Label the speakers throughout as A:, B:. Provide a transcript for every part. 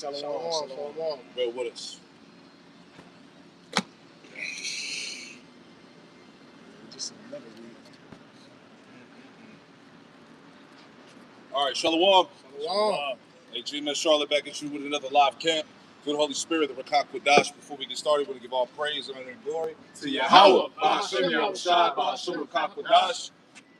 A: Shalom.
B: Bear with us.
A: Just another week.
B: All right, Shalom.
A: Shalom.
B: Hey, G-Man Charlotte back at you with another live camp. Good Holy Spirit, the Rakak Kodash. Before we get started, we're going to give all praise, honor, and glory to Yahweh. Ba'ashem Yahushua, Ba'ashem Rakak Kodash.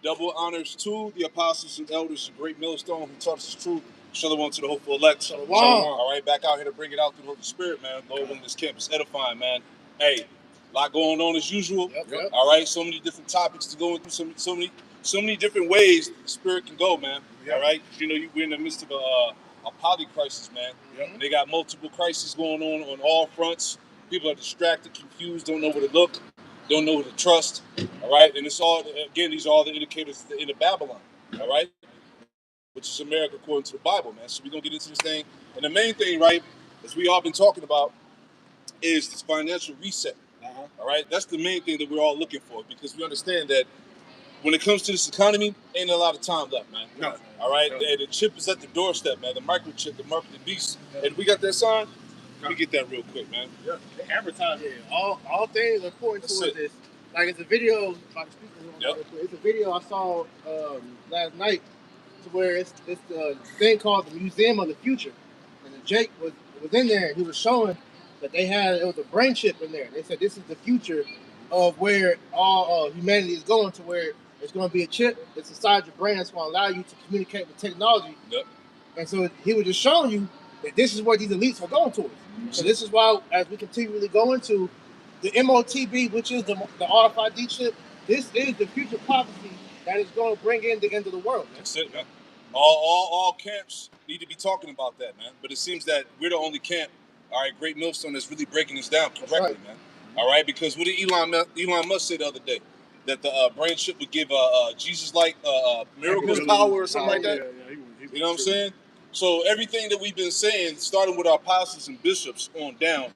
B: Double honors to the apostles and elders, the great millstone who taught us the truth. Shalom to the hopeful elect.
A: Shalom.
B: All right, back out here to bring it out through the Holy Spirit, man. Lord, when this camp is edifying, man. Hey, a lot going on as usual.
A: Yep.
B: All right, so many different topics to go into, so many different ways the Spirit can go, man.
A: Yep.
B: All right, you know, we're in the midst of a poly crisis, man.
A: Yep.
B: They got multiple crises going on all fronts. People are distracted, confused, don't know where to look, don't know who to trust. All right, and it's all, again, these are all the indicators in the Babylon. All right, which is America according to the Bible, man. So we're gonna get into this thing, and the main thing, right, as we all been talking about, is this financial reset. All right, that's the main thing that we're all looking for, because we understand that when it comes to this economy, ain't a lot of time left, man.
A: No.
B: All right,
A: No.
B: the chip is at the doorstep, man. The microchip, the mark of the beast. And we got that sign. Let me get that real quick, man.
A: Yeah. They advertise. Yeah. All things are pointing
B: That's
A: towards
B: it.
A: this. Like it's a video. If I can speak to
B: Yep.
A: It's a video I saw last night, to where it's the thing called the Museum of the Future, and Jake was in there, and he was showing that it was a brain chip in there. They said this is the future of where all humanity is going, to where it's going to be a chip that's inside your brain that's going to allow you to communicate with technology.
B: Yep.
A: And so he was just showing you that this is where these elites are going towards. So this is why, as we continually go into the MOTB, which is the RFID chip, this is the future prophecy that is going to bring in the end of the world. Man.
B: That's it, man. All camps need to be talking about that, man. But it seems that we're the only camp, all right, Great Millstone, that's really breaking this down correctly,
A: right,
B: man. All right, because what did Elon Musk say the other day? That the brain chip would give Jesus-like miracles power or something like that.
A: Yeah,
B: You know what I'm saying? So everything that we've been saying, starting with our apostles and bishops on down,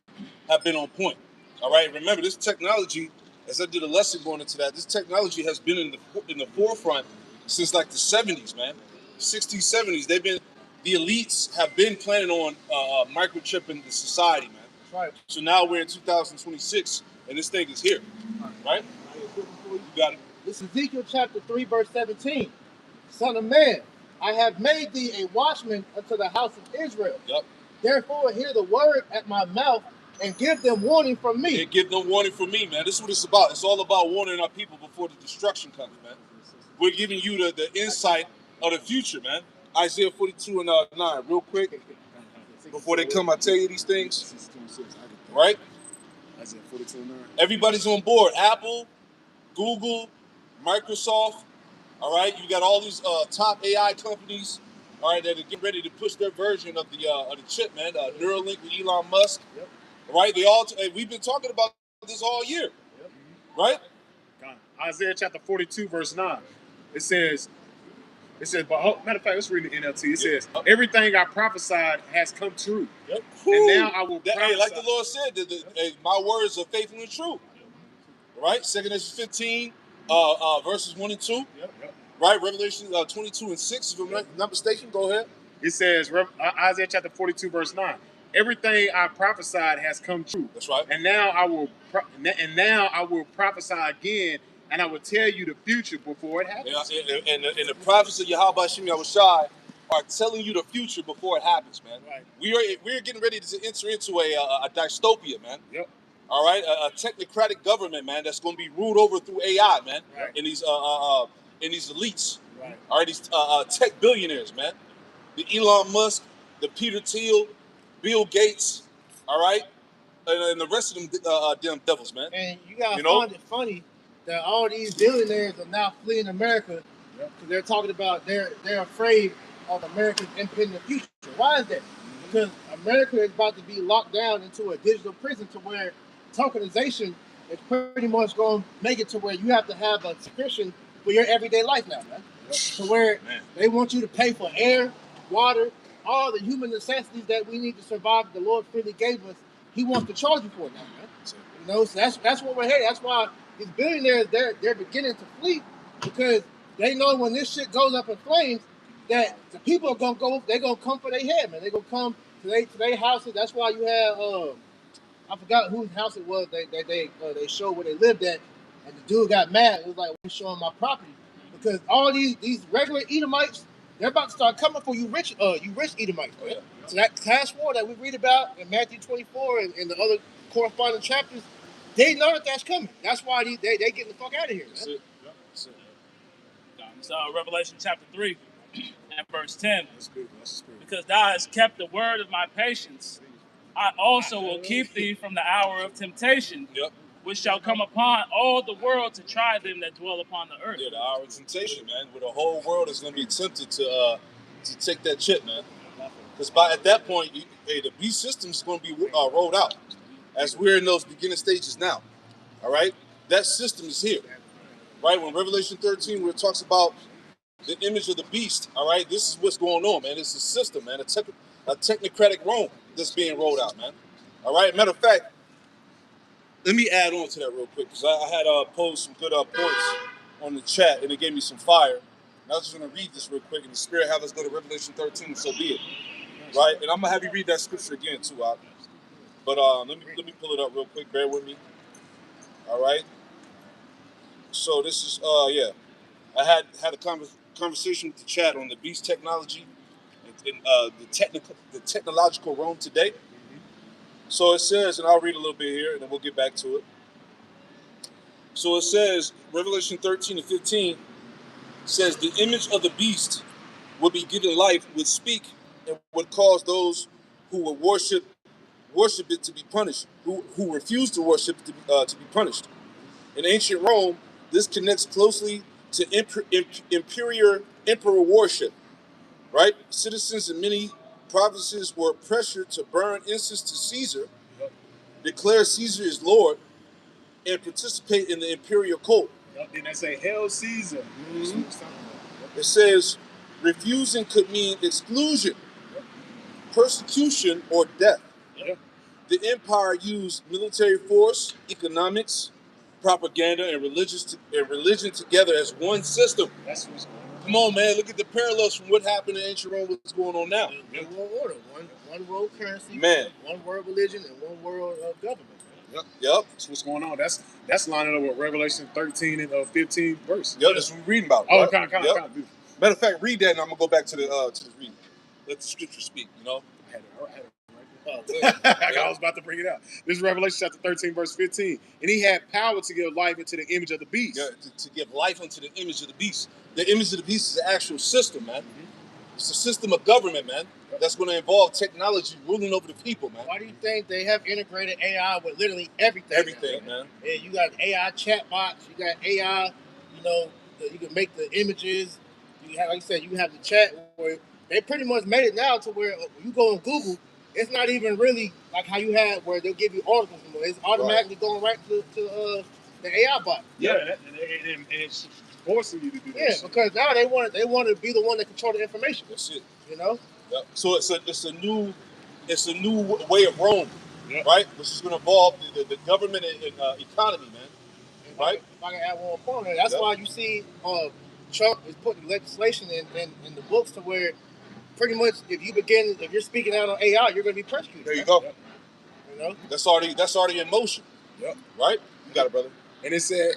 B: have been on point. All right. Remember, this technology, as I did a lesson going into that, this technology has been in the forefront since like the 70s, man. 60s, 70s. The elites have been planning on microchipping the society, man.
A: That's right.
B: So now we're in 2026, and this thing is here, right? You got it.
A: This is Ezekiel chapter 3, verse 17. Son of man, I have made thee a watchman unto the house of Israel.
B: Yep.
A: Therefore hear the word at my mouth, and give them warning from me.
B: And give them warning from me, man. This is what it's about. It's all about warning our people before the destruction comes, man. We're giving you the insight of the future, man. Isaiah 42 and 9, real quick. Before they come, I tell you these things. Right?
A: Isaiah 42 and 9.
B: Everybody's on board. Apple, Google, Microsoft. All right, you got all these top AI companies, all right, that are getting ready to push their version of the chip, man. Neuralink with Elon Musk. Yep. Right? We've been talking about this all year.
A: Yep.
B: Right?
C: Isaiah chapter 42, verse 9. It says, but matter of fact, let's read the NLT. It says, everything I prophesied has come true.
B: Yep.
C: And now I will prophesy.
B: Hey, like the Lord said, my words are faithful and true. Right? 2 Corinthians 15, verses 1 and 2.
C: Yep.
B: Right? Revelation 22 and 6, if I'm not mistaken. Go ahead.
C: It says, Isaiah chapter 42, verse 9. Everything I prophesied has come true.
B: That's right.
C: And now I will prophesy again, and I will tell you the future before it happens.
B: Yeah, and the prophets of Yahweh Shem Yahushai are telling you the future before it happens, man.
C: Right.
B: We're getting ready to enter into a dystopia, man.
C: Yep.
B: All right, a technocratic government, man, that's going to be ruled over through AI, man.
C: Right.
B: And these elites.
C: Right.
B: All right, these tech billionaires, man. The Elon Musk, the Peter Thiel, Bill Gates, all right, and the rest of them damn devils, man.
A: And you gotta find it funny that all these billionaires are now fleeing America because they're talking about they're afraid of America's impending future. Why is that? Because America is about to be locked down into a digital prison, to where tokenization is pretty much going to make it to where you have to have a subscription for your everyday life now, man. To where they want you to pay for air, water, all the human necessities that we need to survive. The Lord freely gave us. He wants to charge you for it now, man. You know, so that's what we're headed. That's why these billionaires they're beginning to flee, because they know when this shit goes up in flames, that the people are gonna go. They're gonna come for their head, man. They're gonna come Today houses. That's why you had I forgot whose house it was. They showed where they lived at, and the dude got mad. It was like, "We're showing my property," because all these regular Edomites, they're about to start coming for you rich Edomites.
B: Oh, yeah.
A: So that cash war that we read about in Matthew 24 and the other corresponding chapters, they know that that's coming. That's why they getting the fuck out of here.
B: That's it. That's it.
D: It's Revelation chapter 3 and verse 10.
C: That's good. That's good.
D: Because thou hast kept the word of my patience, I also will keep thee from the hour of temptation,
B: Yep.
D: which shall come upon all the world to try them that dwell upon the earth.
B: Yeah, the hour of temptation, man. Where the whole world is going to be tempted to take that chip, man. Because at that point, the beast system is going to be rolled out, as we're in those beginning stages now. All right, that system is here. Right, when Revelation 13, where it talks about the image of the beast, all right, this is what's going on, man. It's a system, man, a technocratic Rome that's being rolled out, man. All right, matter of fact, let me add on to that real quick, because I had posed some good points on the chat, and it gave me some fire. And I was just going to read this real quick, and the Spirit have us go to Revelation 13, so be it. Right, and I'm going to have you read that scripture again, too, but let me pull it up real quick, bear with me. All right. So this is, I had a conversation with the chat on the beast technology and the technological realm today. So it says, and I'll read a little bit here, and then we'll get back to it. So it says, Revelation 13 and 15 says, the image of the beast would be given life, would speak, and would cause those who would worship it to be punished, who refuse to worship it to be punished. In ancient Rome, this connects closely to emperor worship, right? Citizens in many provinces were pressured to burn incense to Caesar, declare Caesar is Lord, and participate in the imperial cult.
C: Then they say, "Hail Caesar."
B: Mm-hmm. It says, refusing could mean exclusion, persecution, or death.
C: Yep.
B: The empire used military force, economics, propaganda, and religion together as one system.
C: That's what's going on.
B: Come on, man. Look at the parallels from what happened in ancient Rome, what's going on now.
A: One world order, one world currency,
B: Man.
A: one world religion, and one world government.
B: Yep.
C: That's what's going on. That's lining up with Revelation 13 and 15 verse.
B: Yep, that's what we're reading about.
C: Oh,
B: right?
C: kind of. Beautiful.
B: Matter of fact, read that, and I'm gonna go back to the reading. Let the scripture speak. You know.
C: I had it right there. I was about to bring it out. This is Revelation chapter 13, verse 15. And he had power to give life into the image of the beast.
B: Yeah, to give life unto the image of the beast. The image of the beast is an actual system, man. Mm-hmm. It's a system of government, man. That's going to involve technology ruling over the people, man.
A: Why do you think they have integrated AI with literally everything?
B: Everything, man.
A: Yeah, you got AI chatbots. You got AI. You can make the images. You have, like you said, you have the chat where they pretty much made it now to where you go on Google. It's not even really like how you had where they'll give you articles anymore. It's automatically going right to the AI bot.
C: Yeah, and it's forcing you to do that.
A: Yeah, because now they want to be the one that control the information.
B: That's it.
A: You know.
B: Yep. So it's a new way of Rome, right? Which is going to involve the government and economy, man. Right.
A: If I can add one point there, that's why you see Trump is putting legislation in the books to where pretty much if you're speaking out on AI, you're going to be persecuted.
B: There you go.
A: Yep. You know,
B: that's already in motion.
C: Yep.
B: Right. You got it, brother.
C: And it said,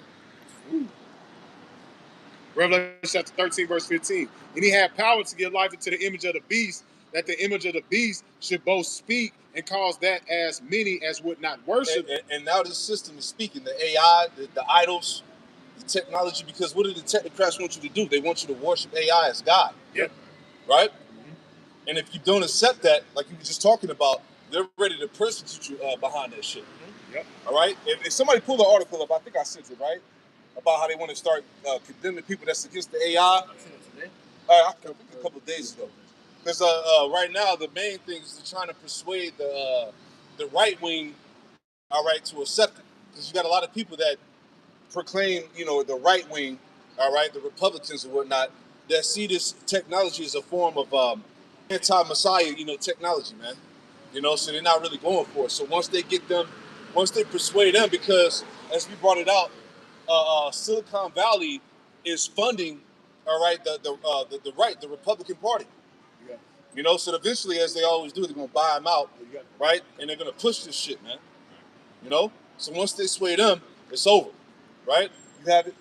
C: Revelation chapter 13, verse 15. And he had power to give life into the image of the beast, that the image of the beast should both speak and cause that as many as would not worship.
B: And now this system is speaking. The AI, the idols, the technology, because what do the technocrats want you to do? They want you to worship AI as God.
C: Yep.
B: Right? Mm-hmm. And if you don't accept that, like you were just talking about, they're ready to persecute you behind that shit.
C: Mm-hmm. Yep.
B: All right? If somebody pulled the article up, I think I sent it, right? About how they want to start condemning people that's against the AI. I think a couple of days ago. Because right now, the main thing is they're trying to persuade the right wing, all right, to accept it. Because you got a lot of people that proclaim, the right wing, all right, the Republicans and whatnot, that see this technology as a form of anti-Messiah, technology, man. So they're not really going for it. So once they persuade them, because as we brought it out, Silicon Valley is funding, all right, the Republican Party.
C: Yeah.
B: You know, so eventually, as they always do, they're gonna buy them out, right? And they're gonna push this shit, man. You know, so once they sway them, it's over, right? You have it.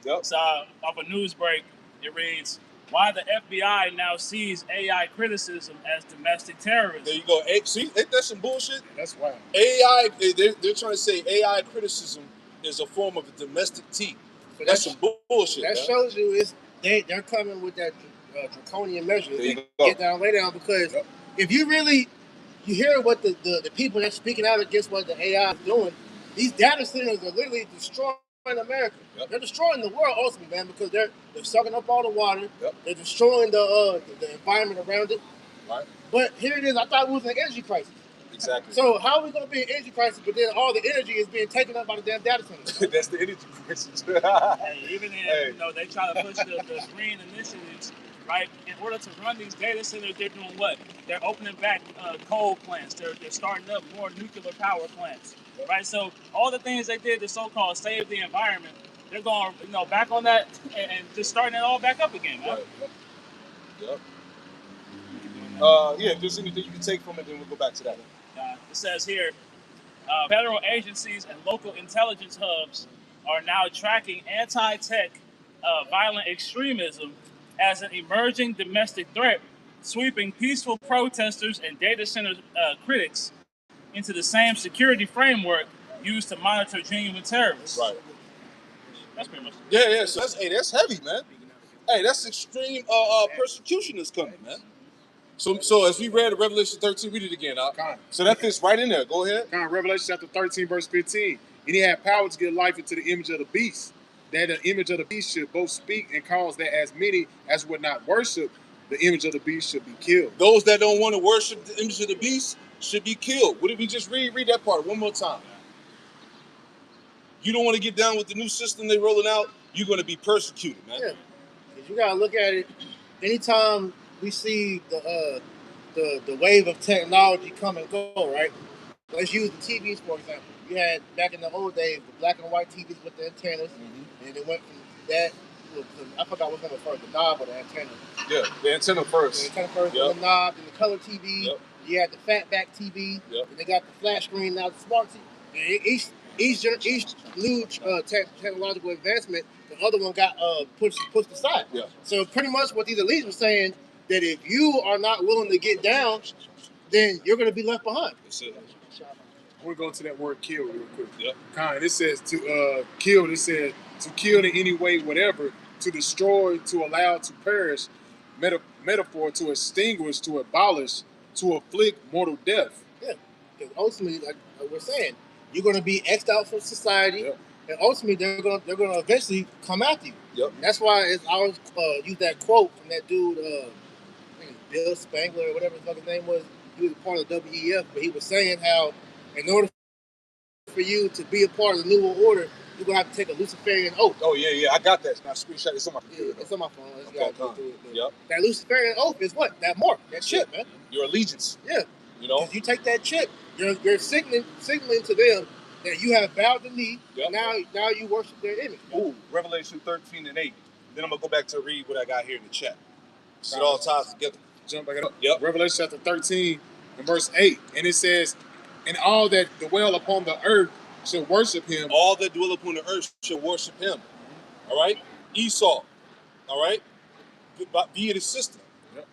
B: Yep.
D: It's off a news break. It reads, "Why the FBI now sees AI criticism as domestic terrorism."
B: There you go. See, ain't that some bullshit?
C: That's wild.
B: AI, they're trying to say AI criticism is a form of a domestic tea. So that's some bullshit.
A: That shows you they're coming with that draconian measure.
B: There you go.
A: Get down, lay down, because if you really you hear what the people that's speaking out against what the AI is doing, these data centers are literally destroying America.
B: Yep.
A: They're destroying the world ultimately, man, because they're sucking up all the water.
B: Yep.
A: They're destroying the environment around it.
B: Right.
A: But here it is. I thought we was in an energy crisis.
B: Exactly.
A: So how are we going to be in an energy crisis, but then all the energy is being taken up by the damn data centers?
B: That's the energy crisis.
D: Hey, even in, they try to push the green initiatives, right? In order to run these data centers, they're doing what? They're opening back coal plants. They're starting up more nuclear power plants, right? So all the things they did to so-called save the environment, they're going, back on that and just starting it all back up again, man.
B: Right. Yep. Yeah, if there's anything you can take from it, then we'll go back to that one.
D: It says here, federal agencies and local intelligence hubs are now tracking anti-tech violent extremism as an emerging domestic threat, sweeping peaceful protesters and data center critics into the same security framework used to monitor genuine terrorists.
B: Right.
D: That's pretty much.
B: Yeah. So that's heavy, man. Hey, that's extreme persecution that's coming, man. So as we read Revelation 13, read it again. So that fits right in there. Go ahead.
C: Revelation chapter 13, verse 15. And he had power to give life into the image of the beast, that the image of the beast should both speak and cause that as many as would not worship the image of the beast should be killed.
B: Those that don't want to worship the image of the beast should be killed. What did we just read? Read that part one more time. You don't want to get down with the new system they're rolling out, you're going to be persecuted, man.
A: Yeah, because you got to look at it. Anytime we see the wave of technology come and go, right? Let's use the TVs, for example. You had, back in the old days, the black and white TVs with the antennas, and it went from that to, I forgot what number first, the knob or the antenna.
B: Yeah, the antenna first.
A: The antenna first, the knob, and the color TV.
B: Yep.
A: You had the fatback TV, and they got the flat screen, now the smart TV. And each new technological advancement, the other one got pushed aside.
B: Yeah.
A: So pretty much what these elites were saying, that if you are not willing to get down, then you're going to be left behind.
B: That's it.
C: We're going to that word kill real quick.
B: Yep.
C: It says to kill, it says to kill in any way, whatever, to destroy, to allow to perish, metaphor, to extinguish, to abolish, to afflict mortal death.
A: Yeah, because ultimately, like we're saying, you're going to be X'd out from society, and ultimately they're going to eventually come after you.
B: Yep.
A: And that's why I always use that quote from that dude, I think it's Bill Spangler or whatever his fucking name was. He was a part of the WEF, but he was saying how in order for you to be a part of the New World Order, you're going to have to take a Luciferian oath.
B: Oh, yeah, I got that. Now, screenshot it on my computer.
A: It's on my phone.
B: Yep.
A: That Luciferian oath is what? That mark, that chip, man.
B: Your allegiance.
A: Yeah.
B: You know?
A: If you take that chip, you're signaling to them that you have bowed the knee, and now you worship their image.
B: Ooh, Revelation 13 and 8. Then I'm going to go back to read what I got here in the chat. So it all ties together.
C: Jump back up.
B: Yep.
C: Revelation chapter 13 and verse 8. And it says, and all that dwell upon the earth shall worship him.
B: All that dwell upon the earth shall worship him. All right? Esau. All right? Be it his sister.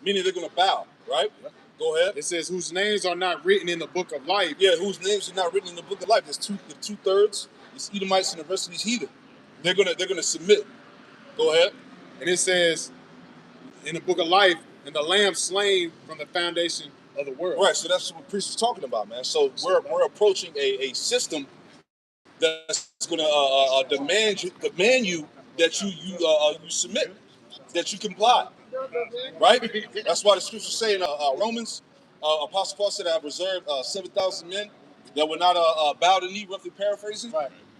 B: Meaning they're going to bow. Right? Go ahead.
C: It says, whose names are not written in the book of life.
B: Yeah, whose names are not written in the book of life. There's the two-thirds, these Edomites and the rest of these heathen. They're gonna submit. Go ahead.
C: And it says in the book of life, and the lamb slain from the foundation of the world.
B: Right, so that's what Priest was talking about, man. So we're approaching a system that's gonna demand you that you submit, that you comply. Right? That's why the scriptures say in Romans, Apostle Paul said, I've reserved 7,000 men that will not bow the knee, roughly paraphrasing.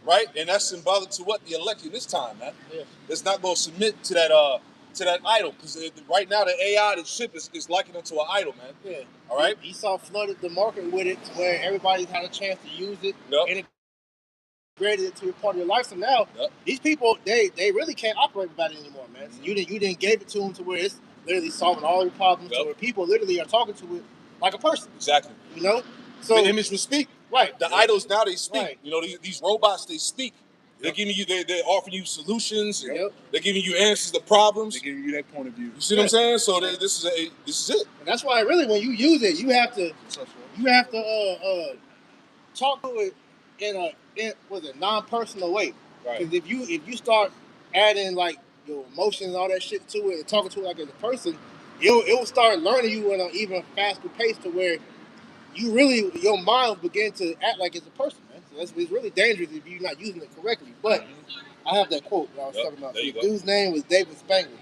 B: Right? And that's symbolic to what? The elect in this time, man. Yeah. It's not going to submit to that idol. Because right now, the AI, the chip is likened unto an idol, man. Yeah. All right?
A: Esau flooded the market with it to where everybody's had a chance to use it. And integrated it to a part of your life. So now, these people, they really can't operate without it anymore, man. So you didn't give it to them to where literally solving all your problems,
B: Yep.
A: to where people literally are talking to it like a person.
B: Exactly.
A: You know, so
B: The image will speak.
A: right.
B: The idols now they speak.
A: Right.
B: You know, these robots they speak. They're giving you, they're offering you solutions.
A: Yep.
B: They're giving you answers to problems.
C: They're giving you that point of view.
B: You see what I'm saying? So this is it.
A: And that's why really when you use it, you have to talk to it in a non-personal way.
B: Right.
A: Because if you start adding like your emotions and all that shit to it and talking to it like as a person, it will start learning you at an even faster pace to where your mind will begin to act like it's a person, man. So it's really dangerous if you're not using it correctly. But I have that quote that I was talking about.
B: There you
A: The
B: go.
A: dude's name was David Spangler.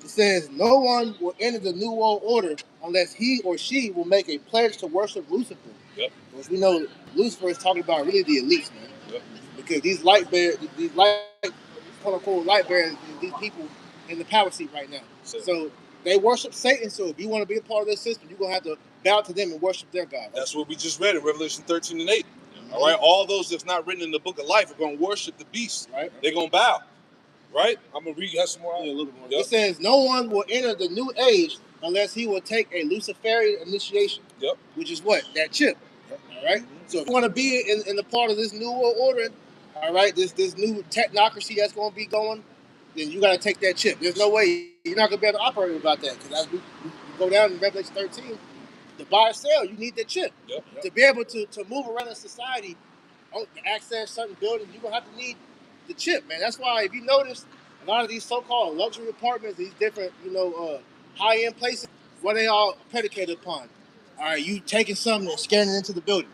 A: It says, "No one will enter the New World Order unless he or she will make a pledge to worship Lucifer."
B: Yep.
A: Which we know Lucifer is talking about really the elites, man.
B: Yep.
A: Because these light bearers, quote unquote light bearers, these people in the power seat right now. So they worship Satan. So if you want to be a part of their system, you're gonna have to bow to them and worship their God.
B: That's what we just read in Revelation 13 and 8. All right, all those that's not written in the book of life are going to worship the beast.
A: Right.
B: They're going to bow. Right? I'm going to read. You have some more?
A: Yeah, a little bit more.
B: Yep.
A: It says, "No one will enter the new age unless he will take a Luciferian initiation."
B: Yep.
A: Which is what? That chip. Yep. All right. So if you want to be in the part of this new world order, all right, this new technocracy that's going to be going, then you got to take that chip. There's no way you're not going to be able to operate without that, because as we go down in Revelation 13, to buy or sell, you need that chip.
B: Yep.
A: To be able to move around in society, to access certain buildings, you're going to have to need the chip, man. That's why if you notice, a lot of these so-called luxury apartments, these different, high-end places, what they all predicated upon. All right, you taking something and scanning into the building,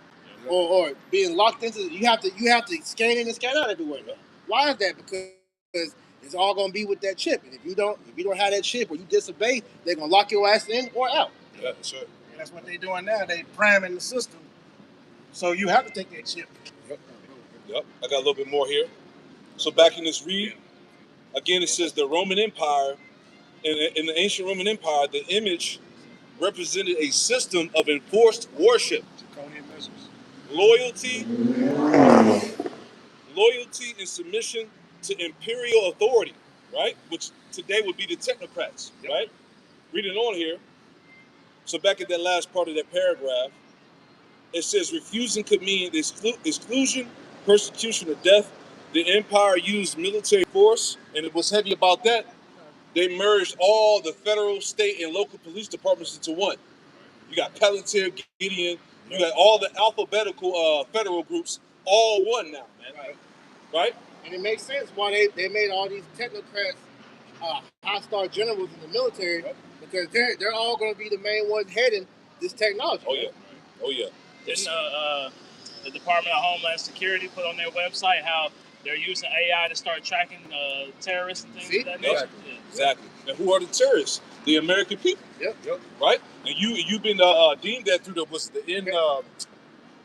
A: or being locked into. You have to scan in and scan out everywhere. Why is that? Because it's all gonna be with that chip, and if you don't have that chip or you disobey, they're gonna lock your ass in or out.
B: Yeah, that's right.
E: And that's what they're doing now. They priming the system, so you have to take that chip.
B: Yep. I got a little bit more here. So back in this read, again, it says the Roman Empire, in the ancient Roman Empire, the image represented a system of enforced worship, loyalty and submission to imperial authority, right? Which today would be the technocrats, right? Reading on here. So back at that last part of that paragraph, it says refusing could mean exclusion, persecution, or death. The empire used military force, and it was heavy about that. They merged all the federal, state, and local police departments into one. You got Palantir, Gideon, you got all the alphabetical federal groups, all one now, man. Right?
A: And it makes sense why they made all these technocrats high-star generals in the military, because they're all going to be the main ones heading this technology.
B: Oh, yeah. Oh, yeah.
D: Didn't the Department of Homeland Security put on their website how they're using AI to start tracking terrorists and things
A: See?
D: of that nature?
B: Exactly. And who are the terrorists? The American people.
A: Yep.
B: Right? And you've been deemed that through with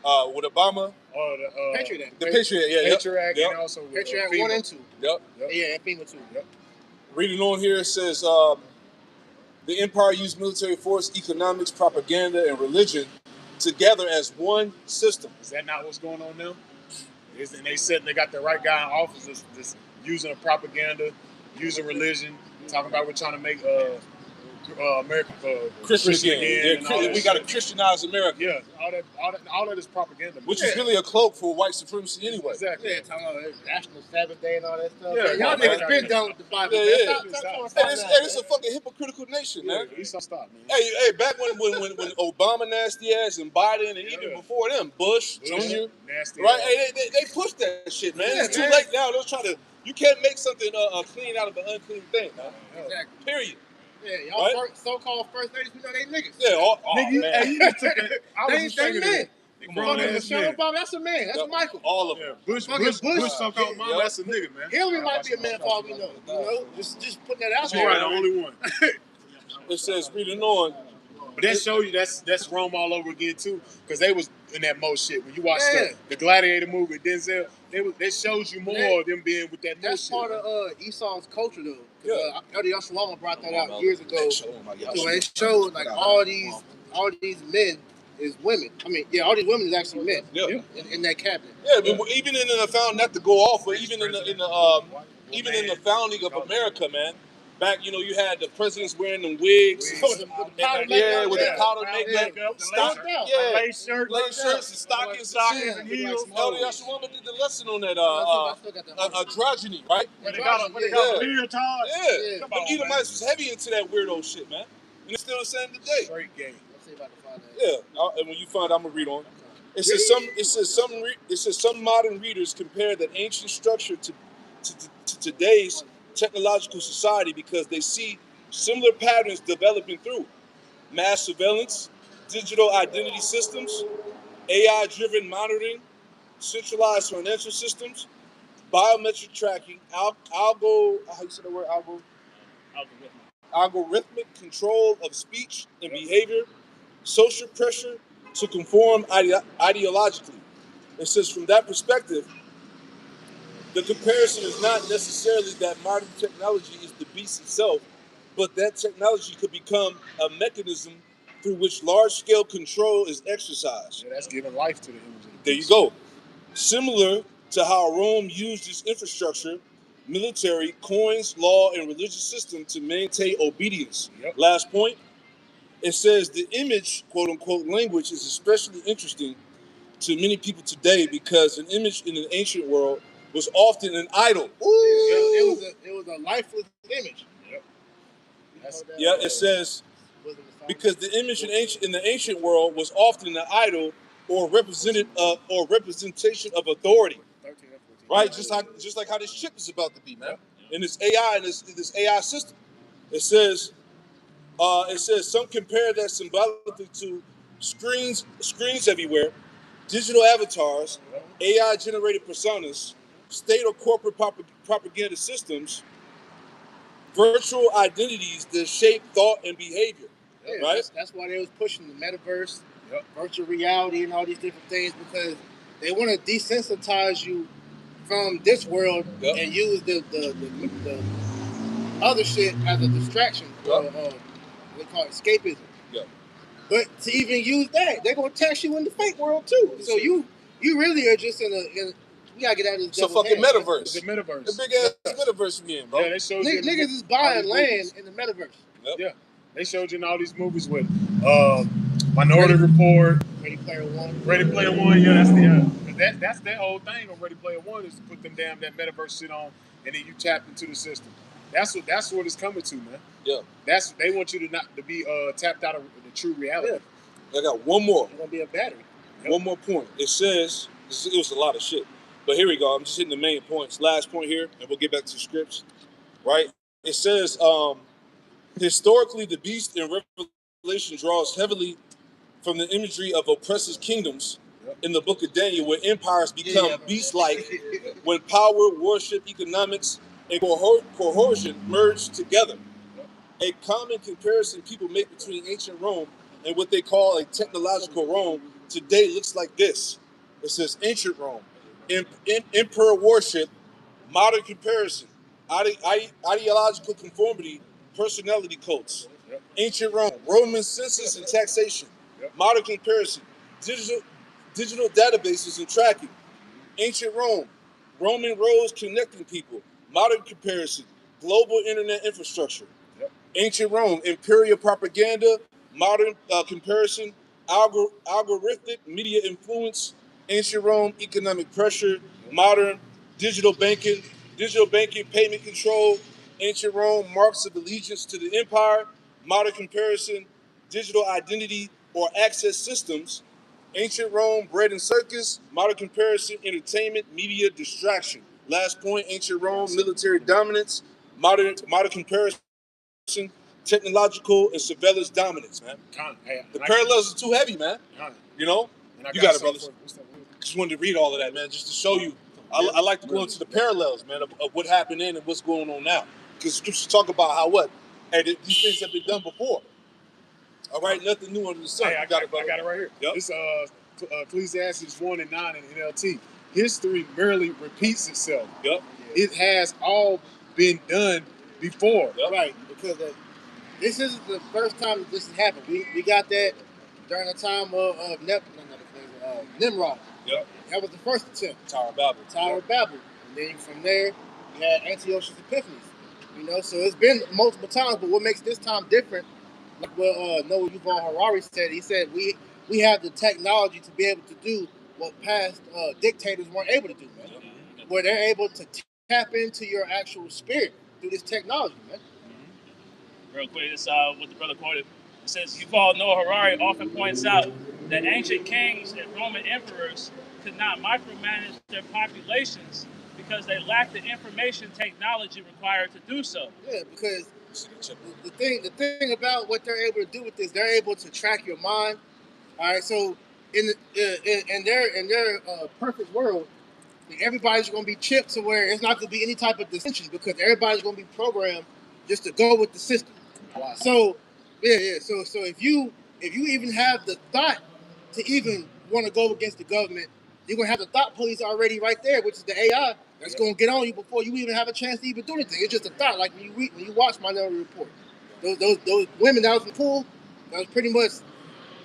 B: Obama.
C: Or
A: Patriot Act.
B: The Patriot,
C: Patriot Act, and also
A: Patriot Act
C: FEMA.
A: 1 and 2.
B: Yep.
A: Yeah, and FEMA 2.
C: Yep.
B: Reading on here, it says the empire used military force, economics, propaganda, and religion together as one system.
C: Is that not what's going on now? And they said they got the right guy in office that's using propaganda, using religion, talking about we're trying to make America
B: Christian again.
C: and all that
B: We got to
C: shit.
B: Christianize America.
C: Yeah, all that is propaganda.
B: Which is really a cloak for white supremacy anyway.
C: Exactly.
A: Yeah, talking about National Sabbath Day and all that stuff.
C: Yeah,
A: y'all
C: man.
A: niggas been done with the Bible.
B: Yeah,
A: man.
B: yeah.
A: Stop trying to
B: And
A: find out,
B: it's
A: man.
B: a fucking hypocritical nation,
C: Yeah,
B: man.
C: at least I stop, man.
B: Hey, back when Obama nasty ass and Biden and even before them, Bush Jr.
C: Nasty.
B: Right? Hey, they pushed that shit, man.
A: Yeah,
B: It's too
A: man.
B: late now. They're trying to. You can't make something clean out of an unclean thing, man.
A: Exactly.
B: Period.
A: Yeah, y'all
B: Right?
A: so-called first ladies, we know they niggas.
B: Yeah.
C: Nigga,
B: Man.
C: hey, you just took that. I was
A: They
C: just thinking
A: men.
C: that. Grown
A: Fucking
C: ass
A: Michelle
C: man.
A: Obama, that's a man. That's Michael.
B: All of
C: Yeah,
B: them.
C: Bush so-called mama,
B: Yep.
C: that's a nigga, man.
A: Hillary might be a man for all we know. You know, just putting that out
C: She's probably the
A: there.
C: only one.
B: It says reading on.
C: But that show you that's Rome all over again too, because they was in that mo shit. When you watch
A: Yeah.
C: the Gladiator movie with Denzel, they shows you more
A: Yeah.
C: of them being with that mo
A: That's
C: shit.
A: part of Esau's culture, though.
B: Yeah.
A: Eddie Yashawama brought that out years ago.
B: Oh,
A: So they showed like all these men is women. I mean, yeah, all these women is actually men.
B: Yeah.
A: In that cabinet.
B: Yeah, but even in the found not to go off, but even in the founding of America, man, Back, you know, you had the presidents wearing them wigs.
A: With the powder
B: Yeah,
A: makeup,
B: with the powder makeup.
E: Lace shirts,
B: Lace shirts and stockings
E: and heels.
B: Elder Yashawama did the lesson on that
A: I still got that
B: androgyny, right?
E: But they got the leotards.
B: Yeah.
E: Come
B: Them
E: on,
B: Edomites was heavy into that weirdo shit, man. And it's still the same today.
C: Straight game.
A: Let's see if I can find that.
B: Yeah. And when you find, I'm gonna read on. It says some modern readers compare that ancient structure to today's technological society because they see similar patterns developing through mass surveillance, digital identity systems, AI-driven monitoring, centralized financial systems, biometric tracking, how you say the word algorithmic control of speech and behavior, social pressure to conform ideologically. It says from that perspective, the comparison is not necessarily that modern technology is the beast itself, but that technology could become a mechanism through which large-scale control is exercised.
C: Yeah, that's giving life to the image of the
B: There you
C: beast.
B: go. Similar to how Rome used its infrastructure, military, coins, law, and religious system to maintain obedience.
C: Yep.
B: Last point, it says the image, quote-unquote, language is especially interesting to many people today because an image in an ancient world was often an idol. Ooh.
A: It was a lifeless image.
C: Yep.
B: Yeah, it says because the image in the ancient world was often an idol or representation of authority. Right? Just like how this chip is about to be, man. And this AI and this AI system. It says some compare that symbolically to screens everywhere, digital avatars, AI generated personas, state or corporate propaganda systems, virtual identities that shape thought and behavior.
A: Yeah,
B: right?
A: That's why they was pushing the metaverse, virtual reality, and all these different things because they want to desensitize you from this world and use the other shit as a distraction. They call it escapism.
B: Yeah.
A: But to even use that, they're gonna tax you in the fake world too. So you really are just in we gotta get out of this.
B: It's a fucking metaverse.
C: It's a metaverse.
B: The big ass metaverse we in, bro.
C: Yeah, they showed you
A: niggas is buying land in the metaverse.
B: Yep.
C: Yeah, they showed you in all these movies with Minority Report,
A: Ready Player One.
C: Ready Player One. Yeah, that's their whole thing on Ready Player One is to put them damn that metaverse shit on, and then you tap into the system. That's what it's coming to, man.
B: Yeah.
C: They want you to be tapped out of the true reality.
B: Yeah. I got one more.
A: It's gonna be a battery.
B: One more point. It says it was a lot of shit, but here we go. I'm just hitting the main points. Last point here, and we'll get back to the scripts. Right? It says historically, the beast in Revelation draws heavily from the imagery of oppressive kingdoms in the book of Daniel, where empires become beast-like when power, worship, economics, and coercion merge together. A common comparison people make between ancient Rome and what they call a technological Rome today looks like this. It says ancient Rome, emperor worship, modern comparison, ideological conformity, personality cults. Ancient Rome, Roman census and taxation. Modern comparison, digital databases and tracking. Ancient Rome, Roman roads connecting people. Modern comparison, global internet infrastructure. Ancient Rome, imperial propaganda. Modern comparison, algorithmic media influence. Ancient Rome, economic pressure. Modern digital banking payment control. Ancient Rome, marks of allegiance to the empire. Modern comparison, digital identity or access systems. Ancient Rome, bread and circus. Modern comparison, entertainment, media, distraction. Last point, ancient Rome, military dominance. Modern comparison, technological and surveillance dominance, man. The parallels are too heavy, man. You know? You got it, brothers. Just wanted to read all of that, man, just to show you. I like to go into the parallels, man, of what happened then and what's going on now. Because scriptures talk about how these things have been done before. All right, nothing new under the sun.
C: Hey, I got it right here.
B: Yep.
C: It's Ecclesiastes 1 and 9 in NLT. History merely repeats itself.
B: Yep.
C: It has all been done before.
B: Yep.
A: Right, because this isn't the first time that this has happened. We got that during the time of Nimrod.
B: Yep.
A: That was the first attempt.
B: Tower of Babel.
A: And then from there, you had Antiochus Epiphanes. You know, so it's been multiple times, but what makes this time different, like what Noah Yuval Harari said, he said we have the technology to be able to do what past dictators weren't able to do, man. Where they're able to tap into your actual spirit through this technology, man.
D: Real quick, this what the brother quoted. It says, Yuval Noah Harari often points out that ancient kings and Roman emperors could not micromanage their populations because they lacked the information technology required to do so.
A: Yeah, because the thing about what they're able to do with this, they're able to track your mind. All right, so in their perfect world, everybody's going to be chipped to where it's not going to be any type of dissension because everybody's going to be programmed just to go with the system. Wow. So yeah. So if you even have the thought to even want to go against the government, you're gonna have the thought police already right there, which is the AI that's gonna get on you before you even have a chance to even do anything. It's just a thought. Like when you watch Minority Report, those women that was in the pool, that was pretty much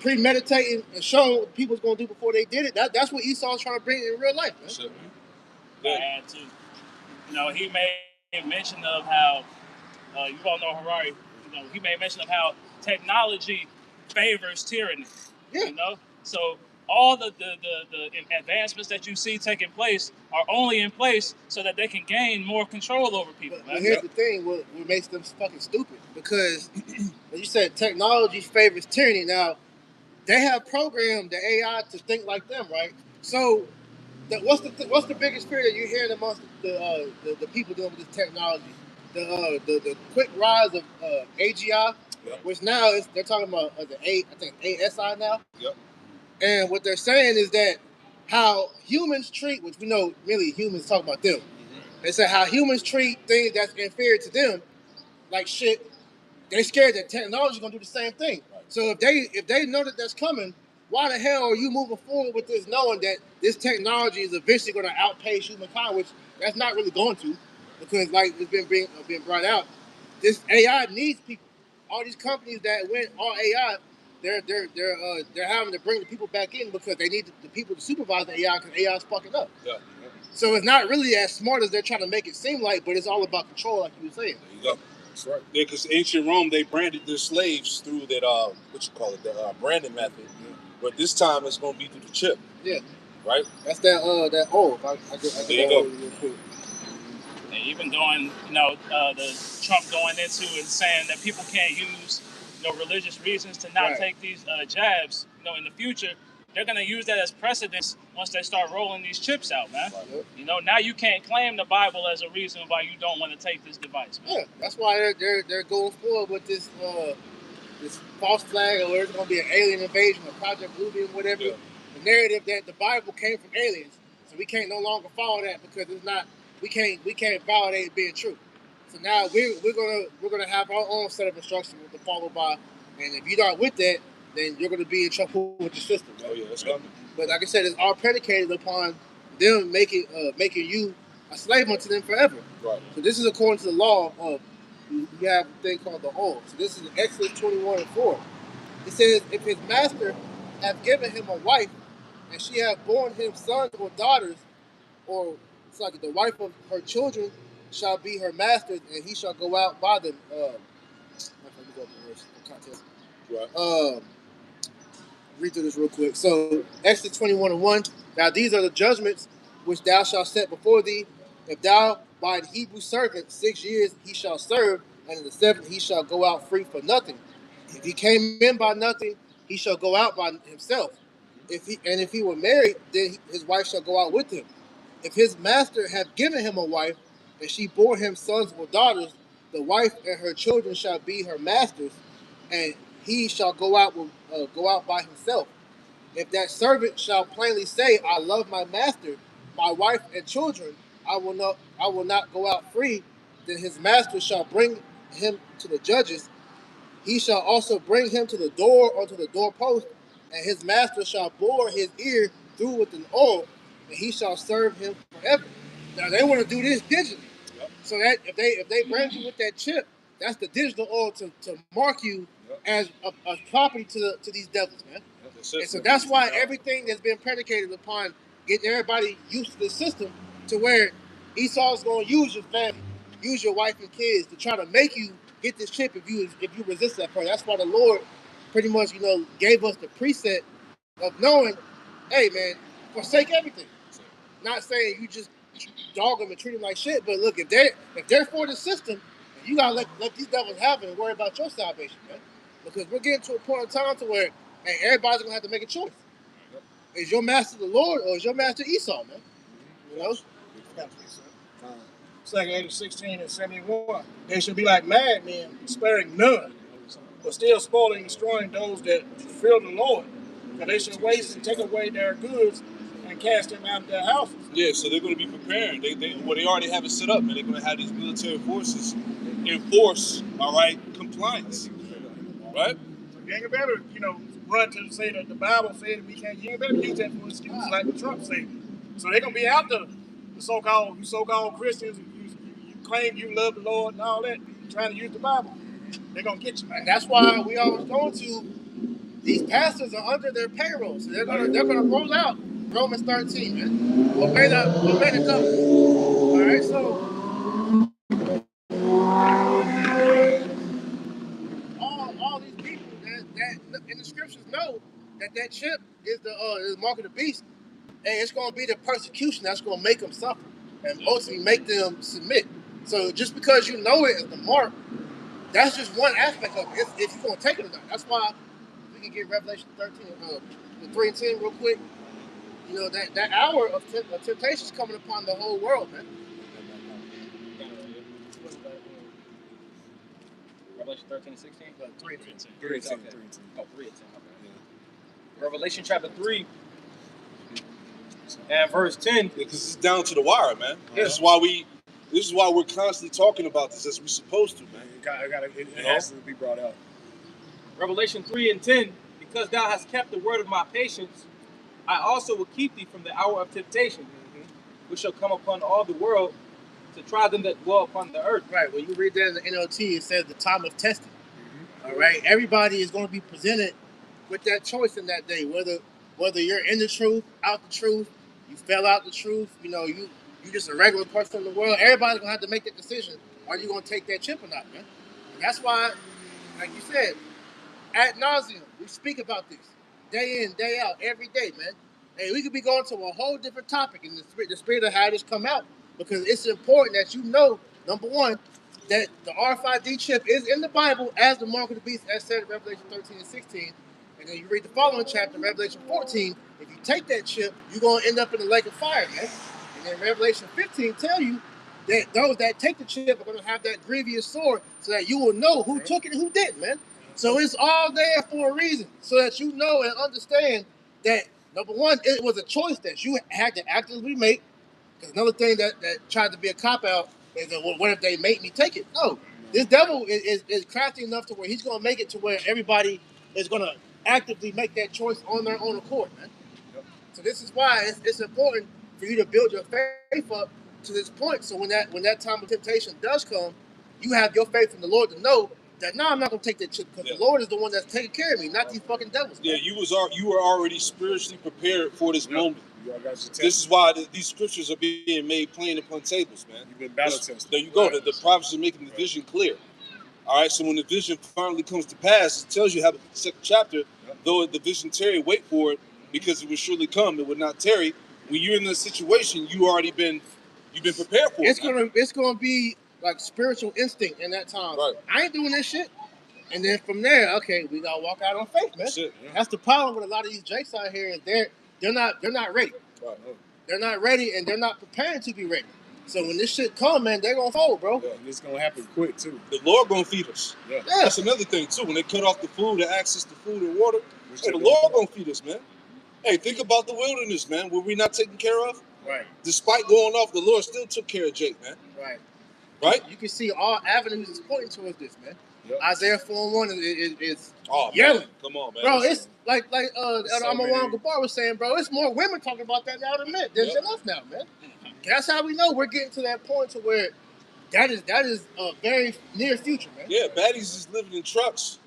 A: premeditating and showing what people's gonna do before they did it. That's what Esau's trying to bring in real life. Man.
D: Sure. Yeah. And he made mention of how you all know Harari. He made mention of how technology favors tyranny.
A: Yeah.
D: So all the advancements that you see taking place are only in place so that they can gain more control over people.
A: But here's the thing: what makes them fucking stupid? Because, as you said, technology favors tyranny. Now, they have programmed the AI to think like them, right? So, what's the biggest fear that you're hearing amongst the people dealing with this technology? The quick rise of AGI, which now they're talking about I think ASI now.
B: Yep.
A: And what they're saying is that how humans treat, which we know really humans talk about them. Mm-hmm. They say how humans treat things that's inferior to them, like shit. They're scared that technology is gonna do the same thing. Right. So if they know that that's coming, why the hell are you moving forward with this, knowing that this technology is eventually going to outpace humankind, which that's not really going to, because like it's been brought out, this AI needs people. All these companies that went all AI, they're having to bring the people back in because they need the people to supervise the AI because AI is fucking up. Yeah. So it's not really as smart as they're trying to make it seem like, but it's all about control, like you were saying.
B: There you go. That's right. Yeah, because ancient Rome, they branded their slaves through that, the branding method. Yeah. But this time it's going to be through the chip.
A: Yeah.
B: Right?
A: That's that old. I
B: there you go.
D: And even doing, the Trump going into and saying that people can't use, religious reasons to not take these jabs, in the future. They're going to use that as precedence once they start rolling these chips out, man. Right. Now you can't claim the Bible as a reason why you don't want to take this device, man.
A: Yeah, that's why they're going forward with this this false flag, or there's going to be an alien invasion, or Project Bluebeam, whatever. Yeah. The narrative that the Bible came from aliens, so we can't no longer follow that because it's not. We can't validate it being true. So now we're gonna have our own set of instructions to follow by, and if you're not with that, then you're gonna be in trouble with the system.
B: Oh yeah, that's coming.
A: But like I said, it's all predicated upon them making you a slave unto them forever.
B: Right.
A: So this is according to the law of we have a thing called the oath. So this is Exodus 21:4. It says, if his master have given him a wife, and she have borne him sons or daughters, or it's like the wife of her children shall be her master's, and he shall go out by them.
B: Right.
A: Read through this real quick. So Exodus 21:1. Now these are the judgments which thou shalt set before thee. If thou buy the Hebrew servant 6 years, he shall serve, and in the 7th he shall go out free for nothing. If he came in by nothing, he shall go out by himself. If he were married, then his wife shall go out with him. If his master have given him a wife, and she bore him sons or daughters, the wife and her children shall be her masters, and he shall go out by himself. If that servant shall plainly say, I love my master, my wife and children, I will not go out free, then his master shall bring him to the judges. He shall also bring him to the door or to the doorpost, and his master shall bore his ear through with an oil, and he shall serve him forever. Now they want to do this digitally. Yep. So that if they brand you with that chip, that's the digital oil to mark you as a property to these devils, man. And so that's why everything has been predicated upon getting everybody used to the system, to where Esau's going to use your family. use your wife and kids to try to make you get this chip if you resist that person. That's why the Lord pretty much, gave us the preset of knowing, hey man, forsake everything. Not saying you just dog them and treat them like shit, but look, if they're for the system, you gotta let these devils have it and worry about your salvation, man. Because we're getting to a point in time to where, hey, everybody's gonna have to make a choice. Is your master the Lord or is your master Esau, man? You know?
E: 2 Amos 16 and 71. They should be like madmen, sparing none, but still spoiling and destroying those that fear the Lord. And they should waste and take away their goods and cast them out of their houses.
B: Yeah, so they're going to be preparing. They already have it set up, man. They're going to have these military forces enforce, all right, compliance, right?
E: You ain't better, run to say that the Bible said that we can't. You ain't better use that for excuses like what Trump said. So they're gonna be after the so-called Christians. You claim you love the Lord and all that, trying to use the Bible. They're gonna get you.
A: And that's why we always go to these pastors are under their payroll, so they're gonna roll out Romans 13, man. Obey the covenant. All right, so all these people that in the scriptures know that chip is the mark of the beast, and it's gonna be the persecution that's gonna make them suffer and ultimately make them submit. So just because you know it as the mark, that's just one aspect of it. If you're gonna take it or not. That's why we can get Revelation 13, the 3 and 10 real quick. That hour of temptation is coming upon the whole world, man.
F: Revelation 13 and 16?
A: 3 and 10.
C: 3 and 10.
F: Okay. Oh, 3 and 10. Okay. Revelation chapter 3 and verse 10.
B: Because it's down to the wire, man.
F: Yeah.
B: This is why we're constantly talking about this as we're supposed to, man.
C: It has to be brought out.
F: Revelation 3 and 10. Because thou hast kept the word of my patience, I also will keep thee from the hour of temptation, which shall come upon all the world to try them that dwell upon the earth.
A: Right. When you read that in the NLT, it says the time of testing. All right. Everybody is going to be presented with that choice in that day, whether you're in the truth, out the truth, you fell out the truth, you just a regular person in the world. Everybody's gonna have to make that decision. Are you gonna take that chip or not, man? And that's why, like you said, ad nauseum, we speak about this day in, day out, every day, man. Hey, we could be going to a whole different topic in the spirit of how this come out, because it's important that number one, that the RFID chip is in the Bible as the mark of the beast, as said in Revelation 13 and 16. And then you read the following chapter, Revelation 14. If you take that chip, you're going to end up in the lake of fire, man. And then Revelation 15 tell you that those that take the chip are going to have that grievous sword, so that you will know who took it and who didn't, man. So it's all there for a reason, so that you know and understand that, number one, it was a choice that you had to actively make. Because another thing that tried to be a cop-out is, well, what if they make me take it? No. This devil is crafty enough to where he's going to make it to where everybody is going to actively make that choice on their own accord, man. Yep. So this is why it's important for you to build your faith up to this point. So when that time of temptation does come, you have your faith in the Lord to know that I'm not gonna take that chip, because the Lord is the one that's taking care of me, not these fucking devils. Man.
B: Yeah, you were already spiritually prepared for this moment. This is why these scriptures are being made plain upon tables, man.
C: You've been battle tested.
B: There you go. The prophets are making the vision clear. All right, so when the vision finally comes to pass, it tells you how the second chapter, though the vision tarry, wait for it, because it will surely come. It would not tarry. When you're in this situation, you've been prepared for it.
A: It's gonna be like spiritual instinct in that time.
B: Right.
A: I ain't doing this shit. And then from there, okay, we gotta walk out on faith, man. That's the problem with a lot of these jakes out here, is they're not ready.
B: Right.
A: They're not ready, and they're not preparing to be ready. So when this shit come, man, they're gonna fold, bro.
C: Yeah, and it's gonna happen quick too.
B: The Lord gonna feed us.
C: Yeah.
B: That's another thing too. When they cut off the food and access to food and water, the Lord gonna feed us, man. Hey, think about the wilderness, man. Were we not taken care of?
A: Right.
B: Despite going off, the Lord still took care of Jake, man.
A: Right.
B: Right?
A: You can see all avenues is pointing towards this, man.
C: Yep.
A: Isaiah 4:1 is
B: yelling. Man. Come on, man.
A: Bro, it's like
C: so
A: Amarwan Gabar was saying, bro, it's more women talking about that now than men. There's enough now, man. That's how we know we're getting to that point to where that is a very near future, man.
B: Yeah, baddies is living in trucks.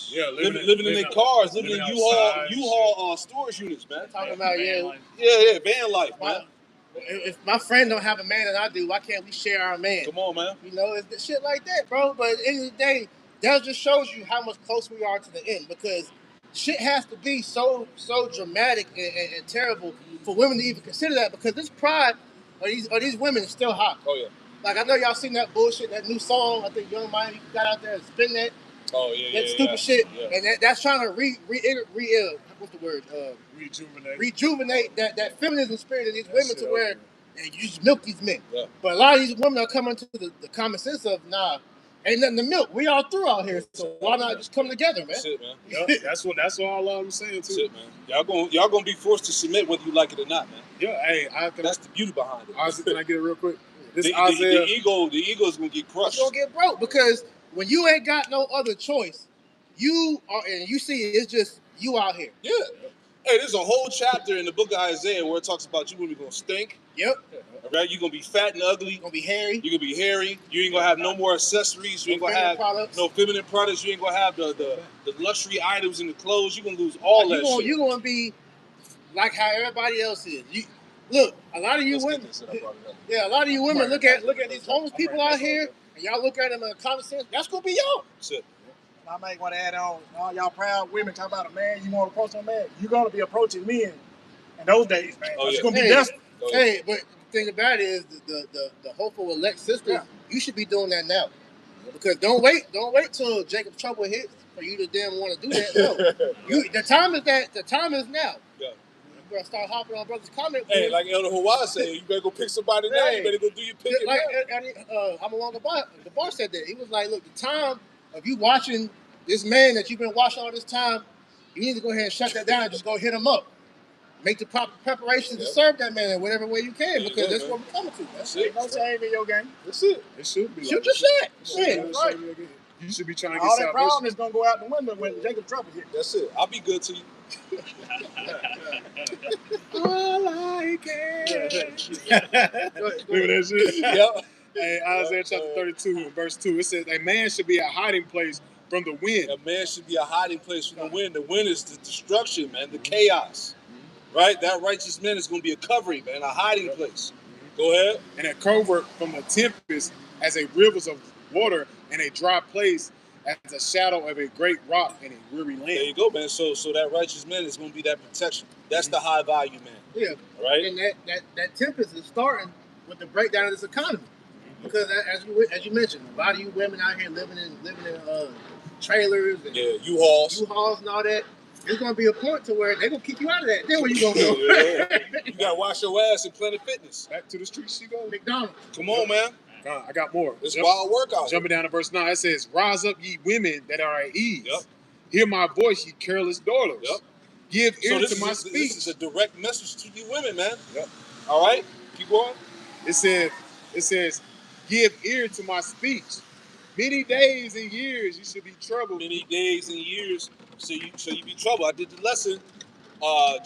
C: Yeah,
B: living in their cars, living in U-Haul storage units, man.
A: Talking about
B: van life, man.
A: If my friend don't have a man that I do, why can't we share our man?
B: Come on, man.
A: You know, it's the shit like that, bro. But at the end of the day, that just shows you how much close we are to the end, because shit has to be so dramatic and terrible for women to even consider that, because this pride of these women is still hot.
B: Oh yeah.
A: Like, I know y'all seen that bullshit, that new song. I think Young Miami got out there and spin that.
B: Oh yeah.
A: That stupid shit,
B: Yeah.
A: and that's trying to what's the word? Rejuvenate that feminism spirit in these women to where and you just milk these men.
B: Yeah.
A: But a lot of these women are coming to the common sense of, nah, ain't nothing to milk. We all through out here, so why not just come together, man?
B: That's it, man.
C: Yep, that's all I'm saying too.
B: That's it, man. Y'all gonna be forced to submit whether you like it or not, man.
C: Yeah, hey,
B: That's the beauty behind it.
C: Can I get it real quick? This
B: The
C: Isaiah.
B: ego is gonna get crushed.
A: It's gonna get broke, because when you ain't got no other choice, you are, and you see it's just you out here.
B: Yeah. Hey, there's a whole chapter in the book of Isaiah where it talks about you women gonna stink.
A: Yep.
B: All right, you're gonna be fat and ugly.
A: Gonna be hairy.
B: You're gonna be hairy. You ain't gonna have no more accessories. You ain't gonna have no feminine products. You ain't gonna have the luxury items in the clothes. You're gonna lose all that shit.
A: You're gonna be like how everybody else is. Look, a lot of you women. Yeah, a lot of you women look at these homeless people out here, and y'all look at them in a common sense. That's gonna be y'all.
B: That's it.
E: I might want to add on, all y'all proud women talk about a man, you want to approach a man, you're going to be approaching men in those days, man.
B: Oh, yeah.
E: It's going to be desperate.
A: Hey, but the thing about it is the hopeful elect sisters, you should be doing that now. Because don't wait till Jacob Trouble hits for you to damn want to do that. No. The time is now.
B: Yeah.
A: You better start hopping on brothers' comment.
B: Hey, like Elder Hawaii said, you better go pick somebody now. You better go do your picking
A: like
B: now.
A: I'm along the bar said that. He was like, look, the time of you watching this man that you've been watching all this time, you need to go ahead and shut that down and just go hit him up. Make the proper preparations to serve that man in whatever way you can, because that's what we're coming to.
B: That's it.
E: No shame in your game.
B: That's it.
C: It should be.
A: Shoot your shit. Shit, right.
C: You should be trying to get
E: All that
C: salvation.
E: problem is going to go out the window when Jacob Trouble hits.
B: That's it. I'll be good to you.
C: All I can. Look at that shit.
B: Yep.
C: Hey, Isaiah chapter 32 and verse 2. It says, a man should be a hiding place from the wind.
B: A man should be a hiding place from the wind. The wind is the destruction, man, the chaos. Right? That righteous man is going to be a covering, man, a hiding place. Go ahead.
C: And a covert from the tempest as a rivers of water, and a dry place as a shadow of a great rock in a weary land.
B: There you go, man. So that righteous man is going to be that protection. That's the high value man.
A: Yeah.
B: Right?
A: And that tempest is starting with the breakdown of this economy. Because as you mentioned, a lot of you women out here living in trailers and U-Hauls and all that. There's gonna be a point to where they're gonna kick you out of that. Then where you gonna go?
B: You gotta wash your ass in Planet Fitness.
C: Back to the streets she goes.
A: McDonald's.
B: Come on, man.
C: I got more.
B: It's wild workout.
C: Jumping down to verse 9, it says, rise up, ye women that are at ease.
B: Yep.
C: Hear my voice, ye careless daughters.
B: Yep.
C: Give ear to my
B: This
C: speech.
B: is a direct message to you women, man.
C: Yep.
B: All right? Keep going.
C: It says, give ear to my speech. Many days and years you should be troubled.
B: Many days and years so you be troubled. I did the lesson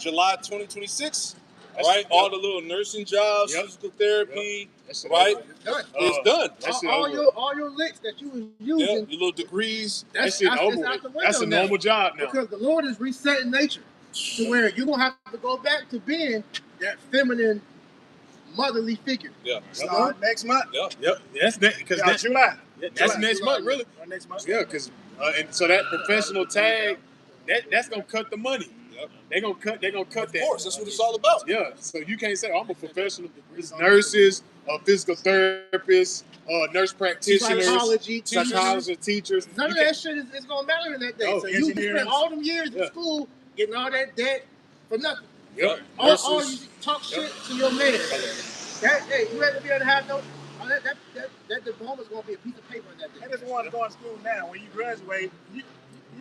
B: July 2026. All right? All the little nursing jobs, physical therapy, right?
A: It's done.
B: It's done.
A: All your licks that you was using,
B: your little degrees.
A: that's
C: shit
A: out
C: over
A: the
C: with.
A: window
C: That's a
A: now.
C: normal job now.
A: Because the Lord is resetting nature to where you're gonna have to go back to being that feminine, motherly figure.
B: Yeah.
E: Start next month.
C: Yep. That's because that's
E: July.
C: next month, really.
E: Next month.
C: Yeah, because and so that professional tag, that's gonna cut the money.
B: Yep.
C: They're gonna cut that.
B: Of course, that's what it's all about.
C: Yeah, so you can't say, I'm a professional. There's nurses, physical therapists, nurse practitioners, psychologists, teachers.
A: None of that shit is gonna matter in that day.
C: Oh,
A: so you spend all them years in school getting all that debt for nothing.
C: Yep.
A: All you talk shit to your man. You ready to be able to have no? That diploma's gonna be a piece of paper in that day.
E: I just want to go to school now. When you graduate, you're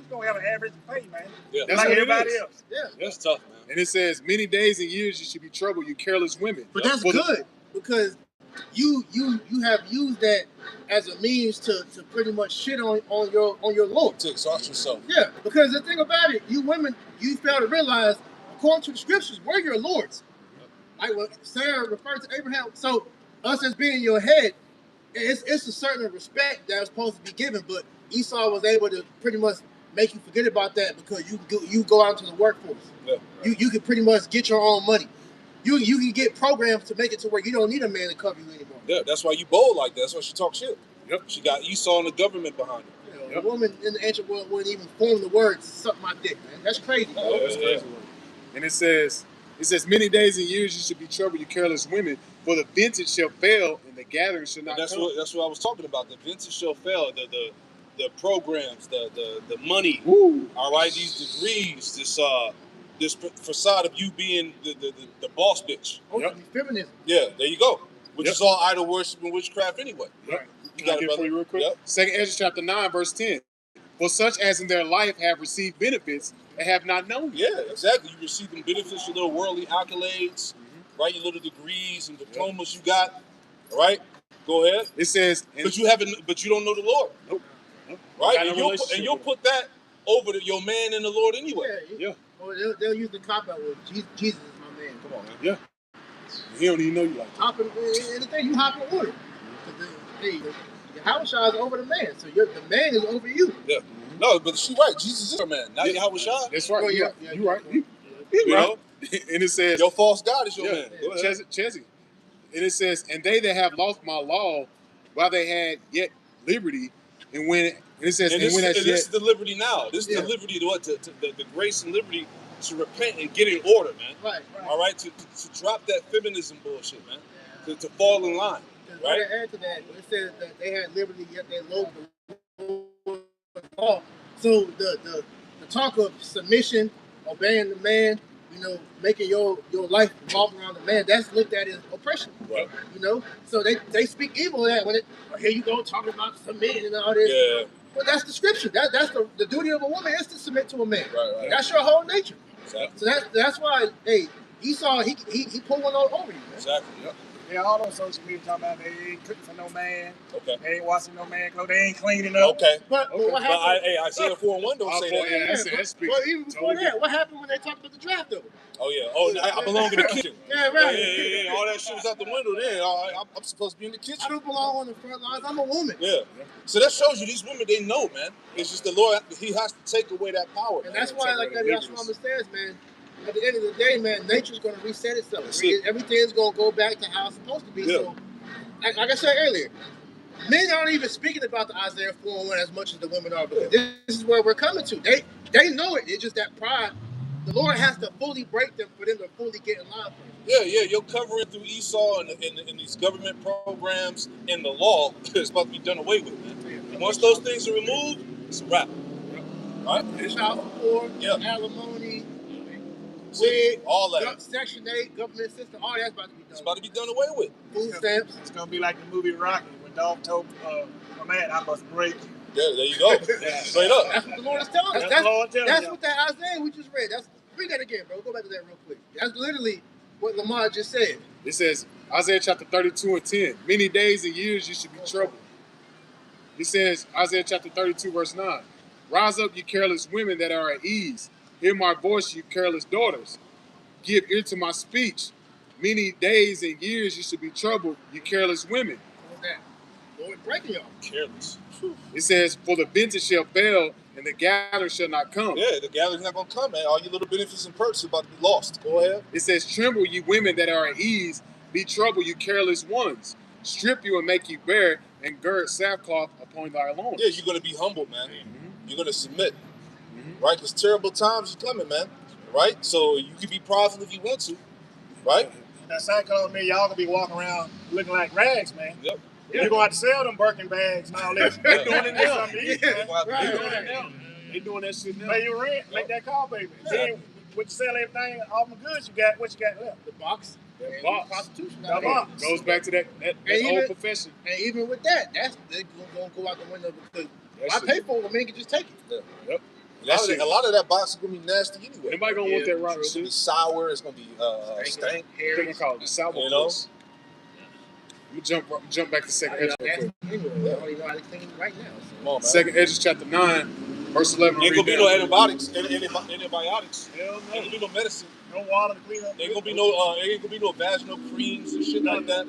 E: going to have an average pay, man.
B: Yeah.
C: That's
E: like
C: what it
E: everybody
C: is.
E: else.
A: Yeah.
B: That's tough, man.
C: And it says, many days and years you should be troubled, you careless women.
A: But that's good, because you have used that as a means to pretty much shit on your Lord.
B: To exhaust yourself.
A: Yeah, because the thing about it, you women, you fail to realize, according to the scriptures, we're your lords. Like when Sarah referred to Abraham, so us as being your head, it's a certain respect that was supposed to be given, but Esau was able to pretty much make you forget about that because you go out into the workforce.
B: Yeah.
A: You can pretty much get your own money. you can get programs to make it to where you don't need a man to cover you anymore.
B: Yeah, that's why you bold like that. That's why she talk shit.
C: Yep.
B: She got Esau and the government behind her.
A: You know, a woman in the ancient world wouldn't even form the words "suck my dick," man. That's crazy.
B: Yeah,
C: That's crazy. And it says, many days and years you should be troubled, you careless women, for the vintage shall fail and the gathering shall not
B: That's
C: come.
B: what I was talking about. The vintage shall fail. The programs, the money.
C: Woo.
B: All right, these degrees, this facade of you being the boss bitch.
A: Ultimately, feminism.
B: Yeah, there you go. Which
C: Yep.
B: is all idol worship and witchcraft anyway.
C: Yep.
B: You
C: Can
B: got
C: I
B: it,
C: get it
B: brother.
C: for you real quick?
B: Yep.
C: 2 Ezra chapter 9, verse 10. For such as in their life have received benefits and have not known.
B: Yeah, exactly. You receive them benefits, your little worldly accolades, right? Your little degrees and diplomas you got. All right, go ahead.
C: It says,
B: But you don't know the Lord.
C: Nope. Nope.
B: Right?
C: Got no
B: And you'll
C: relationship
B: put that over to your man and the Lord anyway.
C: Yeah.
A: Or they'll use the cop out with Jesus is my man.
B: Come on, man.
C: Yeah. He don't even know you like that.
A: Hopping, and the thing you hop in order. Hey, the house is over the man, so the man is over you.
B: Yeah. No, but she right. Jesus is her man, not Yahweh Shai.
C: That's right.
A: Oh,
C: You
A: yeah,
C: right.
A: yeah,
C: You right.
A: yeah.
C: You
B: You
C: right.
B: know?
C: And it says,
B: Your false God is your
C: yeah,
B: man. Go ahead.
C: Chesy. And it says, and they that have lost my law while they had yet liberty, and when it says,
B: And
C: and when
B: this
C: that's yet,
B: is the liberty now. This is
A: Yeah.
B: the liberty to what? To the grace and liberty to repent and get in order, man.
A: Right.
B: All right, to drop that feminism bullshit, man. To fall in line,
A: Because
B: right?
A: right add to that, it says that they had liberty, yet they loathed the law. So the talk of submission, obeying the man, you know, making your life revolve around the man, that's looked at as oppression.
B: Right.
A: You know, so they speak evil of that when here you go talking about submitting and all this.
B: Yeah.
A: Well, that's the scripture. That's the duty of a woman is to submit to a man.
B: Right.
A: That's your whole nature.
B: Exactly.
A: So that's why, hey, Esau, he pulled one over you, man.
B: Exactly. Yep.
E: Yeah, all those social media talking about they ain't cooking for no man,
B: Okay.
E: they ain't washing no man clothes, they ain't cleaning up.
B: Okay.
A: But what
B: But
A: happened?
B: Isaiah 4:1 don't say that.
C: Yeah, that's speaking.
A: Well, even before
C: Totally
A: that, what happened when they talked about the draft though?
B: Oh yeah. Oh, I belong in the kitchen.
A: Yeah, right.
B: Yeah. All that shit was out the window then. I'm supposed to be in the
A: I
B: kitchen.
A: don't belong on the front lines. I'm a woman.
B: Yeah. So that shows you these women, they know, man. It's just the Lord, he has to take away that power.
A: And
B: man.
A: that's why, like Yahshua says, man, at the end of the day, man, nature's going to reset itself.
B: That's it.
A: Everything's going to go back to how it's supposed to be.
B: Yeah.
A: So, like I said earlier, men aren't even speaking about the Isaiah 4:1 as much as the women are, because this is where we're coming to. They know it. It's just that pride. The Lord has to fully break them for them to fully get in line for Him.
B: Yeah, you're covering through Esau and these government programs and the law is about to be done away with, man. Once those things are removed, it's a wrap. Right?
A: Child support,
B: Yeah.
A: alimony,
B: See, all that.
A: Section 8, government system, all that's about to be done.
B: It's about to be done away with.
A: Food stamps.
E: It's gonna be like the movie Rocky when Dolph told my man, I must break you.
B: Yeah, there you go. Straight up.
A: That's what the Lord is telling us.
E: That's the Lord telling
A: That's
E: you.
A: what that Isaiah we just read. Read that again, bro. Go back to that real quick. That's literally what Lamar just said.
C: It says, Isaiah chapter 32 and 10, many days and years you should be troubled. It says, Isaiah chapter 32, verse 9, rise up, you careless women that are at ease. Hear my voice, you careless daughters. Give ear to my speech. Many days and years you should be troubled, you careless women.
A: What's that? Lord breaking y'all.
B: Careless.
C: It says, for the vintage shall fail, and the gather shall not come.
B: Yeah, the gathering's not going to come, man. All your little benefits and perks are about to be lost. Go ahead.
C: It says, tremble, ye women that are at ease. Be troubled, you careless ones. Strip you and make you bare, and gird sackcloth upon thy loins.
B: Yeah, you're going to be humble, man. You're going to submit. Right? Because terrible times are coming, man. Right? So you can be prideful if you want to. Right?
E: That sackcloth man, y'all gonna be walking around looking like rags, man.
B: Yep.
E: You're gonna have to sell them Birkin bags and all that. They're doing it now.
A: Right.
C: They doing that shit now.
E: Pay your rent, make that call, baby. Then when you sell everything, all the goods you got, what you got left?
A: The box.
C: That
A: and
C: box.
A: Prostitution.
E: That box.
C: Goes back to that
A: even-
C: old profession.
A: And even with that, that's going to go out the window because
C: That
A: I
C: shit-
A: pay for it, the man can just take it.
C: Yep.
B: A lot of that box is going to be nasty anyway.
C: Anybody gonna want that rock
B: It's going to be
C: shit?
B: sour. It's going to be stank.
C: They're gonna call it the sour
B: You know?
C: puss. Let me jump back to second Ezra real quick.
A: Anyway, I don't even know how to clean right now.
B: Come on, man.
C: Second Ezra chapter 9, verse 11.
B: Ain't
C: read
B: gonna be
C: down.
B: no antibiotics. Antibiotics.
E: Hell
B: Ain't
E: no.
B: gonna be no medicine.
E: No water to clean up.
B: Ain't gonna be no. Ain't gonna be no vaginal creams and shit like that.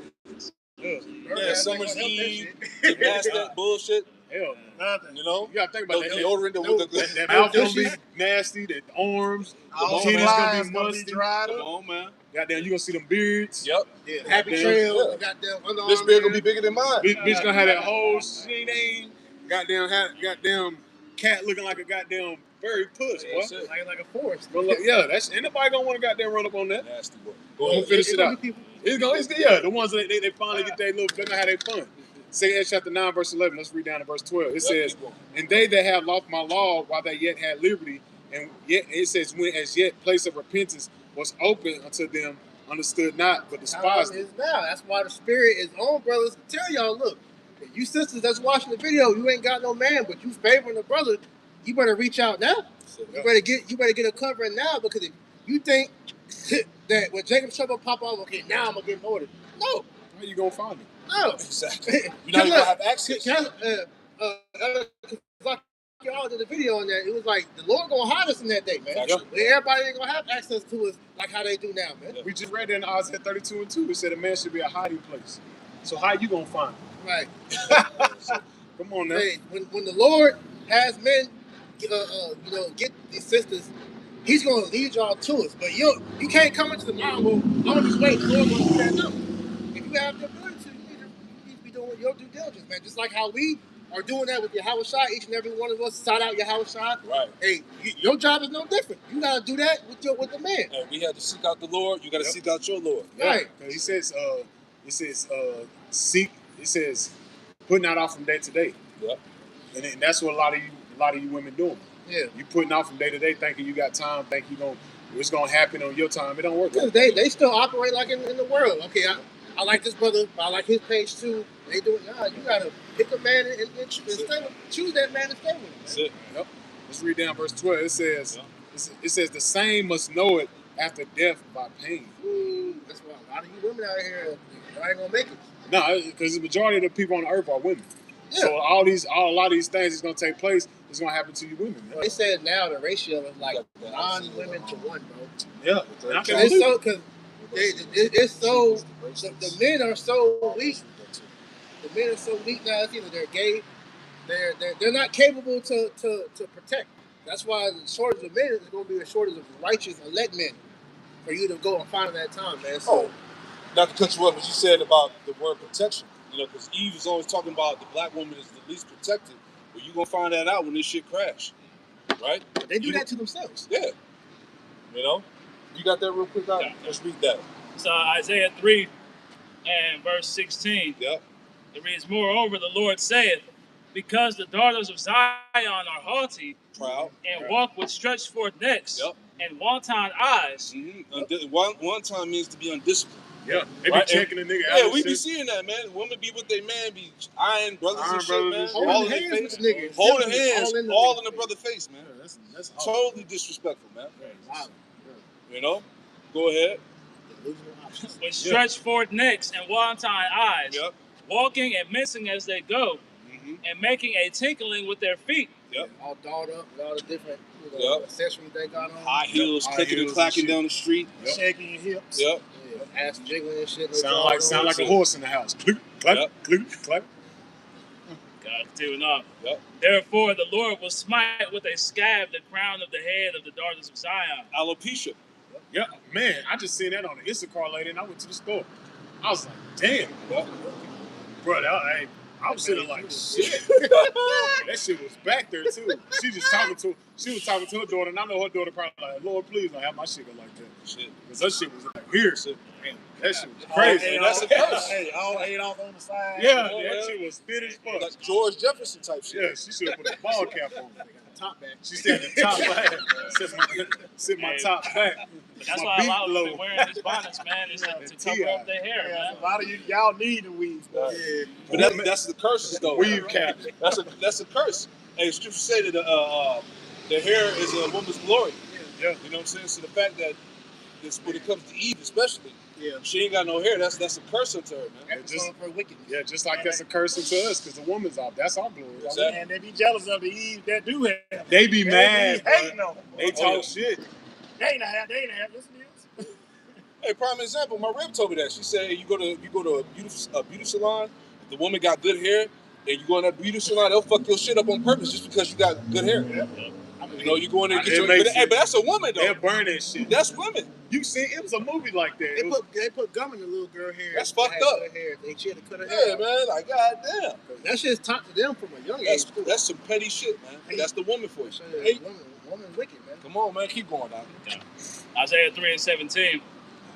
C: Yeah.
B: Yeah, Summer's Eve, the that bullshit.
C: Hell no.
E: Nothing.
B: You know,
C: You gotta think
B: no
C: about that.
B: deodorant.
C: That mouth gonna be nasty. The arms, the
E: All
C: titties
E: the
C: gonna
E: lines
C: be
E: gonna be
C: musty.
E: dried
B: Come
E: up.
B: on, man.
C: Goddamn, you gonna see them beards.
B: Yep.
A: Yeah, happy
C: Goddamn,
A: trail.
B: yeah.
A: You got them underarm.
B: This beard gonna be bigger than mine.
C: Bitch gonna have that whole shit. Goddamn cat looking like a goddamn furry puss, boy.
B: That's it.
A: like a forest.
C: Yeah, that's ain't nobody gonna want to goddamn run up on that.
B: Nasty boy.
C: Go
B: Go
C: ahead,
B: ahead.
C: finish it
A: gonna
C: out.
A: be people-
C: Yeah, the ones that they finally get their little, they're gonna have their fun. 2 chapter 9, verse 11. Let's read down to verse 12. It says,
B: keep going.
C: "And they that have lost my law while they yet had liberty, and yet it says, when as yet place of repentance was open unto them, understood not, but
A: Time
C: despised it."
A: is now. That's why the spirit is on, brothers. Tell y'all, look, if you sisters that's watching the video, you ain't got no man, but you favoring the brother, you better reach out now. You better get a covering now, because if you think that when Jacob's trouble pop off, okay, now I'm gonna get ordered. No,
C: How you gonna find it?
A: no.
B: Exactly. You're not even gonna have access.
A: Like y'all did a video on that. It was like the Lord gonna hide us in that day, man.
B: Yep.
A: Everybody ain't gonna have access to us like how they do now, man.
B: Yeah.
C: We just read in Isaiah 32:2. It said a man should be a hiding place. So how you gonna find it?
A: Right.
C: Come on now.
A: Hey, when the Lord has men, get these sisters, He's gonna lead y'all to us. But you can't come into the mind, well, I'm just waiting. The Lord gonna do that. No. If you have the ability to, you need to be doing your due diligence, man. Just like how we are doing that with Yahweh Shai, each and every one of us shout out Yahweh Shai.
B: Right.
A: Hey, your job is no different. You gotta do that with the man.
B: And we had to seek out the Lord. You got to seek out your Lord.
A: Right.
C: Because he says, seek. It says, putting that off from day to day.
B: Yep.
C: And that's what a lot of you women doing.
A: Yeah.
C: You putting off from day to day, thinking you got time, thinking it's gonna happen on your time. It don't work.
A: Because they still operate like in the world. Okay, I like this brother, I like his page too. They do it. Nah, you gotta pick a man and choose that man to stay with.
B: That's it.
C: Yep. Let's read down verse 12. It says, it says the same must know it after death by pain.
A: That's why a lot of you women out here, y'all ain't gonna make it.
C: No, because the majority of the people on the earth are women.
A: Yeah.
C: So a lot of these things is gonna take place. It's gonna happen to you women. Man.
A: They said now the ratio is like 9 women to 1, bro.
C: Yeah. And I can't
A: It's
C: believe
A: so
C: it.
A: because it's so the men are so weak. The men are so weak now. It's either they're gay, they're not capable to protect. That's why the shortage of men is going to be a shortage of righteous elect men for you to go and find at that time, man. So,
B: Not to cut you up, but you said about the word protection. Because Eve is always talking about the black woman is the least protected. But you're going to find that out when this shit crash. Right?
A: they do that to themselves.
B: Yeah. You got that real quick, Doc?
D: Yeah.
B: Let's read that.
D: So Isaiah 3 and verse 16,
B: Yep.
D: it reads, "Moreover, the Lord saith, because the daughters of Zion are haughty
B: Proud.
D: and walk with stretched forth necks
B: Yep.
D: and wanton eyes."
B: Mm-hmm. One time means to be undisciplined.
C: Yeah. They be
B: Right?
C: checking the nigga out.
B: Yeah,
C: and
B: we be
C: shit.
B: seeing that, man. Women be with their man, be eyeing brothers
C: Eyeing
B: and shit,
C: brothers
B: man.
C: and shit.
B: All
A: Holding
B: in
A: hands
B: their
A: with
B: face.
A: the niggas.
B: Holding
A: Simply
B: hands,
A: all in the
B: all
A: niggas'
B: in the brother face, man.
C: Yeah, that's
B: Totally disrespectful, man.
A: Wow.
B: Go ahead.
A: Delusional options.
D: With stretched forth necks and wanton eyes,
B: Yep.
D: walking and mincing as they go,
B: Mm-hmm.
D: and making a tinkling with their feet.
B: Yep.
A: All dolled up with all the different
B: Yep.
A: accessories they got on.
B: High heels,
C: High
B: clicking
C: heels
B: and clacking
C: and shit.
B: down the street.
C: Yep.
E: Shaking your hips.
B: Yep.
A: Yeah, ass jiggling and shit.
C: Sound like a horse in the house. Click, clap,
B: Yep.
C: click, clap.
D: God, continuing on.
B: Yep.
D: Therefore, the Lord will smite with a scab the crown of the head of the daughters of Zion.
B: Alopecia.
C: Yeah, man, I just seen that on the Instacart lady, and I went to the store. I was like, damn, bro, I was sitting like, shit. That shit was back there too. She was talking to her daughter, and I know her daughter probably like, Lord, please don't have my shit go like that.
B: Shit.
C: Because her shit was like here. Man, that shit was
E: All
C: crazy.
E: ate
B: That's
E: off-
B: a curse.
E: Hey, all ate off on the side.
C: Yeah,
B: Yeah.
C: that shit was fit as fuck.
B: Like George Jefferson type shit.
C: Yeah, she should have put a ball cap on.
A: Top back.
C: She said the top back. Sit my top back.
D: That's
C: My
D: why a
C: beat
D: lot of them
C: low.
D: be wearing these bonnets, man, is to cover up their hair,
E: Yeah,
D: man.
E: a lot of y'all need the weave.
B: Yeah.
A: Yeah.
B: But that's the curses, though.
C: Weave cap.
B: That's a curse. Hey, scripture say that the hair is a woman's glory.
C: Yeah.
B: You know what I'm saying? So the fact that this, when it comes to Eve, especially,
A: Yeah.
B: she ain't got no hair. That's a curse unto her, man.
A: That's
C: just-
A: for wickedness.
C: Yeah, just like that's a curse to us, because the woman's off. That's our glory.
B: Exactly.
E: And they be jealous of the Eve that do have.
C: They be mad.
E: They hating
C: bro.
E: on them.
C: They
B: Oh,
C: talk
B: yeah.
C: shit.
E: They ain't have. Listen to this.
B: Hey, prime example. My rib told me that. She said, you go to a beauty salon. If the woman got good hair, and you go in that beauty salon, they'll fuck your shit up on purpose just because you got good hair. You know, you go in there and get
C: It
B: your.
C: makes
B: But that's a woman though.
C: They'll burn that shit.
B: That's women.
C: You see, it was a movie like that.
A: They put gum in the little girl hair.
B: That's fucked up.
A: Hair. She had to cut her
B: Yeah,
A: hair.
B: man. Like, goddamn.
A: That shit's taught to them from a young age.
B: That's some petty shit, man. That's the woman for you.
A: Hey, woman wicked, man.
B: Come on, man. Keep going, dog.
D: Isaiah 3:17.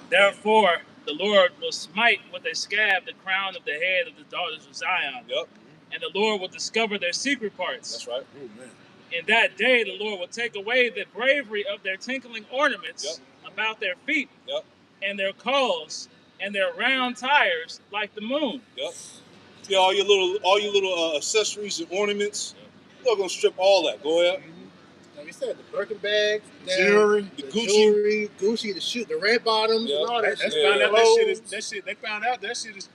D: Therefore, the Lord will smite with a scab the crown of the head of the daughters of Zion.
B: Yep.
D: And the Lord will discover their secret parts.
B: That's right.
C: Oh, man.
D: In that day, the Lord will take away the bravery of their tinkling ornaments about their feet, and their calls, and their round tires like the moon.
B: Yep. Yeah, all your little accessories and ornaments. You're gonna strip all that. Go ahead.
A: Like you said, the Birkin bags,
C: Jewelry,
B: the Gucci,
A: the shoe, the red bottoms, and all that shit.
C: They found out that shit is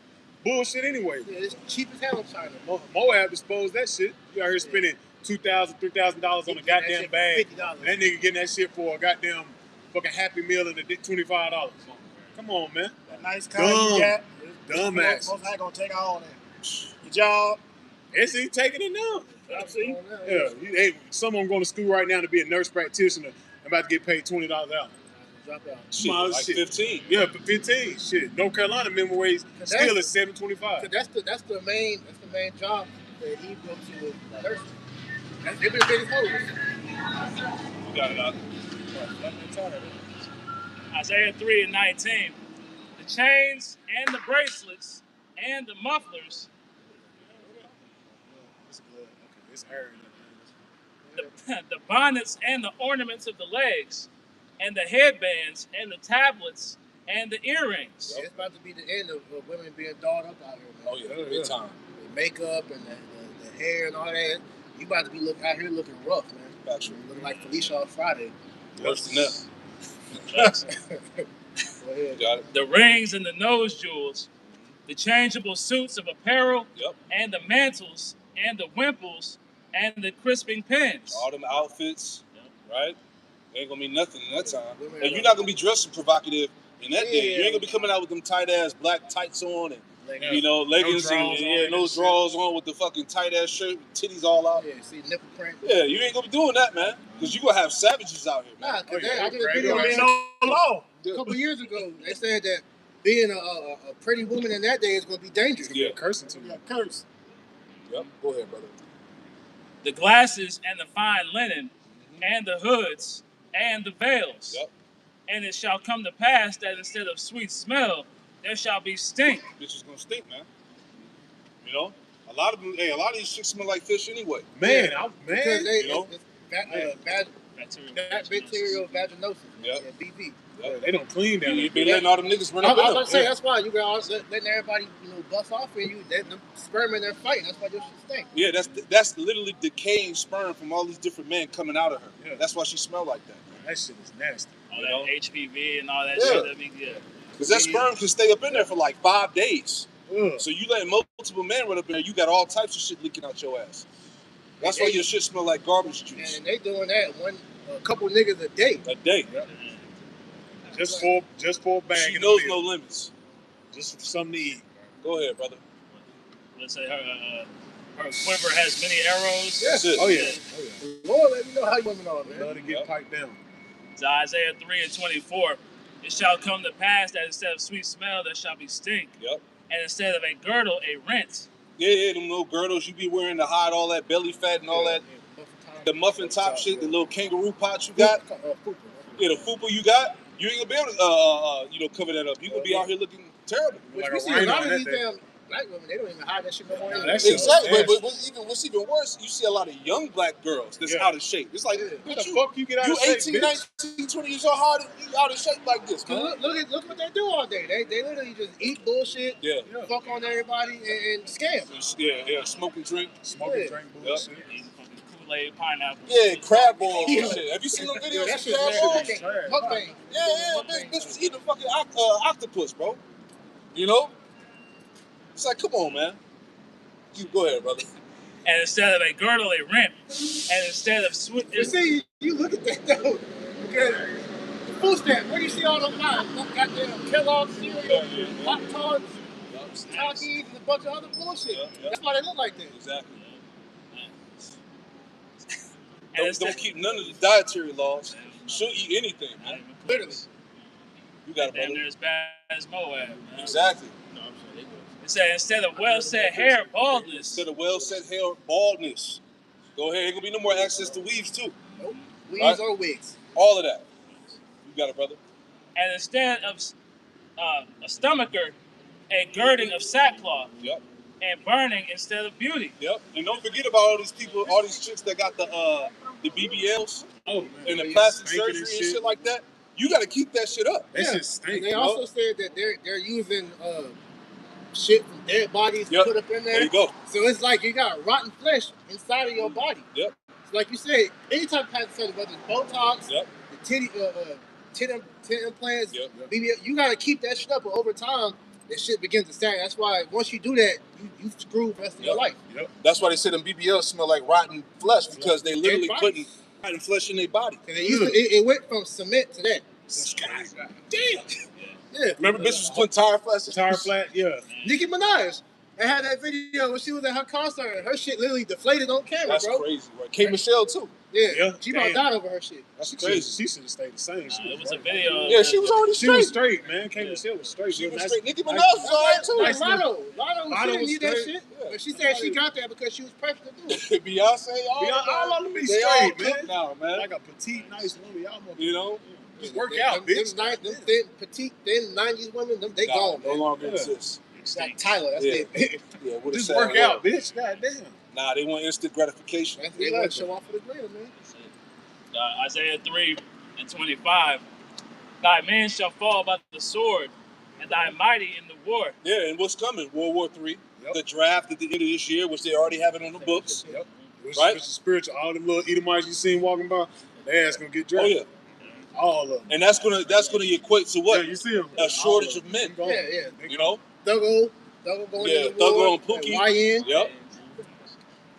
C: bullshit anyway.
A: Yeah, it's cheap as hell in China.
C: Moab exposed that shit. You out here spending $2,000, $3,000 on a goddamn bag. And that nigga getting that shit for a goddamn fucking Happy Meal and a $25. Come on, man.
E: That nice car you got.
C: Dumbass.
E: Most not gonna take all that. Your job.
C: He taking it now.
E: See?
C: Yeah. Some of them going to school right now to be a nurse practitioner. I'm about to get paid $20 an hour.
A: Drop out.
B: shit, like 15.
C: Yeah, for 15. Shit. North Carolina minimum wage still is $7.25.
A: That's the main job that he go to is nursing. They've been the biggest holders.
B: You got it out.
D: Isaiah 3:19. The chains and the bracelets and the mufflers,
C: It's good. Okay, it's hairy.
D: the bonnets and the ornaments of the legs, and the headbands and the tablets and the earrings.
A: Yeah, it's about to be the end of women being dolled up out here, man.
B: Oh yeah, big time.
A: The makeup and the hair and all that. You about to be out here looking rough, man.
B: Factual.
A: Looking like Felicia on Friday.
B: Worse than that.
A: Go ahead.
B: Got it.
D: The rings and the nose jewels, the changeable suits of apparel, and the mantles and the wimples and the crisping pins.
B: All them outfits, right? Ain't gonna be nothing in that time.
A: Women
B: And you're not gonna be dressing provocative in that day. You ain't gonna be coming out with them tight ass black tights on and leggings and no drawers on with the fucking tight ass shirt with titties all out.
A: Yeah, see nipple print.
B: Yeah, you ain't gonna be doing that, man. Because you gonna have savages out here, man.
A: Nah, because I did a video a couple years ago. They said that being a pretty woman in that day is going to be dangerous.
B: Yeah.
C: Cursing to me.
E: Yeah, curse.
B: Yep. Go ahead, brother.
D: The glasses and the fine linen and the hoods and the veils.
B: Yep.
D: And it shall come to pass that instead of sweet smell, there shall be stink.
B: Bitch is gonna stink, man. You know? A lot of these chicks smell like fish anyway.
C: Man,
A: Because they,
B: you know?
A: bacterial vaginosis.
B: Yep.
A: Yeah, BV.
B: Yep.
C: they don't clean down
B: You
C: there.
B: be letting all them niggas run
A: I
B: up
A: was
B: in
A: about
B: them.
A: to say, that's why you got letting everybody, bust off in you. The sperm in their fighting. That's why your shit stink.
B: Yeah, that's literally decaying sperm from all these different men coming out of her.
C: Yeah.
B: That's why she smell like that.
C: That shit is nasty.
D: All that HPV and all that
B: Yeah.
D: shit. That be good.
B: Because that sperm can stay up in there for like 5 days.
C: Ugh.
B: So you letting multiple men run up in there, you got all types of shit leaking out your ass. That's why your shit smell like garbage juice.
A: And they doing that a couple niggas a day.
B: A day.
C: Just for a bag.
B: She
C: in the
B: knows
C: middle.
B: no limits.
C: Just for something to eat.
B: Go ahead, brother.
D: Let's say her quiver has many arrows.
B: That's it.
C: Oh yeah.
A: Lord, let me know how you women are, man.
C: Love to get piped down.
D: So Isaiah 3:24. It shall come to pass that instead of sweet smell, there shall be stink.
B: Yep.
D: And instead of a girdle, a rent.
B: Yeah, them little girdles you be wearing to hide all that belly fat and all that. The muffin top shit, the little kangaroo pot you got. Yeah, the fupa you got. You ain't gonna be able to, cover that up. You gonna be out here looking terrible.
A: Which
C: Like
A: we
C: a
A: see a
C: rhino
A: lot
C: in
A: of
C: that
A: these
C: day.
A: damn black women, they don't even hide that shit no more.
C: Nah,
A: anyway.
C: that shit-
B: Exactly.
C: nasty.
B: But what's even worse, you see a lot of young black girls that's
C: Yeah.
B: out of shape. It's like,
C: What
B: bitch,
C: the fuck you get out
B: you
C: of shape,
B: 18,
C: bitch?
B: 19, 20 years old, how you out of shape like this, man?
A: Look what they do all day. They literally just eat bullshit,
B: Yeah.
A: fuck on everybody, and scam.
B: Yeah, smoke and drink.
C: Smoke and
A: Yeah.
C: drink bullshit.
D: Eating fucking Kool-Aid, pineapple.
B: Yeah, crab balls
A: Yeah.
B: and shit. Have you seen them videos
A: That
B: of
A: shit
B: crab
A: nasty.
B: balls?
C: Trash.
A: Mukbang.
B: Yeah, bitch was eating a fucking octopus, bro. You know? It's like, come on, man. You go ahead, brother.
D: And instead of a girdle, a rent. And instead of sweet.
A: But see, you look at that though, because the food stamp, where do you see all those lines? Goddamn Kellogg's cereal, Hot Tarts, Takis, and a bunch of other bullshit.
B: Yeah.
A: That's why they look like that.
B: Exactly.
D: And
B: Don't keep none of the dietary laws. She'll eat anything, man.
A: Literally.
B: You got it,
D: Damn
B: brother.
D: near as bad as Moab, man.
B: Exactly.
A: No, I'm sure they do.
D: It said instead of well-set hair, baldness.
B: Instead of well-set hair, baldness. Go ahead. Ain't gonna be no more access to weaves too.
A: Nope. Weaves
B: Right.
A: or wigs.
B: All of that. You got it, brother.
D: And instead of a stomacher, a girding of sackcloth.
B: Yep.
D: And burning instead of beauty.
B: Yep. And don't forget about all these people, all these chicks that got the BBLs and the plastic surgery and shit like that. You got to keep that shit up.
C: That shit stink.
A: They also said that they're using shit from dead bodies to put up in there.
B: There you go.
A: So it's like you got rotten flesh inside of your body.
B: Yep.
A: So like you said, any type of plastic surgery, whether it's Botox,
B: Yep.
A: the tit implants,
B: Yep.
A: BBL, you got to keep that shit up. But over time, that shit begins to sag. That's why once you do that, you screw the rest of your life.
C: Yep.
B: That's why they said them BBLs smell like rotten flesh because they literally
A: Dead
B: putting
A: bodies.
B: rotten flesh in their body.
A: And it went from cement to that.
B: Damn.
A: Yeah.
B: Remember, bitch was putting tire flash.
C: Tire flat, yeah.
A: Nicki Minaj. I had that video when she was at her concert and her shit literally deflated on camera,
B: That's
A: bro.
B: crazy, right? K. Michelle too.
A: Yeah. She about died over her shit.
B: That's crazy.
C: She should have stayed the same.
D: It was a video.
B: Yeah, she was already
C: She was
B: straight.
C: straight, man. K. Michelle was straight.
B: She was
C: Nice-
B: straight. Nicki Minaj
C: nice-
B: was alright too.
C: nice
A: Lotto,
C: Lotto
A: she didn't
C: was
A: need that
C: straight.
A: shit.
B: Yeah.
A: But she said she got that because she was pregnant to do it.
B: Beyonce,
C: All of them be
B: they all
C: straight,
B: cooked
C: man.
B: now, man.
C: Like a petite, nice woman. Y'all motherfuckers.
B: You know,
C: Just work out, bitch.
A: Them thin, petite, thin 90s women, they gone,
B: no
A: man.
B: longer
C: Yeah.
B: exists.
A: Like Tyler, that's
B: Yeah.
A: it.
B: Yeah, what a
C: Just
B: sad
C: work
B: world.
C: out, bitch. God damn.
B: Nah, they want instant gratification.
A: They want to show off for the glitter, man.
D: Isaiah 3:25. Thy men shall fall by the sword, and thy mighty in the war.
B: Yeah, and what's coming? World War III.
C: Yep.
B: The draft at the end of this year, which they already have it on the books.
C: Yep. Which
B: Right?
C: is spiritual. All them little Edomites you seen walking by, their ass gonna get
B: Oh
C: drafted.
B: yeah,
C: All of them.
B: and that's gonna equate to what?
C: Yeah, you see them.
B: A shortage of men.
A: Yeah.
B: You know?
A: Thuggo going
B: Yeah,
A: in the war.
B: Thuggo and Pookie.
A: YN.
B: Yep.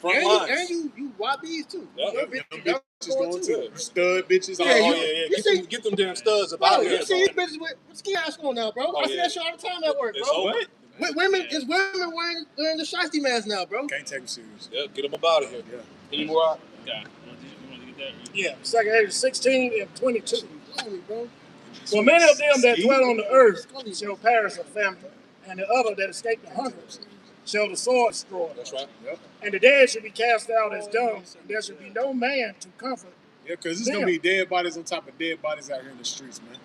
B: Front
A: And
B: lines.
A: you YBs too.
B: Yep.
A: Your
C: Them
A: bitches
C: bitches going
A: going
C: too.
A: too.
C: You stud bitches.
A: Yeah,
C: all
B: Oh yeah.
A: you see-
B: Get them damn studs up
A: Bro,
B: out of
A: you
B: here.
A: see these bitches with ski mask on now, bro.
B: Oh,
A: I see
B: yeah.
A: that shit all the time at work,
B: It's
A: bro.
B: over.
A: Women wearing the shiesty mask now, bro.
C: Can't take them serious.
B: Yeah, get them up out of here.
C: Yeah.
B: Any more out?
D: Okay. You want to get that?
E: Yeah, 2 Ezra 16 and 22.
A: Lonely, bro.
E: For many of them that dwell on the earth shall perish of famine, and the other that escape the hungers shall the sword destroy.
B: That's right.
C: Yep.
E: And the dead shall be cast out as dung, and there shall be no man to comfort.
C: Yeah, because it's gonna be dead bodies on top of dead bodies out here in the streets, man.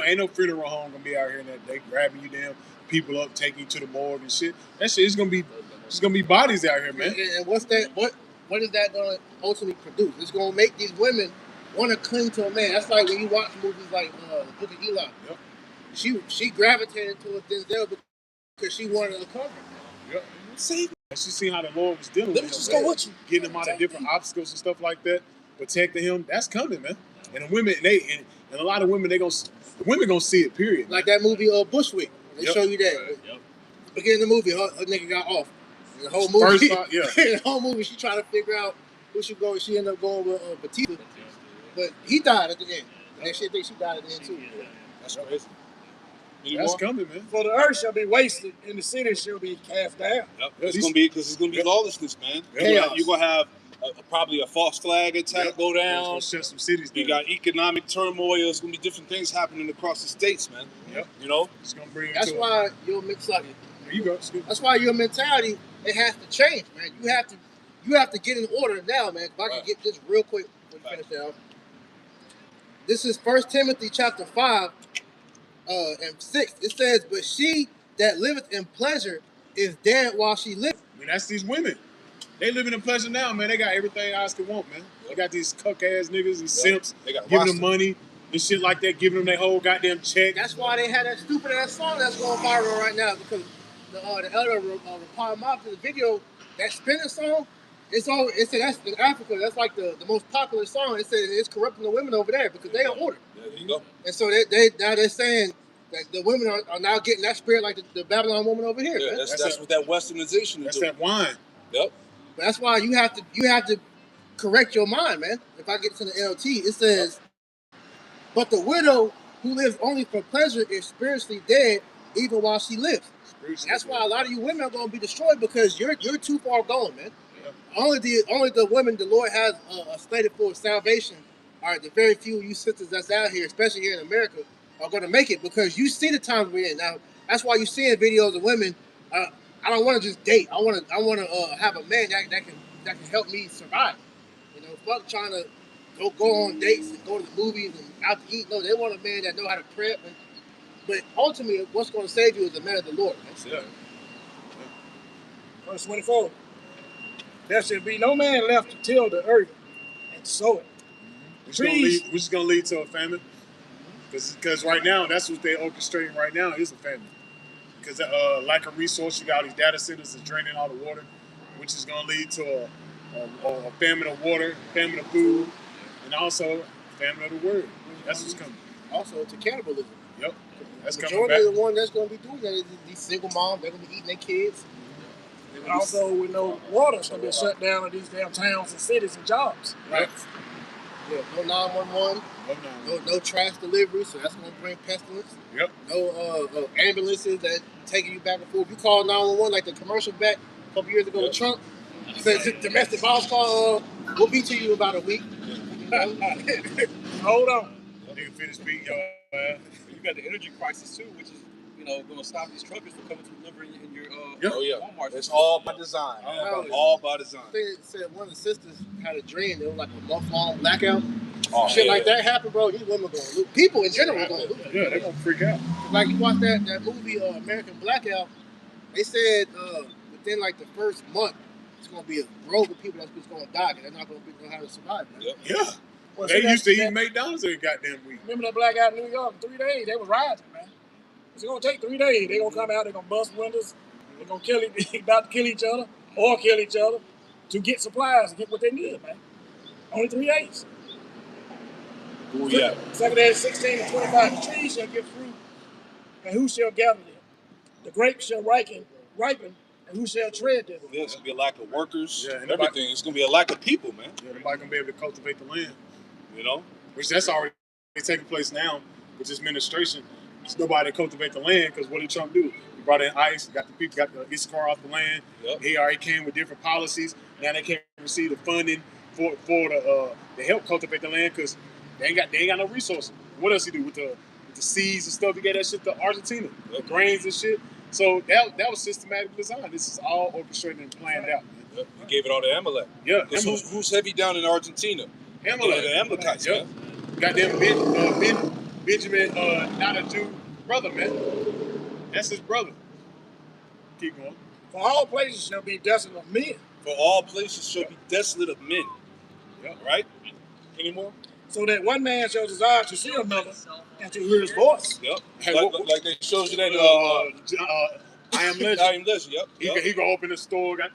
C: Ain't no funeral home gonna be out here and that they grabbing you damn people up, taking you to the morgue and shit. That shit is gonna be bodies out here, man.
A: And what's that? What is that going to ultimately produce? It's going to make these women want to cling to a man. That's like when you watch movies like The Book of Eli.
C: Yep.
A: She gravitated towards Denzel because she wanted a comfort.
C: Yep.
B: See,
C: And she seen how the Lord was dealing
B: let
C: with
B: me
C: him,
B: just
C: man.
B: go with you.
C: Getting him out of different obstacles and stuff like that, protecting him. That's coming, man. And the women, and a lot of women, the women gonna see it. Period.
A: Like that movie Bushwick. They
C: Yep.
A: show you that.
D: Yep.
A: Beginning of the movie, her nigga got off. And the whole movie,
C: First part, yeah.
A: the whole movie, she trying to figure out who should go. She ended up going with Batista, but he died at the end. And then she think she died at the end too.
B: That's crazy. Any
C: That's
B: more?
C: coming, man.
E: For the earth shall be wasted, and the city shall be cast down.
B: Yep. It's
C: these-
B: gonna be because it's gonna be lawlessness, man.
C: Chaos.
B: You're gonna have probably a false flag attack
C: Yep.
B: go
C: It's
B: down.
C: gonna shut some cities
B: You
C: down.
B: got economic turmoil. It's gonna be different things happening across the states, man.
C: Yep.
B: You know.
C: It's gonna bring.
A: That's why your mentality.
C: There you go. It's good.
A: That's why your mentality it has to change, man. You have to get in order now, man. If I can
B: Right.
A: get this real quick, let me finish that off. This is 1 Timothy chapter 5 and 6. It says, "But she that liveth in pleasure is dead while she liveth."
C: I mean, that's these women. They living in pleasure now, man. They got everything eyes can want, man. They got these cuck ass niggas and simps
B: They got a
C: giving
B: roster.
C: them money and shit like that, giving them their whole goddamn check.
A: That's why they had that stupid ass song that's going viral right now because the elder Rapar Mafia, the video, that spinning song, it said that's in Africa. That's like the most popular song. It said it's corrupting the women over there because they are ordered.
B: There you go.
A: And so they now they're saying that the women are now getting that spirit like the Babylon woman over here.
B: Yeah,
A: Man.
B: that's what that westernization
C: That's
B: is doing.
C: that wine.
B: Yep.
A: But that's why you have to correct your mind, man. If I get to the NLT, it says, "But the widow who lives only for pleasure is spiritually dead even while she lives." And that's why a lot of you women are going to be destroyed because you're too far gone, man.
C: Yeah.
A: Only the women the Lord has slated for salvation are the very few of you sisters that's out here, especially here in America, are going to make it, because you see the times we're in now. That's why you're seeing videos of women. I don't want to just date. I want to have a man that can help me survive. You know, fuck trying to go on dates and go to the movies and out to eat. No, they want a man that know how to prep. But ultimately, what's going to save you is the man of the Lord.
C: That's it.
E: Verse 24. There should be no man left to till the earth and sow it.
C: Which is going to lead to a famine. Because right now, that's what they're orchestrating right now is a famine. Because lack of resource, you got all these data centers that's draining all the water, which is going to lead to a famine of water, famine of food, and also famine of the word. That's what's coming.
A: Also to cannibalism.
C: Yep. That's
A: the
C: coming
A: majority
C: back.
A: of the one that's going to be doing that is these single moms. They're going to be eating their kids.
E: And also, with no water, it's going to be shut down in these damn towns and cities and jobs.
C: Right.
A: Yeah, no 911, no trash delivery, so that's going to bring pestilence.
C: Yep.
A: No ambulances that taking you back and forth. You call 911 like the commercial back a couple years ago with Trump. Says domestic violence call, we'll be to you in about a week.
E: Hold on.
C: Nigga finish beating your ass.
F: You got the energy crisis too, which is going to stop these truckers from coming to deliver in your Walmart.
B: It's all by design. All by design.
A: They said one of the sisters had a dream. It was like a month-long blackout.
B: Shit
A: Like that happened, bro. These women going to lose. People in general are going to lose.
C: Yeah, they're going to freak out.
A: Like you watch that movie American Blackout. They said within like the first month, it's going to be a grove of people that's going to die, and they're not going to know how to survive.
B: Yep.
C: Yeah. Well, they used to eat McDonald's every goddamn week.
E: Remember that blackout in New York? 3 days, they was rioting, man. It's going to take 3 days. They're going to come out, they're going to bust windows, they're going to about to kill each other or kill each other to get supplies, to get what they need, man. Only 3 days.
B: Ooh, yeah.
E: Second day, 16 and 25. The trees shall give fruit, and who shall gather them? The grapes shall ripen, and who shall tread them?
B: There's going to be a lack of workers,
C: Yeah, and
B: everything. It's going to be a lack of people, man.
C: Yeah, nobody going to be able to cultivate the land.
B: You know?
C: Which that's already taking place now with this administration. There's nobody to cultivate the land because what did Trump do? He brought in ICE, got the people, got the Issachar off the land.
B: Yep.
C: He already came with different policies. Now they can't receive the funding for to help cultivate the land because they ain't got no resources. What else he do with the seeds and stuff? He gave that shit to Argentina, the grains and shit. So that was systematic design. This is all orchestrated and planned out.
B: Yep. He gave it all to Amalek.
C: Yeah,
B: Who's heavy down in Argentina?
C: Amalek.
B: The Amalekites,
C: Yep.
B: man.
C: Goddamn Benjamin, not a Jew brother, man. That's his brother. Keep going.
E: For all places shall be desolate of men.
B: For all places shall be desolate of men.
C: Yep.
B: Right? Any more?
E: So that one man shall desire to see another and to hear his voice.
B: Yep.
C: Hey,
B: like they showed you that.
C: I Am Legend.
B: I Am Legend, yep.
C: He go open the store, got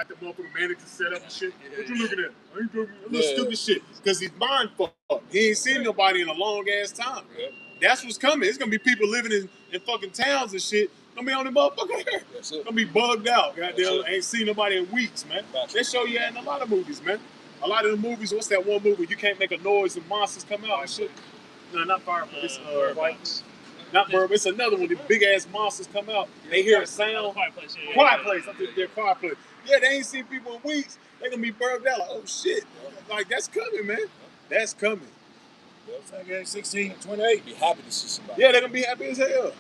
C: the motherfucking manager set up and shit. What you looking at? I ain't looking at stupid shit. Because he's mind fucked. He ain't seen nobody in a long ass time.
B: Yep.
C: That's what's coming. It's gonna be people living in fucking towns and shit. Gonna be on the motherfucker here.
B: That's it.
C: Gonna be bugged out. Goddamn, ain't seen nobody in weeks, man. They show you that in a lot of movies, man. A lot of the movies, what's that one movie? You can't make a noise and monsters come out and shit. No, not Firefox. It's not Burb. It's another one. The big ass monsters come out. They hear a sound.
D: Quiet Place. Yeah.
C: Quiet Place. I think they're Quiet Place. Yeah, they ain't seen people in weeks. They gonna be bugged out. Like, oh shit. Like that's coming, man. That's coming.
E: Second day, 16 and 28.
B: Be happy to see somebody.
C: Yeah, they're gonna be happy as hell.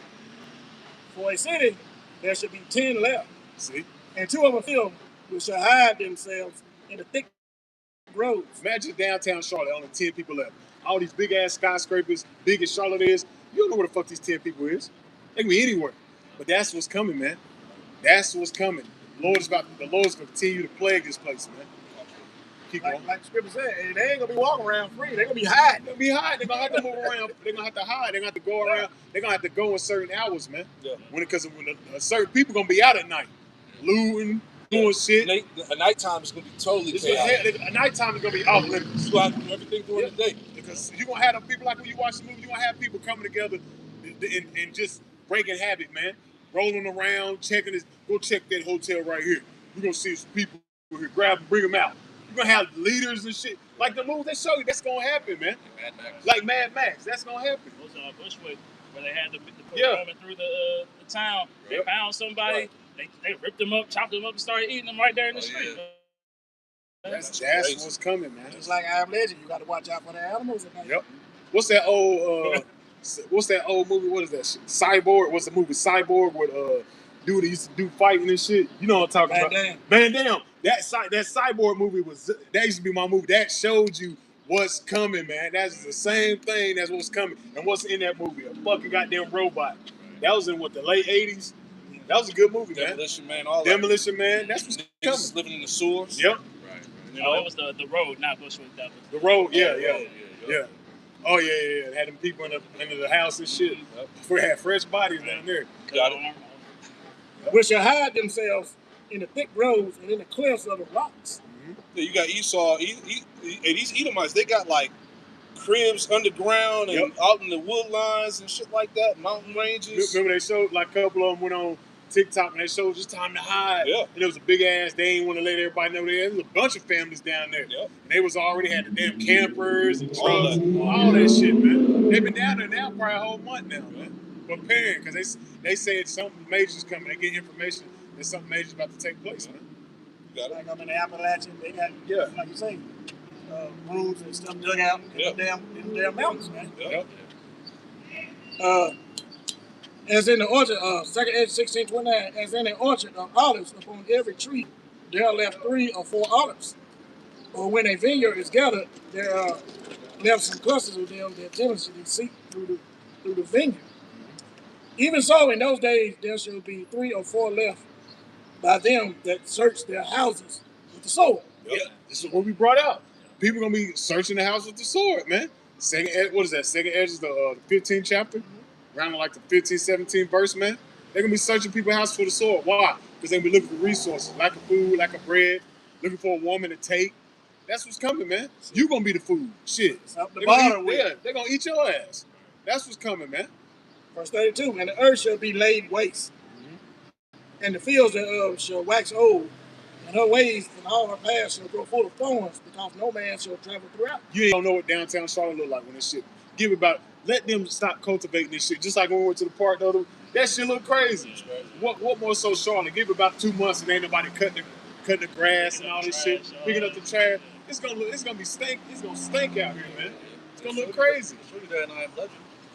E: For a city, there should be 10 left,
C: See?
E: and 2 of them filled, who shall hide themselves in the thick groves.
C: Imagine downtown Charlotte, only 10 people left. All these big ass skyscrapers, big as Charlotte is. You don't know where the fuck these 10 people is. They can be anywhere. But that's what's coming, man. That's what's coming. The Lord's gonna continue to plague this place, man. Keep going.
E: Like the scripture said, they ain't gonna be walking around free. They're gonna be hiding.
C: They're gonna be hiding. They're gonna have to move around. They're gonna have to hide. They're gonna have to go around. They're gonna have to go in certain hours, man.
B: Yeah.
C: Because certain people gonna be out at night, looting, doing shit.
B: A nighttime is going to be totally chaotic.
C: A nighttime is gonna be off limits.
B: You got to do everything during the day.
C: Because you're gonna have the people like when you watch the movie, you're gonna have people coming together and just breaking habit, man. Rolling around, checking this. Go check that hotel right here. You're gonna see some people here, grab them, bring them out. You're gonna have leaders and shit. Like the movies they show you, that's gonna happen, man.
F: Mad Max.
C: Like Mad Max, that's gonna happen.
D: It was Bushwick, where they had the people
C: Yeah.
D: roaming through the town. They
C: Yep.
D: found somebody, they ripped them up, chopped them up, and started eating them right there in the street.
C: That's
B: crazy.
C: what's coming, man.
E: Just like I Am Legend, you got to watch out for the animals.
C: Yep. What's that old what's that old movie? What is that shit? Cyborg. What's the movie Cyborg with dude that used to do fighting and shit? You know what I'm talking about? Van Damme. That Cyborg movie that used to be my movie. That showed you what's coming, man. That's the same thing as what's coming. And what's in that movie? A fucking goddamn robot. That was in what, the late 80s? That was a good movie, man.
B: Demolition Man, all
C: Demolition Man. That's what's coming.
B: Niggas living in the sewers.
C: Yep.
B: Right.
D: You know, it was the road, not Bushwick. That was
C: The Road. Yeah. Oh yeah. Had them people into the house and shit.
B: Yep.
C: We had fresh bodies down there.
B: Got it.
E: Which shall hide themselves in the thick groves and in the clefts of the rocks.
B: Yeah, you got Esau. And these Edomites, they got like cribs underground and out in the wood lines and shit like that, mountain ranges.
C: Remember they showed, like, a couple of them went on TikTok and they showed just time to hide.
B: Yeah.
C: And it was a big ass, they ain't want to let everybody know there. There was a bunch of families down there.
B: Yep.
C: And they was already had the damn campers and trucks, all that shit, man. They've been down there now probably a whole month now, man. Preparing, because they said something major's coming. They get information that something major's about to take place, man.
B: You got it.
E: Like I'm in the Appalachian, they got, like you say, rooms and stuff dug out in the damn mountains, man.
B: Yep.
E: As in the orchard, 2nd Edge 1629, as in an orchard of olives, upon every tree there are left 3 or 4 olives. Or when a vineyard is gathered, there are left some clusters of them that diligently seek through the vineyard. Even so, in those days there shall be 3 or 4 left by them that search their houses with the sword.
C: Yeah, this is what we brought out. People gonna be searching the house with the sword, man. What is that? 2nd Edge is the 15th chapter, around like the 15th, 17th verse, man. They're gonna be searching people's house for the sword. Why? Because they're gonna be looking for resources, lack of food, lack of bread, looking for a woman to take. That's what's coming, man. You gonna be the food. Shit. They're gonna eat your ass. That's what's coming, man.
E: Verse 32, and the earth shall be laid waste, and the fields thereof shall wax old, and her ways and all her paths shall grow full of thorns, because no man shall travel throughout.
C: You don't know what downtown Charlotte look like when this shit. Let them stop cultivating this shit. Just like when we went to the park, though, that shit look crazy. What more so Charlotte? Give it about 2 months and ain't nobody cutting the grass and all this shit, picking up the trash. It's gonna be stink. It's gonna stink out here, man. It's gonna look crazy.
G: Show you that in I Am Legend.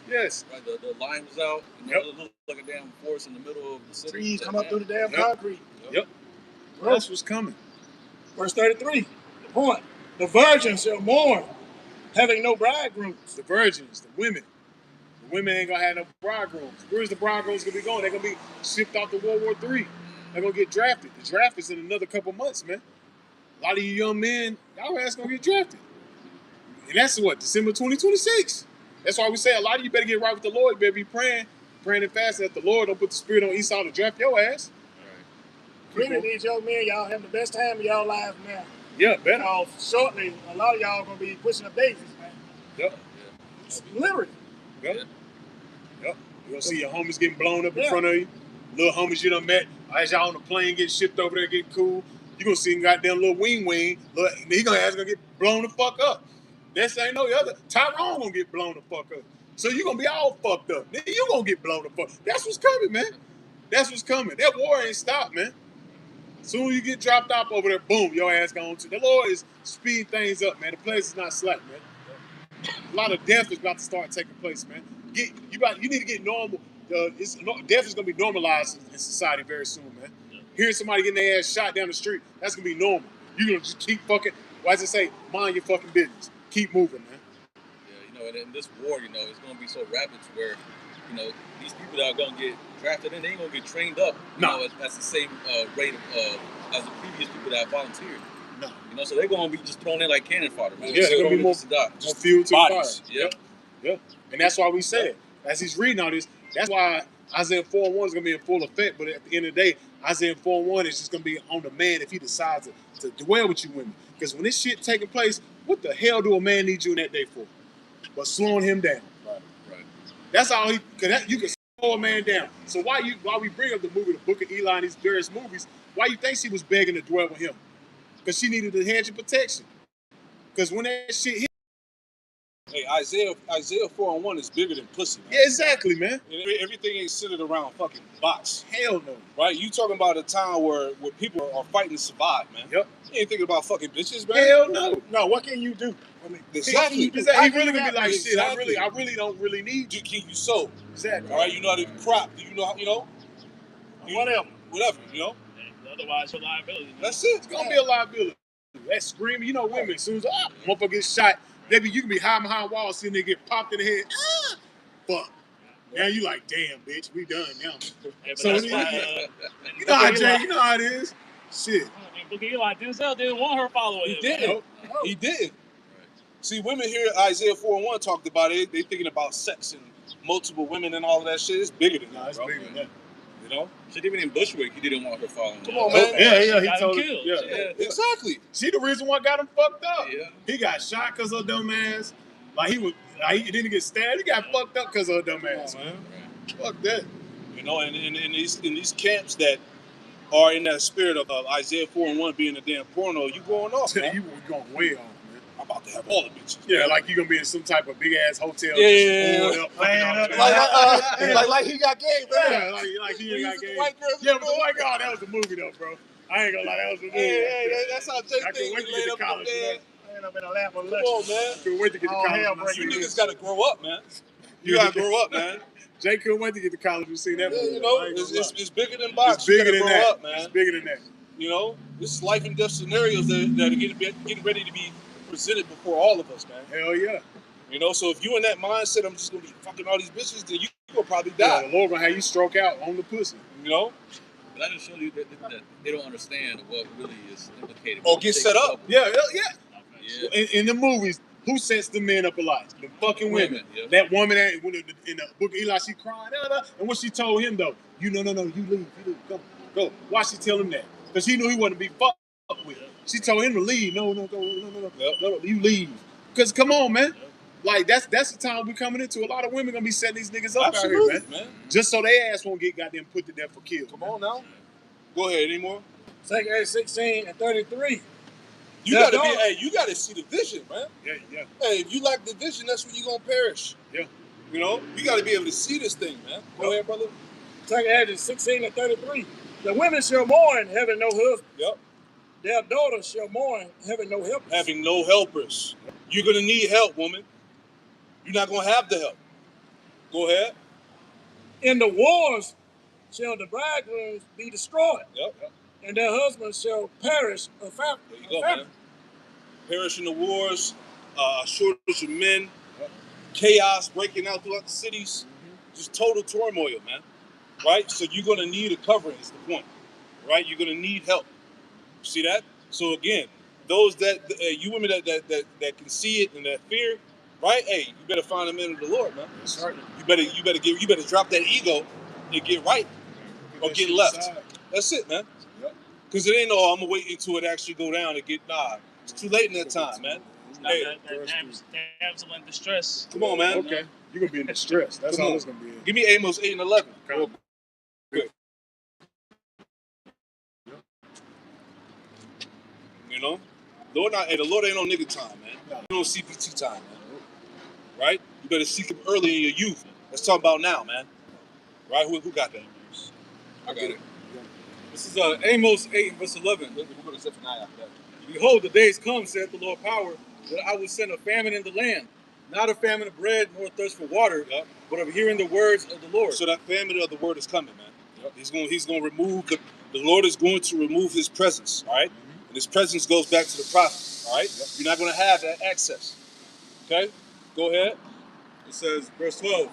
C: Yes.
G: Right, the line was out, and it looked like a damn forest in the middle of the city.
E: Trees come up through the damn concrete.
C: Yep. That's what's coming.
E: Verse 33, the point. The virgins shall mourn, having no bridegrooms.
C: The virgins, the women. The women ain't gonna have no bridegrooms. Where's the bridegrooms gonna be going? They're gonna be shipped off to World War III. They're gonna get drafted. The draft is in another couple months, man. A lot of you young men, y'all ass gonna get drafted. And that's what, December 2026. That's why we say a lot of you better get right with the Lord. You better be praying and fasting that the Lord don't put the spirit on Esau to draft your ass.
E: Really, these young men, y'all having the best time of y'all lives now.
C: Yeah, better.
E: Because shortly, a lot of y'all gonna be pushing up daisies, man.
C: Yep.
E: Literally.
C: Yep. You're gonna see your homies getting blown up in front of you. Little homies you done met. As y'all on the plane getting shipped over there, getting cool. You gonna see him goddamn little wing. He gonna get blown the fuck up. This ain't no other. Tyrone gonna get blown the fuck up. So you gonna be all fucked up. Then you gonna get blown the fuck. That's what's coming, man. That's what's coming. That war ain't stopped, man. Soon as you get dropped off over there, boom, your ass gone too. The Lord is speeding things up, man. The place is not slack, man. A lot of death is about to start taking place, man. You need to get normal. Death is gonna be normalized in society very soon, man. Hearing somebody getting their ass shot down the street, that's gonna be normal. You're gonna just keep fucking. Why does it say, mind your fucking business? Keep moving, man.
G: Yeah, and in this war, it's gonna be so rapid to where, these people that are gonna get drafted in, they ain't gonna get trained up, at the same rate of as the previous people that volunteered. No. So they're gonna be just thrown in like cannon fodder, man.
C: Yeah, they're gonna be more fuel to the fire. Yep. And that's why we said, as he's reading all this, that's why Isaiah 4:1 is gonna be in full effect. But at the end of the day, Isaiah 4:1 is just gonna be on the man if he decides to dwell with you women. Because when this shit taking place, what the hell do a man need you in that day for? But slowing him down.
G: Right.
C: That's all you can slow a man down. So why we bring up the movie, the Book of Eli, and these various movies, why you think she was begging to dwell with him? Because she needed a hedge of protection. Because when that shit hit,
B: Hey, Isaiah 4:1 is bigger than pussy, man.
C: Yeah, exactly, man.
B: Everything ain't centered around fucking box.
C: Hell no.
B: Right? You talking about a town where people are fighting to survive, man.
C: Yep.
B: You ain't thinking about fucking bitches, man.
C: Hell no.
E: No, what can you do? I mean,
B: Exactly.
E: He
C: He
E: really
C: really
E: got
C: be like, shit,
B: exactly.
C: I really don't really need you.
B: Can you sew?
C: Exactly.
B: All right, you know how to crop. Do you know how,
E: whatever.
B: whatever, you know?
D: Otherwise, your liability.
B: That's it.
C: It's gonna be a liability. That screaming, you know, women, as soon as motherfucker gets shot, you can be hiding behind walls, sitting there, get popped in the head. Fuck. Now you like, damn, bitch, we done now.
D: Yeah,
C: So
D: that's why,
C: you know how Jay, you know how it is. Shit.
D: Booker Eli, Denzel didn't want her following
B: He
D: him.
B: did.
C: Nope.
B: He did. See, women here, Isaiah 4:1 talked about it. They thinking about sex and multiple women and all of that shit. It's bigger than that,
C: Nah, it's
B: bro.
C: bigger than that.
B: You know?
G: Shit, even in Bushwick, he didn't want her following.
B: Come on, man.
C: Yeah,
D: She
C: he
D: got
C: told
D: him
C: her.
D: killed.
C: Yeah.
B: Exactly.
C: See the reason why got him fucked up?
G: Yeah.
C: He got shot because of her dumb ass. Like he didn't get stabbed. He got fucked up because of her dumb ass.
B: Man.
C: Fuck that.
B: You know, and in these camps that are in that spirit of Isaiah 4:1 being a damn porno, you going off, man.
C: You going way off, man.
B: I'm about to have all the bitches.
C: Yeah,
B: man.
C: like you gonna be in some type of big ass hotel.
B: Yeah.
C: Just up, fucking off,
B: Like he got game, man.
C: Yeah, like he ain't got
B: With the
C: game.
B: white girls,
C: Yeah, but the white girl, that was a movie though, bro. I ain't gonna lie, that was a movie.
B: Hey, that's how Jay
C: I couldn't wait to get to college, man.
E: I end up in a lap of
B: Come on, man.
C: Couldn't wait to get to
E: Oh,
C: college.
E: hell,
C: when I
E: bro.
C: seen
B: You
C: this.
B: niggas gotta grow up, man. You gotta grow up, man.
C: Jay couldn't wait to get to college and see that
B: Yeah,
C: movie.
B: you know,
C: I ain't gonna lie.
B: it's bigger than box.
C: It's bigger
B: you
C: than
B: gotta grow
C: that.
B: up, man.
C: It's bigger than that.
B: You know, this is life and death scenarios that are getting ready to be presented before all of us, man.
C: Hell yeah.
B: You know, so if you in that mindset, I'm just gonna be fucking all these bitches, then you will probably
C: Yeah,
B: die.
C: the Lord gonna have you stroke out on the pussy.
B: You know,
G: But I just show you that they don't understand what really is implicated.
B: or get set up.
C: Yeah.
G: Yeah.
C: In the movies, who sets the men up alive? The fucking women.
G: Yeah.
C: That woman that in the book of Eli, she crying out, and what she told him though, no, you leave, go. Why she tell him that? Because he knew he wasn't to be fucked with. She told him to leave. No, you leave. Because come on, man. Like that's the time we coming into. A lot of women gonna be setting these niggas up
B: Absolutely,
C: out here, man.
B: man.
C: Just so they ass won't get goddamn put to death for kill.
B: Come on now. Go ahead, any more?
E: 2 16 and 33.
B: You
E: Yeah,
B: gotta
E: dog.
B: you gotta see the vision, man.
C: Yeah.
B: Hey, if you lack the vision, that's when you gonna perish.
C: Yeah.
B: You know, you gotta be able to see this thing, man. Go ahead, brother.
E: 2 16 and 33. The women shall mourn, having no husband.
B: Yep.
E: Their daughters shall mourn, having no help.
B: Having no helpers. You're gonna need help, woman. You're not gonna have the help. Go ahead.
E: In the wars shall the bridegrooms be destroyed,
B: Yep.
E: and their husbands shall perish of famine.
B: There you go, man. Perish in the wars, shortage of men, chaos breaking out throughout the cities, just total turmoil, man. Right? So you're gonna need a covering. Is the point, right? You're gonna need help. See that? So again, those that you women that can see it and that fear, right? Hey, you better find a man of the Lord, man.
C: That's right.
B: You better drop that ego and get right or
C: That
B: get
C: shit
B: left.
C: aside.
B: That's it, man.
C: Yep.
B: Because it ain't I'm gonna wait until it actually go down and get It's too late in that time, man. Hey,
D: That damsel in distress.
B: come on, man.
C: Okay. You're gonna be in distress. That's
B: Come
C: all
B: on.
C: it's gonna be.
B: Give me Amos 8 and 11.
C: Come.
B: You know, the Lord ain't on nigga time, man. You don't CPT time, man. Right? You better seek him early in your youth. Let's talk about now, man. Right? Who got that?
G: I got it. This is Amos 8 verse 11.
B: We're going to Zephaniah after that.
G: Behold, the days come, saith the Lord power, that I will send a famine in the land, not a famine of bread nor a thirst for water,
B: Yep.
G: but of hearing the words of the Lord.
B: So that famine of the word is coming, man. Yep. He's going to remove the Lord is going to remove his presence, all right? And his presence goes back to the prophet, all right? Yep. You're not going to have that access. Okay? Go ahead.
G: It says, verse 12,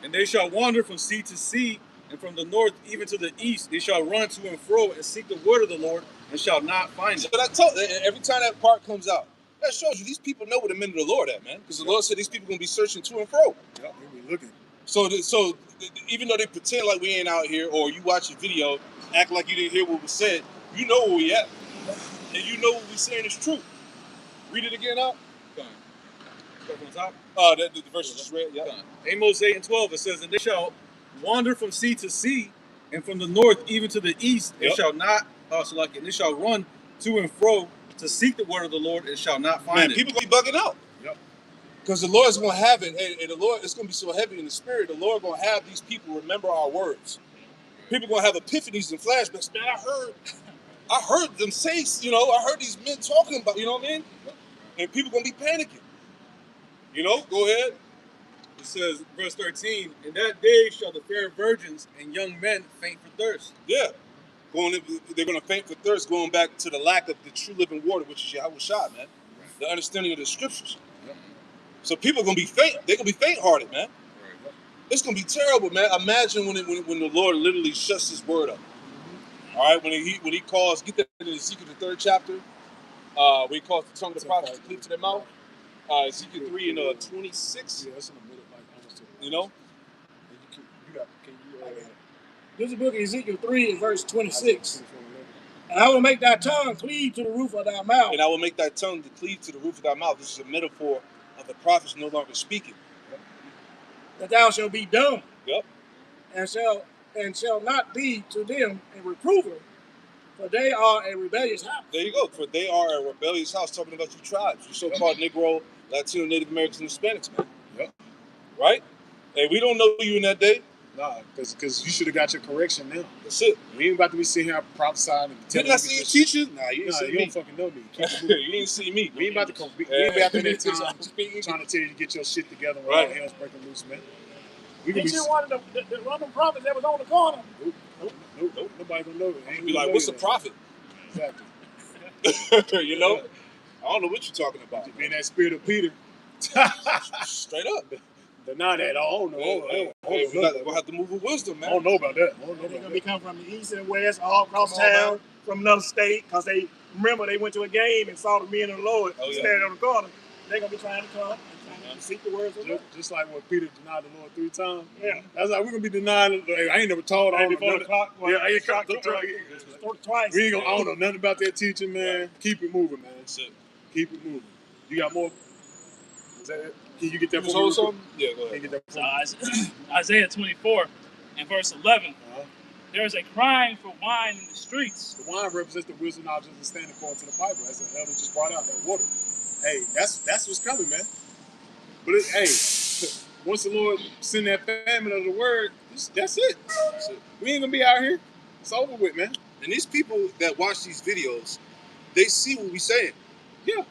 G: and they shall wander from sea to sea, and from the north even to the east. They shall run to and fro and seek the word of the Lord, and shall not find it.
B: But I told every time that part comes out, that shows you these people know where the men of the Lord at, man. Because the Lord said these people going to be searching to and fro.
C: Yeah, we be looking.
B: So even though they pretend like we ain't out here, or you watch a video, act like you didn't hear what was said, you know where we at. And you know what we saying is true. Read it again out.
G: Start from the top.
B: The verse you just read, yeah.
G: Amos 8 and 12, it says, and they shall wander from sea to sea, and from the north even to the east, and
B: Yep.
G: shall not, and they shall run to and fro to seek the word of the Lord, and shall not find
B: Man,
G: it.
B: people gonna be bugging out.
C: Yep.
B: Because the Lord's going to have it, and the Lord, it's going to be so heavy in the spirit, the Lord going to have these people remember our words. People going to have epiphanies and flashbacks. Man, I heard them say, I heard these men talking about, you know what I mean? And people going to be panicking. Go ahead.
G: It says, verse 13, in that day shall the fair virgins and young men faint for thirst.
B: Yeah. They're going to faint for thirst, going back to the lack of the true living water, which is Yahweh Shah, man. The understanding of the scriptures. So people are going to be faint. They're going to be faint-hearted, man. It's going to be terrible, man. Imagine when the Lord literally shuts his word up. All right, when he calls, get that in Ezekiel the 3rd chapter, when he calls the tongue of the prophets to cleave to their mouth. Ezekiel 3 and 26.
C: Yeah, that's in the middle, like almost to the.
B: You know?
E: This is the book of Ezekiel 3 and verse 26. And I will make thy tongue cleave to the roof of thy mouth.
B: And I will make thy tongue to cleave to the roof of thy mouth. This is a metaphor of the prophets no longer speaking.
E: That thou shalt be dumb.
B: Yep.
E: And shall not be to them a reprover, for they are a rebellious house.
B: There you go. For they are a rebellious house, talking about you tribes, you so-called Negro, Latino, Native Americans, and Hispanics, man.
C: Yep.
B: Right? Hey, we don't know you in that day.
C: Nah, because you should have got your correction now.
B: That's it.
C: We ain't about to be sitting here prophesying and telling
B: you. Didn't I see you teaching? Nah, you didn't see
C: you
B: me.
C: don't fucking know me. Keep it moving.
B: You didn't see me.
C: We ain't about to come. We ain't about to that time trying to tell you to get your shit together when all hell's breaking loose, man. We
E: Ain't you one of the Roman prophets that was on the corner?
C: Nope. Nobody gonna know it. Ain't
B: be like, what's a prophet?
C: Exactly.
B: I don't know what you're talking about.
C: Being that spirit of Peter.
B: Straight up.
C: Deny that. I don't know.
B: We'll have to move with wisdom, man.
C: I don't know about that.
E: They're going to be coming from the east and west, all across town, from another state, because they went to a game and saw the men of the Lord standing on the corner. They're going to be trying to come and trying to seek the words of God.
C: Just like when Peter denied the Lord 3 times.
E: Yeah.
C: That's like we're going to be denying. I ain't never taught on
E: before the clock.
C: Yeah, I ain't clock
E: twice.
C: We ain't gonna, I don't know nothing about that teaching, man. Keep it moving, man.
B: That's it.
C: Keep it moving. You got more? Is that it? Can you get that
B: for me? Yeah, go ahead.
D: So, Isaiah 24 and verse 11. There is a crying for wine in the streets.
C: The wine represents the wisdom, knowledge, and understanding according to the Bible. As the elder just brought out, that water. Hey, that's what's coming, man. But once the Lord send that famine of the word, that's it. We ain't gonna be out here. It's over with, man.
B: And these people that watch these videos, they see what we saying.
C: Yeah.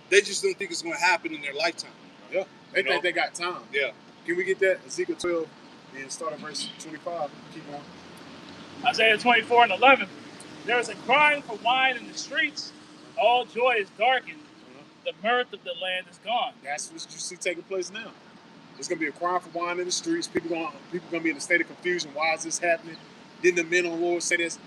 B: They just don't think it's gonna happen in their lifetime.
C: Yeah. They think they got time.
B: Yeah.
C: Can we get that? Ezekiel 12 and start at verse 25. Keep on.
D: Isaiah 24 and 11. There is a crying for wine in the streets. All joy is darkened. The mirth of the land is gone.
C: That's what you see taking place now. There's gonna be a crying for wine in the streets. People gonna be in a state of confusion. Why is this happening? Didn't the men on the Lord say that's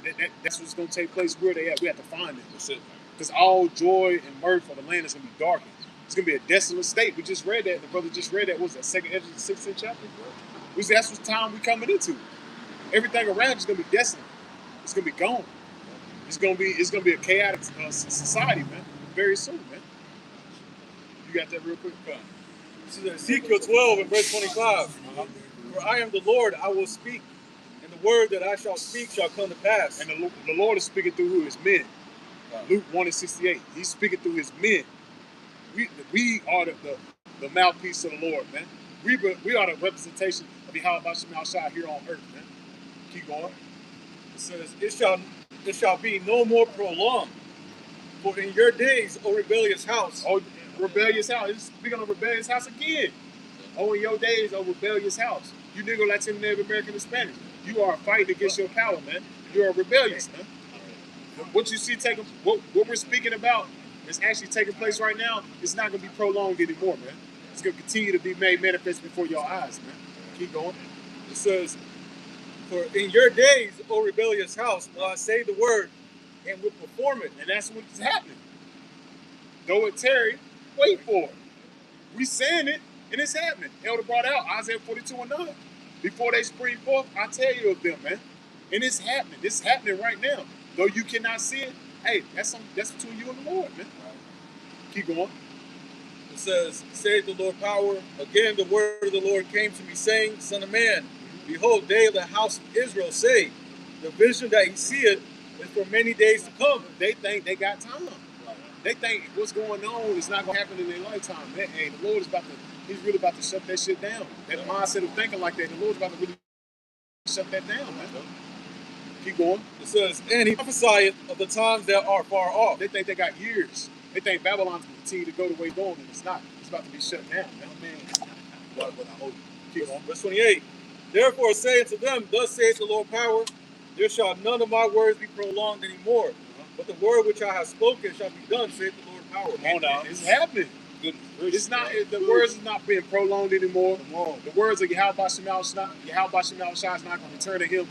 C: what's gonna take place? Where they at? We have to find them.
B: That's it.
C: Because all joy and mirth for the land is gonna be darkened. It's gonna be a desolate state. We just read that. The brother just read that. What was that? 2nd Ezra 16th chapter? That's what time we coming into. Everything around is gonna be desolate. It's gonna be gone. It's gonna be a chaotic society, man. Very soon, man. You got that real quick?
F: This is Ezekiel 12 and verse 25. For I am the Lord, I will speak, and the word that I shall speak shall come to pass.
C: And the Lord is speaking through who? His men. Luke 1 and 68. He's speaking through his men. We are the mouthpiece of the Lord, man. We are the representation of Yahweh Shah here on earth, man. Keep going.
F: It says, it shall be no more prolonged. For in your days, O rebellious house.
C: Oh, rebellious house. It's speaking of rebellious house again. Oh, in your days, O rebellious house. You Negro, Latino, Native American, Hispanic. You are fighting against your power, man. You are rebellious, man. What you see what we're speaking about is actually taking place right now. It's not going to be prolonged anymore, man. It's going to continue to be made manifest before your eyes, man. Keep going.
F: It says, for in your days, O rebellious house, will I say the word and will perform it.
C: And that's what's happening. Though it tarry, wait for it. We saying it, and it's happening. Elder brought out Isaiah 42 and 9. Before they spring forth, I tell you of them, man. And it's happening. It's happening right now. Though you cannot see it, hey, that's between you and the Lord, man. Keep going.
F: It says, saith the Lord power. Again, the word of the Lord came to me, saying, Son of man, behold, they of the house of Israel say, the vision that he seeth is for many days to come.
C: They think they got time. They think what's going on is not going to happen in their lifetime. Hey, the Lord is he's really about to shut that shit down. That mindset of thinking like that, the Lord's about to really shut that down, man. Keep going.
G: It says, and he prophesied of the times that are far off.
C: They think they got years. They think Babylon's going to continue to go the way it's going, and it's not. It's about to be shut down, man. Keep going.
G: Verse 28. Therefore saying to them, thus saith the Lord power, there shall none of my words be prolonged anymore, but the word which I have spoken shall be done, saith the Lord power.
C: Come on now. It's happening. It's not. The words is not being prolonged anymore. The words of Yahweh Shema is not going to return to him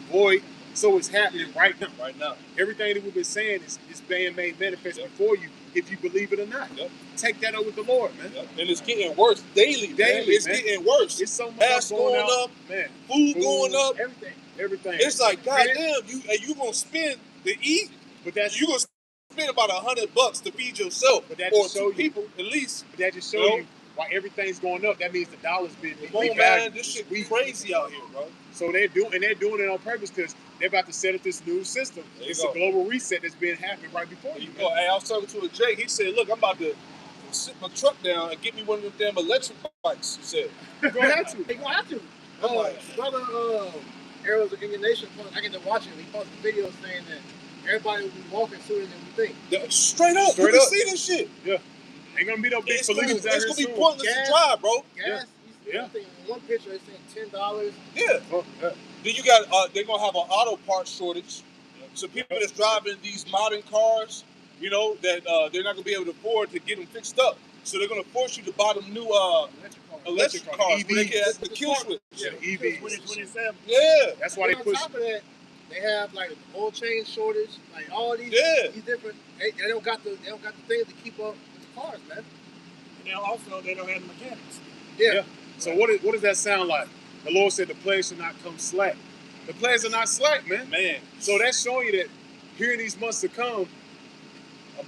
C: void. So it's happening right now.
B: Right now.
C: Everything that we've been saying is being made manifest before you, if you believe it or not.
B: Yep.
C: Take that up with the Lord, man.
B: Yep. And it's getting worse daily, man. It's
C: man.
B: getting worse.
C: It's so much
B: gas
C: going
B: up,
C: man.
B: Food going up,
C: everything.
B: It's like, goddamn, you gonna spend to eat,
C: but that's
B: you gonna spend about $100 to feed yourself,
C: but that
B: or
C: just show
B: two people at least.
C: But that just show you why everything's going up. That means the dollar's been
B: devalued. Man, this shit crazy out here, bro.
C: So they're doing it on purpose because they're about to set up this new system. It's a global reset that's been happening right before you.
B: Hey, I was talking to a Jake. He said, "Look, I'm about to sit my truck down and get me one of them damn electric bikes." He said,
A: "You're gonna have to. You're gonna have to." Brother, Arrows of Indian Nation, I get to watch it. He posted videos saying that everybody will be walking sooner than we think.
B: Yeah, straight up. You can see this shit.
C: Yeah. Ain't gonna be no big polluters out here.
B: It's gonna be pointless to drive, bro.
A: Gas. Yeah. In one picture, they saying $10.
B: Yeah. Then you got they're gonna have an auto parts shortage. So people that's driving these modern cars, you know, that they're not gonna be able to afford to get them fixed up. So they're gonna force you to buy them new electric cars.
C: EVs.
B: That's the kill switch.
C: Yeah, EVs.
E: 2027.
B: Yeah.
C: That's why they push.
A: On top of that, they have like oil change shortage, like all these different. They don't got the things to keep up with the cars, man.
E: And then also they don't have the mechanics.
A: Yeah.
C: So what does that sound like? The Lord said the players should not come slack. The players are not slack, man. So that's showing you that here in these months to come,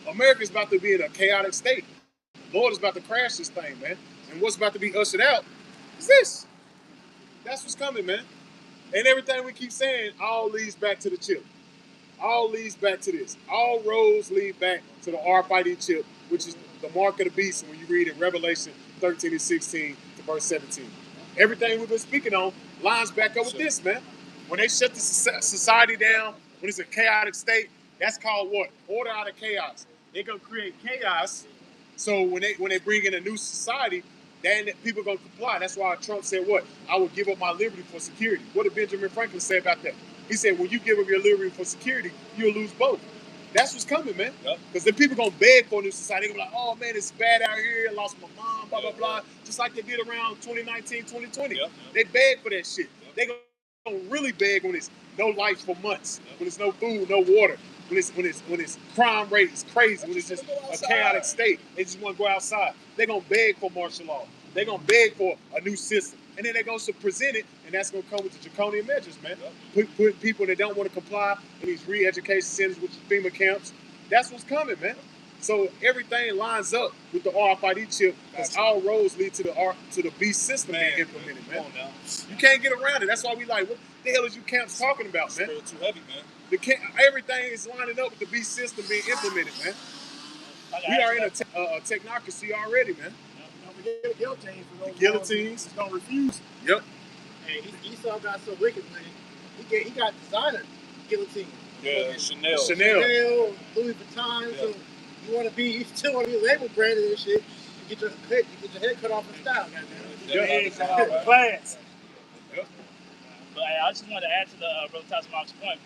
C: America's about to be in a chaotic state. The Lord is about to crash this thing, man. And what's about to be ushered out is this. That's what's coming, man. And everything we keep saying all leads back to the chip. All leads back to this. All roads lead back to the RFID chip, which is the mark of the beast. And when you read in Revelation 13 and 16 to verse 17. Everything we've been speaking on lines back up with this, man. When they shut the society down, when it's a chaotic state, that's called what? Order out of chaos. They're gonna create chaos. So when they bring in a new society, then people are gonna comply. That's why Trump said what? I will give up my liberty for security. What did Benjamin Franklin say about that? He said, when you give up your liberty for security, you'll lose both. That's what's coming, man. Because the people gonna beg for a new society. They're gonna be like, oh man, it's bad out here. I lost my mom, blah, blah, blah. Just like they did around 2019, 2020. They beg for that shit. They gonna really beg when it's no lights for months, when it's no food, no water, when it's crime rate is crazy, when it's just a chaotic state. They just want to go outside. They're gonna beg for martial law. They're gonna beg for a new system. And then they're going to present it, and that's going to come with the draconian measures, man. Put people that don't want to comply in these re-education centers with the FEMA camps. That's what's coming, man. So everything lines up with the RFID chip, because all roads lead to the beast system being implemented, man. You can't get around it. That's why we like, what the hell is you camps talking about, man?
B: It's too heavy, man.
C: Everything is lining up with the beast system being implemented, man. We are in a technocracy already, man.
E: The guillotines for those
C: guillotines.
E: Gonna refuse.
C: Yep.
A: Hey, Esau got so wicked, man. He got designer guillotine.
B: Yeah, Chanel,
A: Louis Vuitton. Yeah. So you still want to be label branded and shit. You get your head cut off in style, goddamn.
E: Class.
D: But I just wanted to add to the Brother Tasmach's point,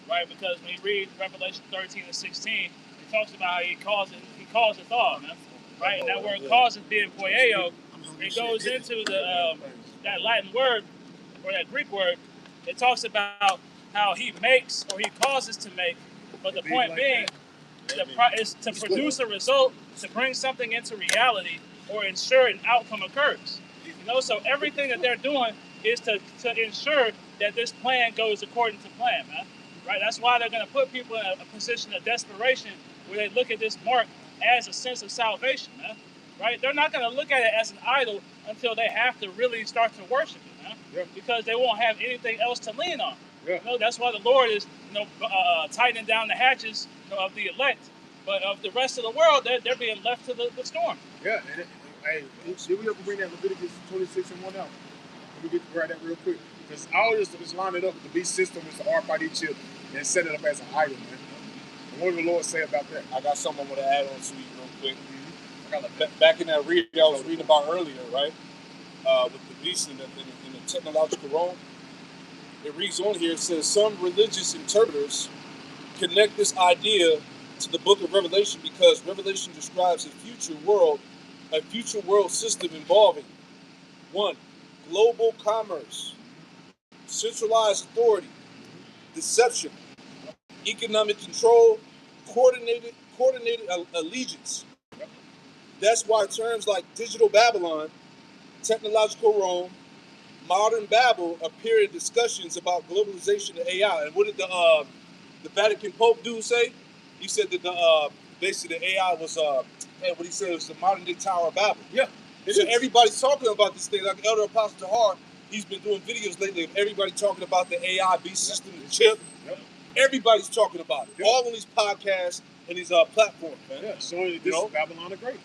D: right? Because when you read Revelation 13 and 16, it talks about how he calls it all, man. Right, and that word cause is being poieo. It goes into that Latin word or that Greek word. It talks about how he makes or he causes to make. But the point being, is to produce a result, to bring something into reality or ensure an outcome occurs. You know, so everything that they're doing is to ensure that this plan goes according to plan, man. Right? That's why they're going to put people in a position of desperation where they look at this mark as a sense of salvation, man. Right? They're not going to look at it as an idol until they have to really start to worship it, man. Yeah. Because they won't have anything else to lean on. Yeah. You know, that's why the Lord is, tightening down the hatches, of the elect But of the rest of the world, they're being left to the storm.
C: Yeah, and hey, did we ever bring that Leviticus 26 and 1 out? Let me get to grab that real quick. Because all this is line it up with the beast system, with the RFID chip, and set it up as an idol, man. And what did the Lord say about that?
B: I got something I want to add on to you real quick. Back in that read I was reading about earlier, right? With the beast in the technological realm. It reads on here, it says, some religious interpreters connect this idea to the book of Revelation because Revelation describes a future world system involving 1. Global commerce, centralized authority, deception, economic control, coordinated allegiance. That's why terms like digital Babylon, technological Rome, modern Babel appear in discussions about globalization and AI. And what did the Vatican Pope dude say? He said that basically the AI was what he said was the modern day Tower of Babel.
C: Yeah.
B: So everybody's talking about this thing. Like Elder Apostle Jahar, he's been doing videos lately of everybody talking about the AI beast system, the chip.
C: Yep.
B: Everybody's talking about it.
C: Yep.
B: All on these podcasts and these platforms, man.
C: Yeah, showing this is Babylon the Great.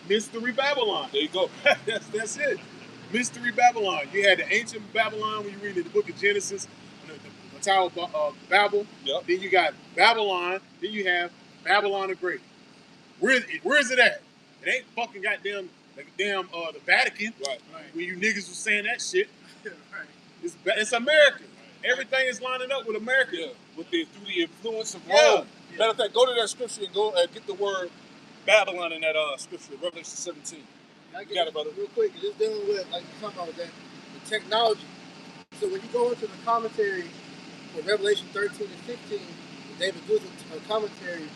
C: Mystery Babylon.
B: There you go.
C: That's it. Mystery Babylon. You had the ancient Babylon when you read in the book of Genesis, the Tower of Babel.
B: Yep.
C: Then you got Babylon. Then you have Babylon the Great. Where is it at? It ain't fucking goddamn the Vatican.
B: Right.
C: When you niggas was saying that shit. It's America. Everything is lining up with America.
B: Yeah. Through the influence of
C: Yeah.
B: Rome. Matter of fact, go to that scripture and go get the word Babylon in that scripture, Revelation 17.
A: I
B: You got it, brother.
A: Real quick, just dealing with, like you talking about, that the technology. So when you go into the commentary for Revelation 13 and 15, David gives a commentary.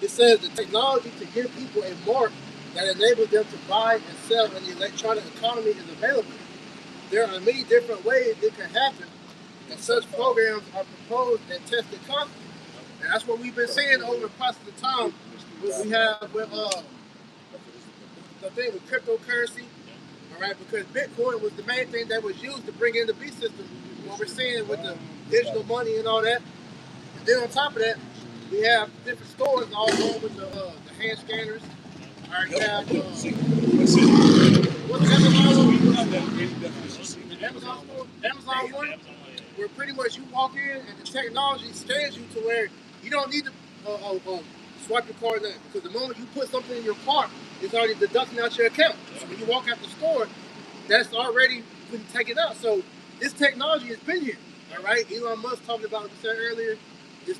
A: It says the technology to give people a mark that enables them to buy and sell in the electronic economy is available. There are many different ways it can happen, and such programs are proposed and tested constantly. And that's what we've been seeing over the process of time. What we have with the thing with cryptocurrency, all right, because Bitcoin was the main thing that was used to bring in the beast system. What we're seeing with the digital money and all that. And then on top of that, we have different stores all along with the hand scanners. All right, you have what's Amazon store? Amazon One, where pretty much you walk in and the technology scans you to where you don't need to swipe your card in, because the moment you put something in your cart, it's already deducting out your account. So when you walk out the store, that's already been taken out. So this technology has been here. All right, Elon Musk talked about what we said earlier. This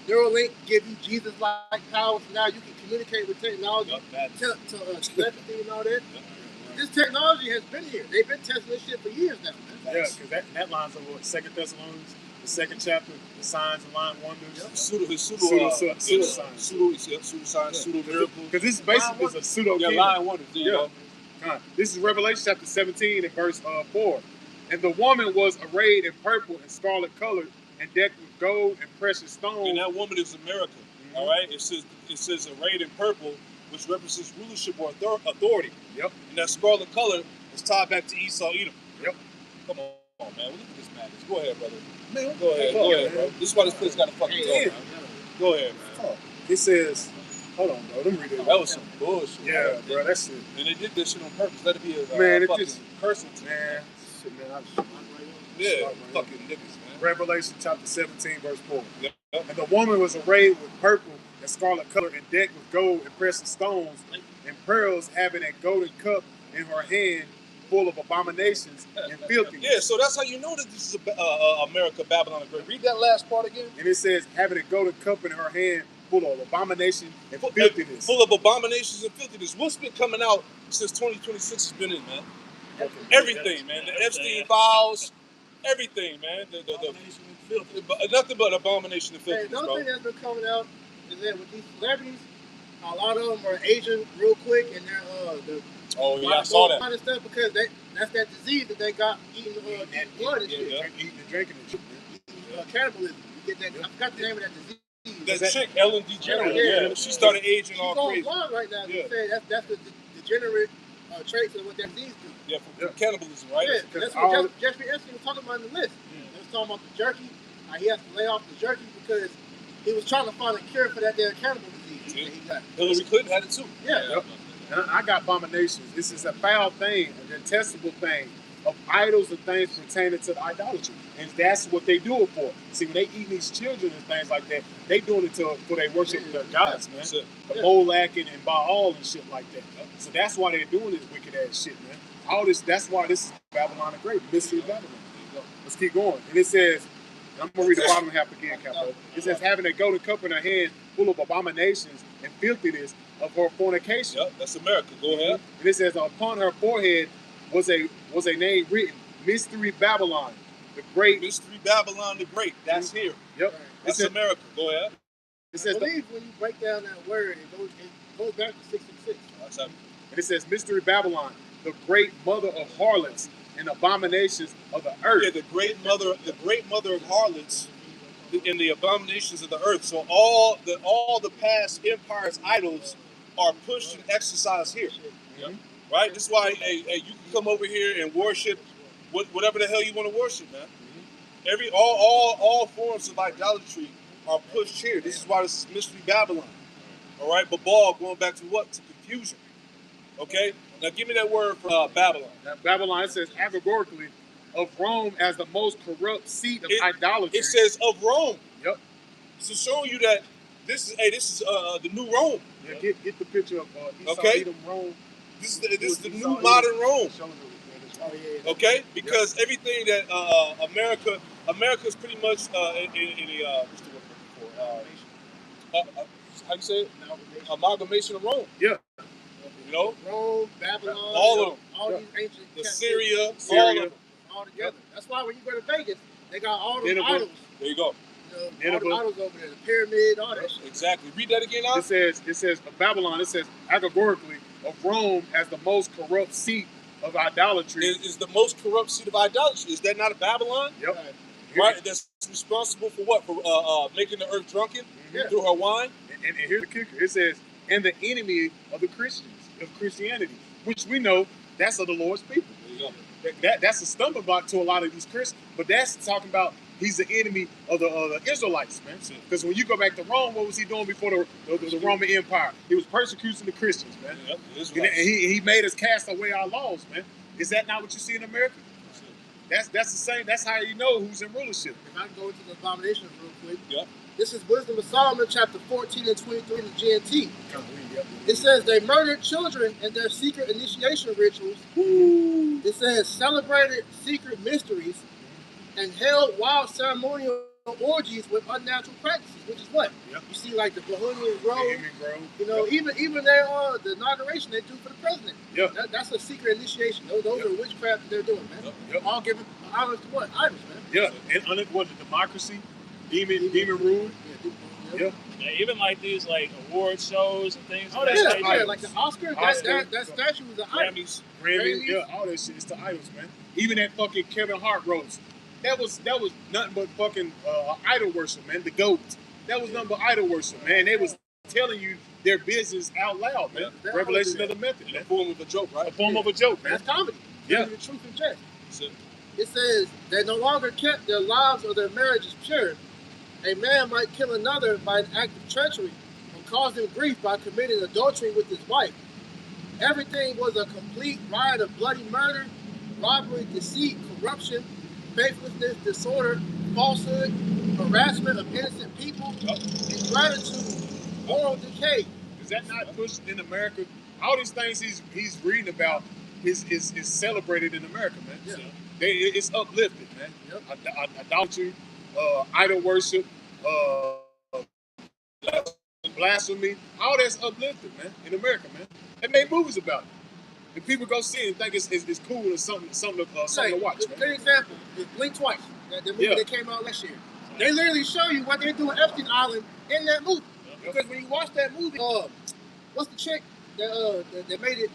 A: Neuralink give you Jesus-like powers. So now you can communicate with technology, telepathy and all that. This technology has been here. They've been testing this shit for years now.
C: Yeah, because that lines up with 2 Thessalonians, the 2nd chapter, the signs and lying wonders.
B: Pseudo signs, pseudo miracles.
C: Because this basically is a pseudo
B: Yeah, lying wonders. There you go.
C: This is Revelation chapter 17 and verse 4. And the woman was arrayed in purple and scarlet colored and decked with gold and precious stones.
B: And that woman is America. Mm-hmm. All right? It says arrayed in purple, which represents rulership or authority.
C: Yep.
B: And that scarlet color is tied back to Esau, Edom.
C: Yep.
B: Come on, man. Look at this madness. Go ahead, brother. Man, go ahead, bro. This is why this place got to fucking go, man. Go ahead, man.
C: It says, hold on, bro. Let me read it.
B: That was some bullshit.
C: Yeah, bro. That's it.
B: And they did this shit on purpose. Let it be a
C: man, it
B: fucking
C: just
B: person.
C: Man, shit, man.
B: Yeah, fucking niggas, man.
C: Revelation chapter 17, verse 4.
B: Yep.
C: And the woman was arrayed with purple and scarlet color and decked with gold and precious stones and pearls, having a golden cup in her hand full of abominations and filthiness.
B: Yeah, so that's how you know that this is America, Babylon the Great. Read that last part again.
C: And it says, having a golden cup in her hand full of abomination and filthiness.
B: Full of abominations and filthiness. What's been coming out since 2026 has been in, man? Everything, man. The Epstein files, everything, man. Nothing but abomination and filthiness,
A: the other
B: bro.
A: thing that's been coming out is that with these celebrities, a lot of them are Asian real quick, and they're
B: oh yeah, I saw that.
A: Kind of stuff because that's that disease that they got eating blood and shit.
C: Eating and drinking and shit.
A: Cannibalism. You get that? I forgot the name of that disease.
B: That chick, Ellen DeGeneres. Yeah. She started aging all crazy.
A: She's on blog right now. Yeah. Say that's the degenerate traits of what that disease do.
B: Yeah, from cannibalism, right?
A: Yeah, that's what Jeffrey Epstein was talking about in the list. He was talking about the jerky. He has to lay off the jerky because he was trying to find a cure for that damn cannibal disease.
B: Yeah.
A: that he got.
B: Hillary Clinton had it too.
A: Yeah.
C: Yep. And I got abominations. This is a foul thing, a detestable thing of idols and things pertaining to the idolatry. And that's what they do it for. See, when they eat these children and things like that, they doing it for they worship their gods, man.
B: That's it.
C: The Molech and Baal and shit like that. So that's why they're doing this wicked ass shit, man. All this, that's why this is Babylon the Great, mystery of Babylon. Let's keep going. And it says, and I'm gonna read the bottom half again, Capo. It says, having a golden cup in her hand full of abominations and filthiness of her fornication.
B: Yep, that's America. Go ahead.
C: And it says, upon her forehead was a name written, Mystery Babylon, the Great.
B: Mystery Babylon the Great. That's here.
C: Yep.
B: That's
C: It says,
B: America. Go ahead.
C: it
A: I
C: says,
A: believe when you break down that word, it goes back to 666.
B: That's it.
C: and it says, Mystery Babylon, the great mother of harlots and abominations of the earth.
B: Yeah, the great mother of harlots and the abominations of the earth. So all the past empires' idols are pushed and exercised here.
C: Mhm.
B: Right? This is why you can come over here and worship whatever the hell you want to worship, man. All forms of idolatry are pushed here. This is why this is Mystery Babylon. All right, Babal going back to what? To confusion. Okay? Now give me that word for Babylon.
C: Now, Babylon, it says allegorically of Rome as the most corrupt seat of idolatry.
B: It says of Rome.
C: Yep.
B: So showing you that this is the new Rome.
C: Yeah, get the picture of Esau,
B: Okay.
C: Edom, Rome.
B: This is the
C: Esau,
B: new
C: Edom.
B: modern Rome.
C: Show them
A: Oh, yeah.
B: Okay, because everything that America's pretty much in a what's the word I'm looking for? How you say it? Amalgamation of Rome.
C: Yeah.
B: You know,
A: Rome, Babylon,
B: all of them.
A: all
C: Yeah.
A: these ancient
B: The
A: captivities,
B: Syria, all
C: Syria.
B: of them.
A: all together. That's why when you go to Vegas, they got all those
C: Nineveh.
A: idols.
B: There you go.
A: You know, all
C: Nineveh.
A: the idols over there, the pyramid, all that shit.
B: Exactly. Read that again, now.
C: It says of Babylon, it says allegorically of Rome as the most corrupt seat of idolatry.
B: Is the most corrupt seat of idolatry. Is that not a Babylon?
C: Yep.
A: Right.
B: Right. That's responsible for what? For making the earth drunken
C: Yeah.
B: through her wine.
C: And here's the kicker. It says, and the enemy of the Christians, of Christianity, which we know that's of the Lord's people.
B: There you go.
C: That's a stumbling block to a lot of these Christians. But that's talking about he's the enemy of the Israelites, man. Because when you go back to Rome, what was he doing before the Roman Empire? He was persecuting the Christians, man.
B: Yep, it is
C: And
B: right.
C: he made us cast away our laws, man. Is that not what you see in America? That's the same. That's how you know who's in rulership.
A: If I can go into the abominations real quick.
B: Yep.
A: This is Wisdom of Solomon, chapter 14 and 23 in the GNT. It says they murdered children in their secret initiation rituals. It says celebrated secret mysteries and held wild ceremonial orgies with unnatural practices, which is what?
C: Yep.
A: You see like the Bohemian Grove,
C: Bohemian Grove.
A: you know,
C: Yep.
A: even their the inauguration they do for the president.
C: Yep.
A: That's a secret initiation. Those
C: Yep.
A: are witchcraft that they're doing, man.
C: Yep.
A: All giving honors to what? Idols, man.
C: Yeah, and under what, the democracy, demon rule. Yeah.
D: Yeah, even like these like award shows and things.
A: Oh,
D: of
A: that's
D: that
A: yeah,
D: nature.
A: like the Oscars.
C: Oscar.
A: That statue was an idol.
B: Grammys.
C: Grammy,
A: Grammys.
C: yeah, all that shit. It's the idols, man. Even that fucking Kevin Hart roast. That was nothing but fucking idol worship, man. The GOAT. That was nothing but idol worship, man. They was telling you their business out loud, man.
A: Yeah.
C: Revelation of the method,
B: In the
C: man.
B: form of a joke,
C: A
B: right?
C: form of a joke, man.
A: That's comedy.
C: Yeah.
A: The truth and jest.
B: So,
A: It says they no longer kept their lives or their marriages pure. A man might kill another by an act of treachery and cause him grief by committing adultery with his wife. Everything was a complete riot of bloody murder, robbery, deceit, corruption, faithlessness, disorder, falsehood, harassment of innocent people, ingratitude, moral decay.
C: Is that not pushed in America? All these things he's reading about is celebrated in America, man.
A: Yeah.
C: It's uplifted, man.
A: Yep.
C: Adultery, idol worship, blasphemy, all that's uplifted, man, in America, man. They made movies about it. And people go see it and think it's cool and something to watch,
A: Good
C: man.
A: example is Blink Twice, the movie
C: Yeah.
A: that came out last year. They literally show you what they do in Epstein Island in that movie. Because when you watch that movie, what's the chick that made it?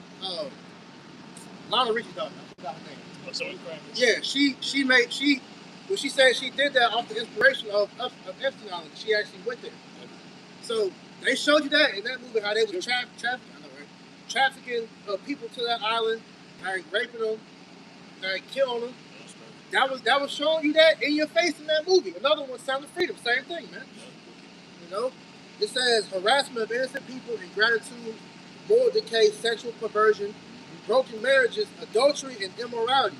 A: Lionel Richie's daughter. I forgot her name.
D: Oh, so it's crazy.
A: Yeah, when she said she did that off the inspiration of Epstein Island. She actually went there. So they showed you that in that movie how they was trafficking people to that island, and raping them, and killing them. That was showing you that in your face in that movie. Another one, Sound of Freedom, same thing, man. You You know, it says harassment of innocent people, ingratitude, moral decay, sexual perversion, broken marriages, adultery, and immorality.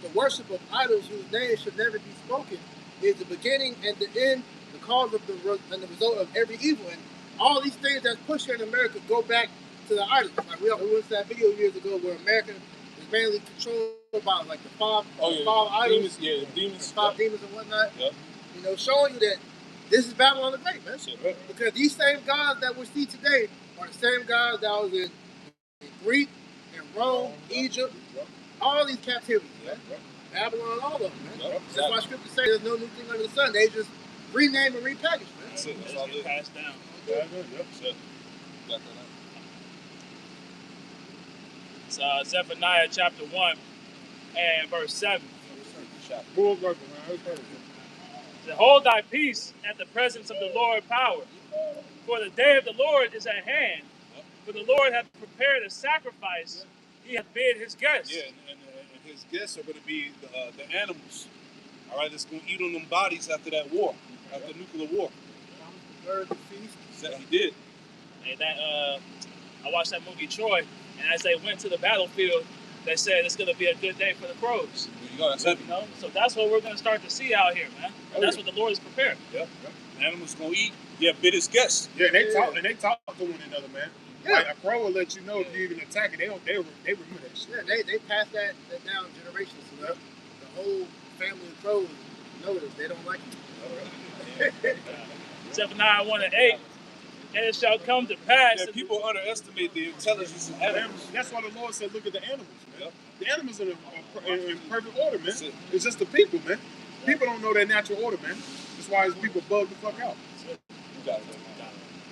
A: The worship of idols whose names should never be spoken is the beginning and the end, the cause of and the result of every evil. And all these things that's pushed here in America go back to the idols. Like we went to that video years ago where America is mainly controlled by like the five idols,
B: demons,
A: five demons and whatnot.
B: Yeah.
A: You know, showing you that this is Babylon the Great, man. Because these same gods that we see today are the same gods that was in Greek, in Rome, Egypt, all these captivities, man. Babylon, all of them, man. That's why scripture say there's no new thing under the sun. They just rename and repackage, man.
B: That's it. That's all
D: Get passed down. It's Zephaniah chapter 1 and verse 7. Hold thy peace at the presence of the Lord power. For the day of the Lord is at hand. For the Lord hath prepared a sacrifice. He hath bid his guests.
B: Yeah, and his guests are going to be the animals. All right, that's going to eat on them bodies after that war, after the nuclear war. He did.
D: And that I watched that movie Troy, and as they went to the battlefield, they said it's going to be a good day for the crows.
B: There you go. That's heavy.
D: You know? So that's what we're going to start to see out here, man. And that's what the Lord is prepared.
B: Yeah. Animals going to eat. Yeah, bid his guests.
C: Yeah, they talk to one another, man.
A: Yeah.
C: Like a crow will let you know if you even attack it. They remember that shit.
A: Yeah, they pass that down generations. So the whole family of crows know that they don't like it.
D: Zephaniah 1 and 8. And it shall come to pass.
B: Yeah, people underestimate the intelligence of animals.
C: That's why the Lord said, look at the animals, man.
B: Yeah.
C: The animals are in perfect order, man. It's just the people, man. People don't know their natural order, man. That's why his people bug the fuck out.
B: You got it.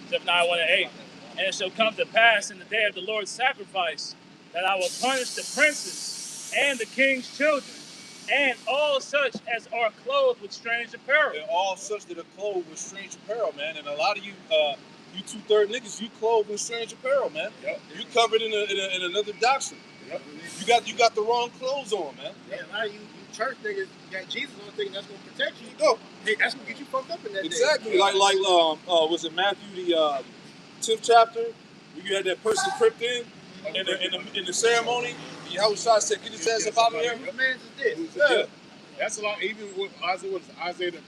D: Zephaniah 1 and 8. And it shall come to pass in the day of the Lord's sacrifice that I will punish the princes and the king's children and all such as are clothed with strange apparel.
B: And all such that are clothed with strange apparel, man. And a lot of you, you 2/3 niggas, you clothed with strange apparel, man. Yep. You covered in another doctrine. Yep. You got the wrong clothes on, man.
A: Yeah, a lot of you church niggas got Jesus on thinking that's gonna protect you.
B: Go.
A: Hey, that's gonna get you fucked up in that
B: Exactly.
A: day.
B: Like was it Matthew the 10th chapter? Where you had that person crept in the ceremony. Yahushua said, "Get his ass up out of here."
A: What man is this?
B: Yeah.
C: That's a lot. Even with Isaiah the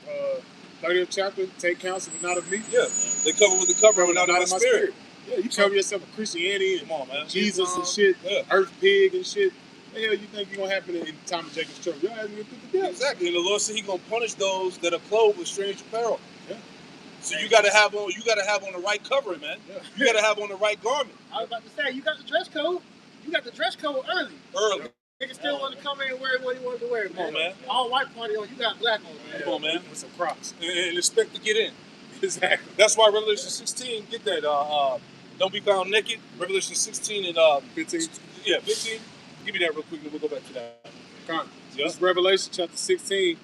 C: 30th chapter, take counsel, but not of me.
B: Yeah. They cover with the cover, but not of my spirit.
C: Yeah, you cover yourself with Christianity and
B: come on, man.
C: Jesus and shit, earth pig and shit. What the hell you think you're gonna happen in the time of Jacob's trouble? You're asking me to put the death.
B: Exactly. And the Lord said He's gonna punish those that are clothed with strange apparel.
C: Yeah.
B: So you gotta have on the right covering, man. Yeah. You gotta have on the right garment.
A: I was about to say, you got the dress code. You got the dress code early. Niggas still want to come in and wear what he wanted to wear, man.
B: Come on, man.
A: All white party on, you got black on, man.
B: Come on, man.
C: With some Crocs.
B: And expect to get in.
C: Exactly.
B: That's why Revelation 16, get that. Don't be found naked. Revelation 16 and
C: 15.
B: Yeah, 15. Give me that real quick, and we'll go back to that.
C: This is Revelation chapter 16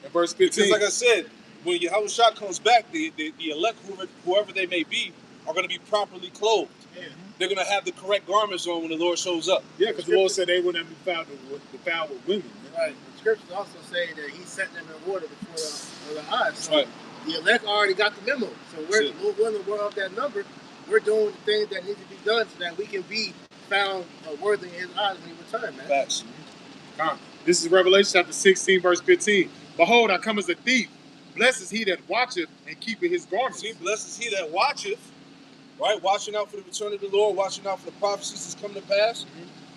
C: and verse 15.
B: Because like I said, when Yahushua comes back, the elect, whoever they may be, are going to be properly clothed. Yeah. They're going to have the correct garments on when the Lord shows up.
C: Yeah, because the Lord said they wouldn't be found with women.
A: Right. The scriptures also say that He set them in order before their eyes. So
B: right.
A: The elect already got the memo. So we're of that number. We're doing the things that need to be done so that we can be found worthy in His eyes when He returns, man.
B: Facts.
C: This is Revelation chapter 16, verse 15. Behold, I come as a thief. Blessed is he that watcheth and keepeth his garments.
B: See, blessed is he that watcheth, right? Watching out for the return of the Lord, watching out for the prophecies that's come to pass,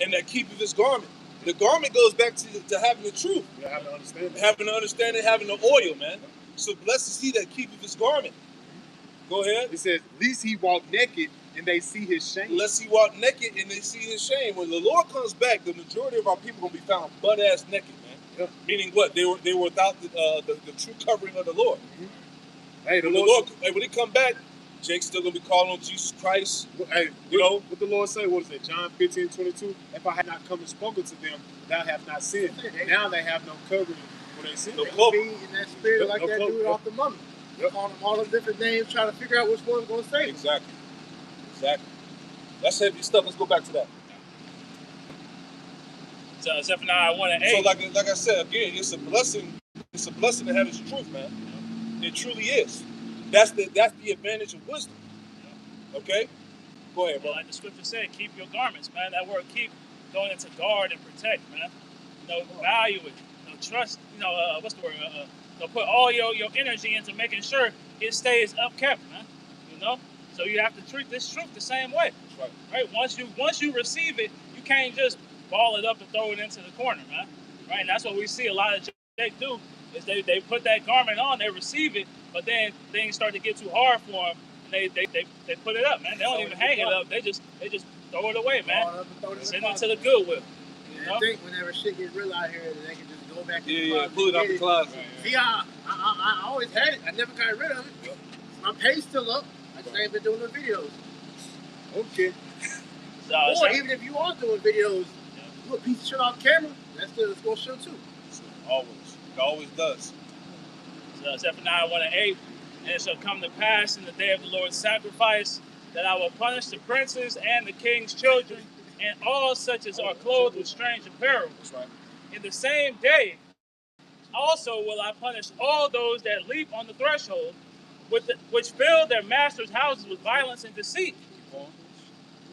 B: and that keepeth his garment. The garment goes back to having the truth.
C: Yeah, having the understanding.
B: Having the understanding, having the oil, man. So blessed is he that keepeth his garment. Go ahead.
C: It says, least he walk naked and they see his shame.
B: Lest he walk naked and they see his shame. When the Lord comes back, the majority of our people are going to be found butt-ass naked, man. Yeah. Meaning what? They were without the true covering of the Lord. Mm-hmm. Hey, the Lord when he come back, Jake's still going to be calling on Jesus Christ.
C: Hey, you know what the Lord say? What is it? John 15:22. If I had not come and spoken to them, thou have not sinned. Now they have no covering when they sin.
A: They be in that spirit like that dude off the mummy. Yep. Calling them all the different names, trying to figure out which one's going to say.
B: Exactly. That's heavy stuff. Let's go back to that.
D: So Zephaniah 1 and 8.
B: So like I said, again, it's a blessing. It's a blessing to have His truth, man. It truly is. That's the advantage of wisdom. Okay? Go ahead, bro.
D: Like the scripture said, keep your garments, man. That word keep going into guard and protect, man. Value it. Trust, what's the word? Put all your energy into making sure it stays upkept, man. So you have to treat this truth the same way.
B: That's
D: right? Once you receive it, you can't just ball it up and throw it into the corner, man. Right? And that's what we see a lot of they do is they put that garment on, they receive it, but then things start to get too hard for them, and they put it up, man. They don't even hang it up. They just throw it away, man. Send it to the Goodwill.
A: I think whenever shit gets real out here, they can just go back in the closet.
B: Pull it out the closet.
A: See, I always had it. I never got rid of it. My page still up. I just ain't been doing the videos.
B: Okay.
A: Or even if you are doing videos, do a piece of shit off camera, that's going to show too.
B: Always. It always does.
D: So Zephaniah 1:8, and it shall come to pass in the day of the Lord's sacrifice that I will punish the princes and the king's children and all such as are clothed with strange apparel.
B: That's right.
D: In the same day also will I punish all those that leap on the threshold, which fill their masters' houses with violence and deceit.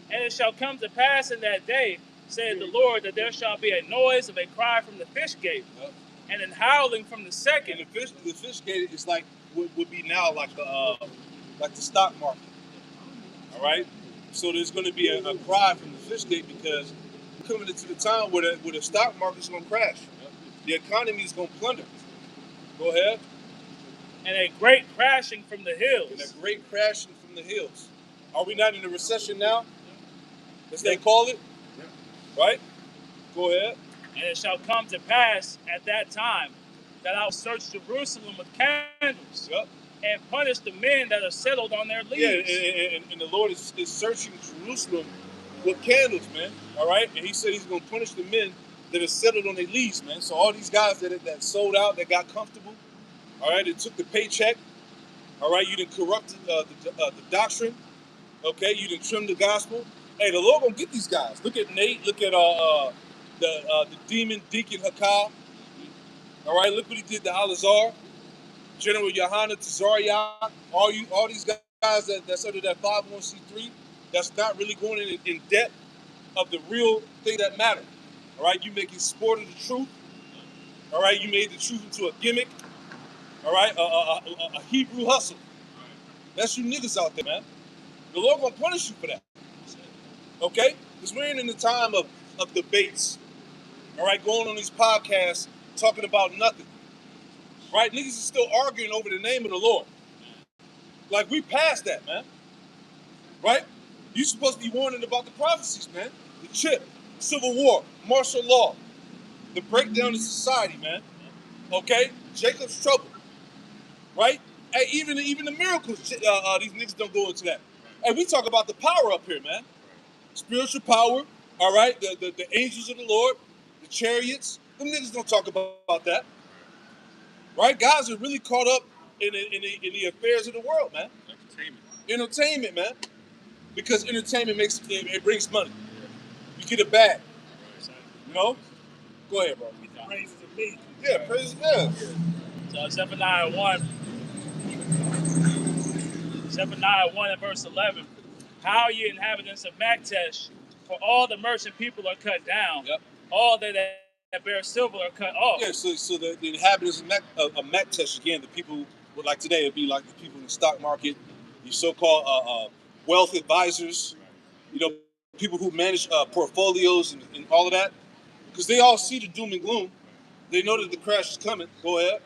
D: And it shall come to pass in that day, saith the Lord, that there shall be a noise of a cry from the fish gate, and an howling from the second.
B: And the fish gate is like would be now like the stock market. All right. So there's going to be a cry from the fish gate because we're coming into the time where the stock market's going to crash. The economy is going to plunder. Go ahead.
D: And a great crashing from the hills.
B: And a great crashing from the hills. Are we not in a recession now? As they call it? Right? Go ahead.
D: And it shall come to pass at that time that I will search Jerusalem with candles and punish the men that are settled on their leaves.
B: Yeah, and the Lord is searching Jerusalem with candles, man. All right? And he said he's going to punish the men that are settled on their leaves, man. So all these guys that sold out, that got comfortable, all right, they took the paycheck, all right, you didn't corrupt the doctrine, okay, you didn't trim the gospel. Hey, the Lord gonna get these guys. Look at Nate. Look at the demon Deacon Hakah. All right, look what he did to Alazar, General Yohanan Tazariak. All these guys that's under that 501c3. That's not really going in depth of the real thing that matters. All right, you making sport of the truth. All right, you made the truth into a gimmick. All right, a Hebrew hustle. That's you niggas out there, man. The Lord gonna punish you for that. Okay? Because we're in the time of debates. All right, going on these podcasts, talking about nothing. Right? Niggas are still arguing over the name of the Lord. Like, we passed that, man. Right? You're supposed to be warning about the prophecies, man. The chip, civil war, martial law, the breakdown of society, man. Okay? Jacob's trouble. Right? Hey, even the miracles, these niggas don't go into that. Hey, we talk about the power up here, man. Spiritual power, all right? The angels of the Lord, the chariots. Them niggas don't talk about that. Right? Guys are really caught up in the affairs of the world, man. Entertainment, man. Because entertainment it brings money. You get a bag. You know? Go ahead, bro.
E: Praises of me.
B: Yeah, praises, yeah.
D: So Zephaniah 1 and verse 11. How ye inhabitants of Maktesh, for all the merchant people are cut down.
B: Yep.
D: All they that bear silver are cut off.
B: Yeah, so the inhabitants of Maktesh, again, the people, like today, it'd be like the people in the stock market, the so-called wealth advisors, people who manage portfolios and all of that, because they all see the doom and gloom. They know that the crash is coming. Go ahead.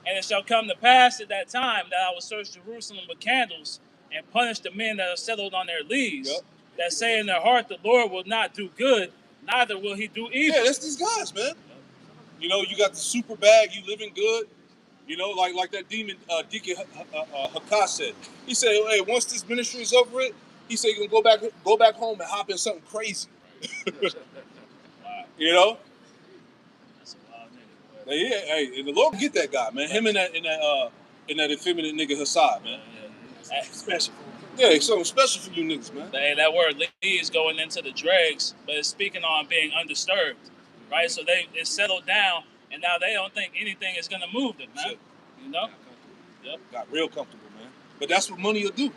D: And it shall come to pass at that time that I will search Jerusalem with candles and punish the men that are settled on their leaves, that say in their heart, the Lord will not do good, neither will he do evil.
B: Yeah, that's these guys, man. You got the super bag, you living good. Like that demon Deacon Hakah said. He said, hey, once this ministry is over it, he said you're going to go back home and hop in something crazy.
D: That's a wild nigga, boy.
B: Yeah, hey, and the Lord get that guy, man. Him and that effeminate nigga Hassad, man.
D: That's special.
B: Yeah, it's something special for you niggas, man.
D: That word leads going into the dregs, but it's speaking on being undisturbed, right? So it's settled down, and now they don't think anything is going to move them, man. Yep.
B: Got real comfortable, man. But that's what money will do.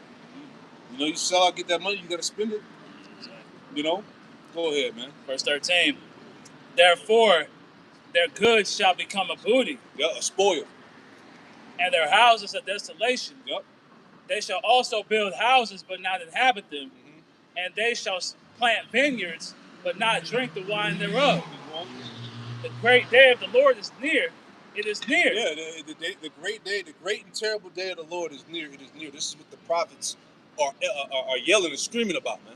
B: You know, you sell out, get that money, you got to spend it. You know? Go ahead, man.
D: Verse 13. Therefore, their goods shall become a booty.
B: Yeah, a spoil.
D: And their houses a desolation.
B: Yep.
D: They shall also build houses, but not inhabit them.
B: Mm-hmm.
D: And they shall plant vineyards, but not drink the wine thereof. The great day of the Lord is near. It is near.
B: Yeah, the great day, the great and terrible day of the Lord is near. It is near. This is what the prophets are yelling and screaming about, man.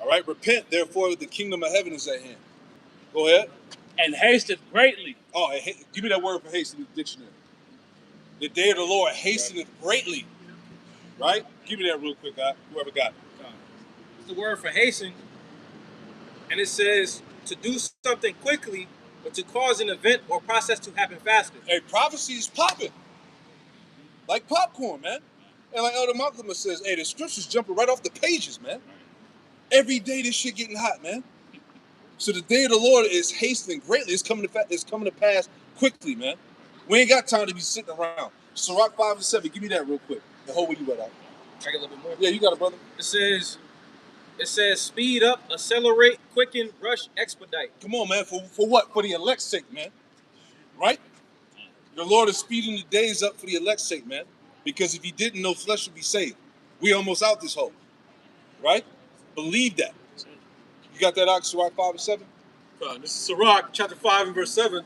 B: All right, repent, therefore the kingdom of heaven is at hand. Go ahead.
D: And hasteth greatly.
B: Oh, give me that word for haste in the dictionary. The day of the Lord hasteneth greatly. Right? Give me that real quick, guy. Whoever got it.
F: It's the word for hasten, and it says to do something quickly, or to cause an event or process to happen faster.
B: Hey, prophecy is popping. Like popcorn, man. And like Elder Malcolm says, hey, the scriptures jumping right off the pages, man. Every day this shit getting hot, man. So the day of the Lord is hastening greatly. It's coming to pass quickly, man. We ain't got time to be sitting around. Sirach 5 and 7, give me that real quick. The whole way you read out.
F: I get a little bit more.
B: Yeah, you got it, brother.
F: It says speed up, accelerate, quicken, rush, expedite.
B: Come on, man. For what? For the elect's sake, man. Right? The Lord is speeding the days up for the elect's sake, man. Because if he didn't, no flesh would be saved. We almost out this hole. Right? Believe that. You got that out, Sirach 5 and 7?
H: This is Sirach chapter 5 and verse 7.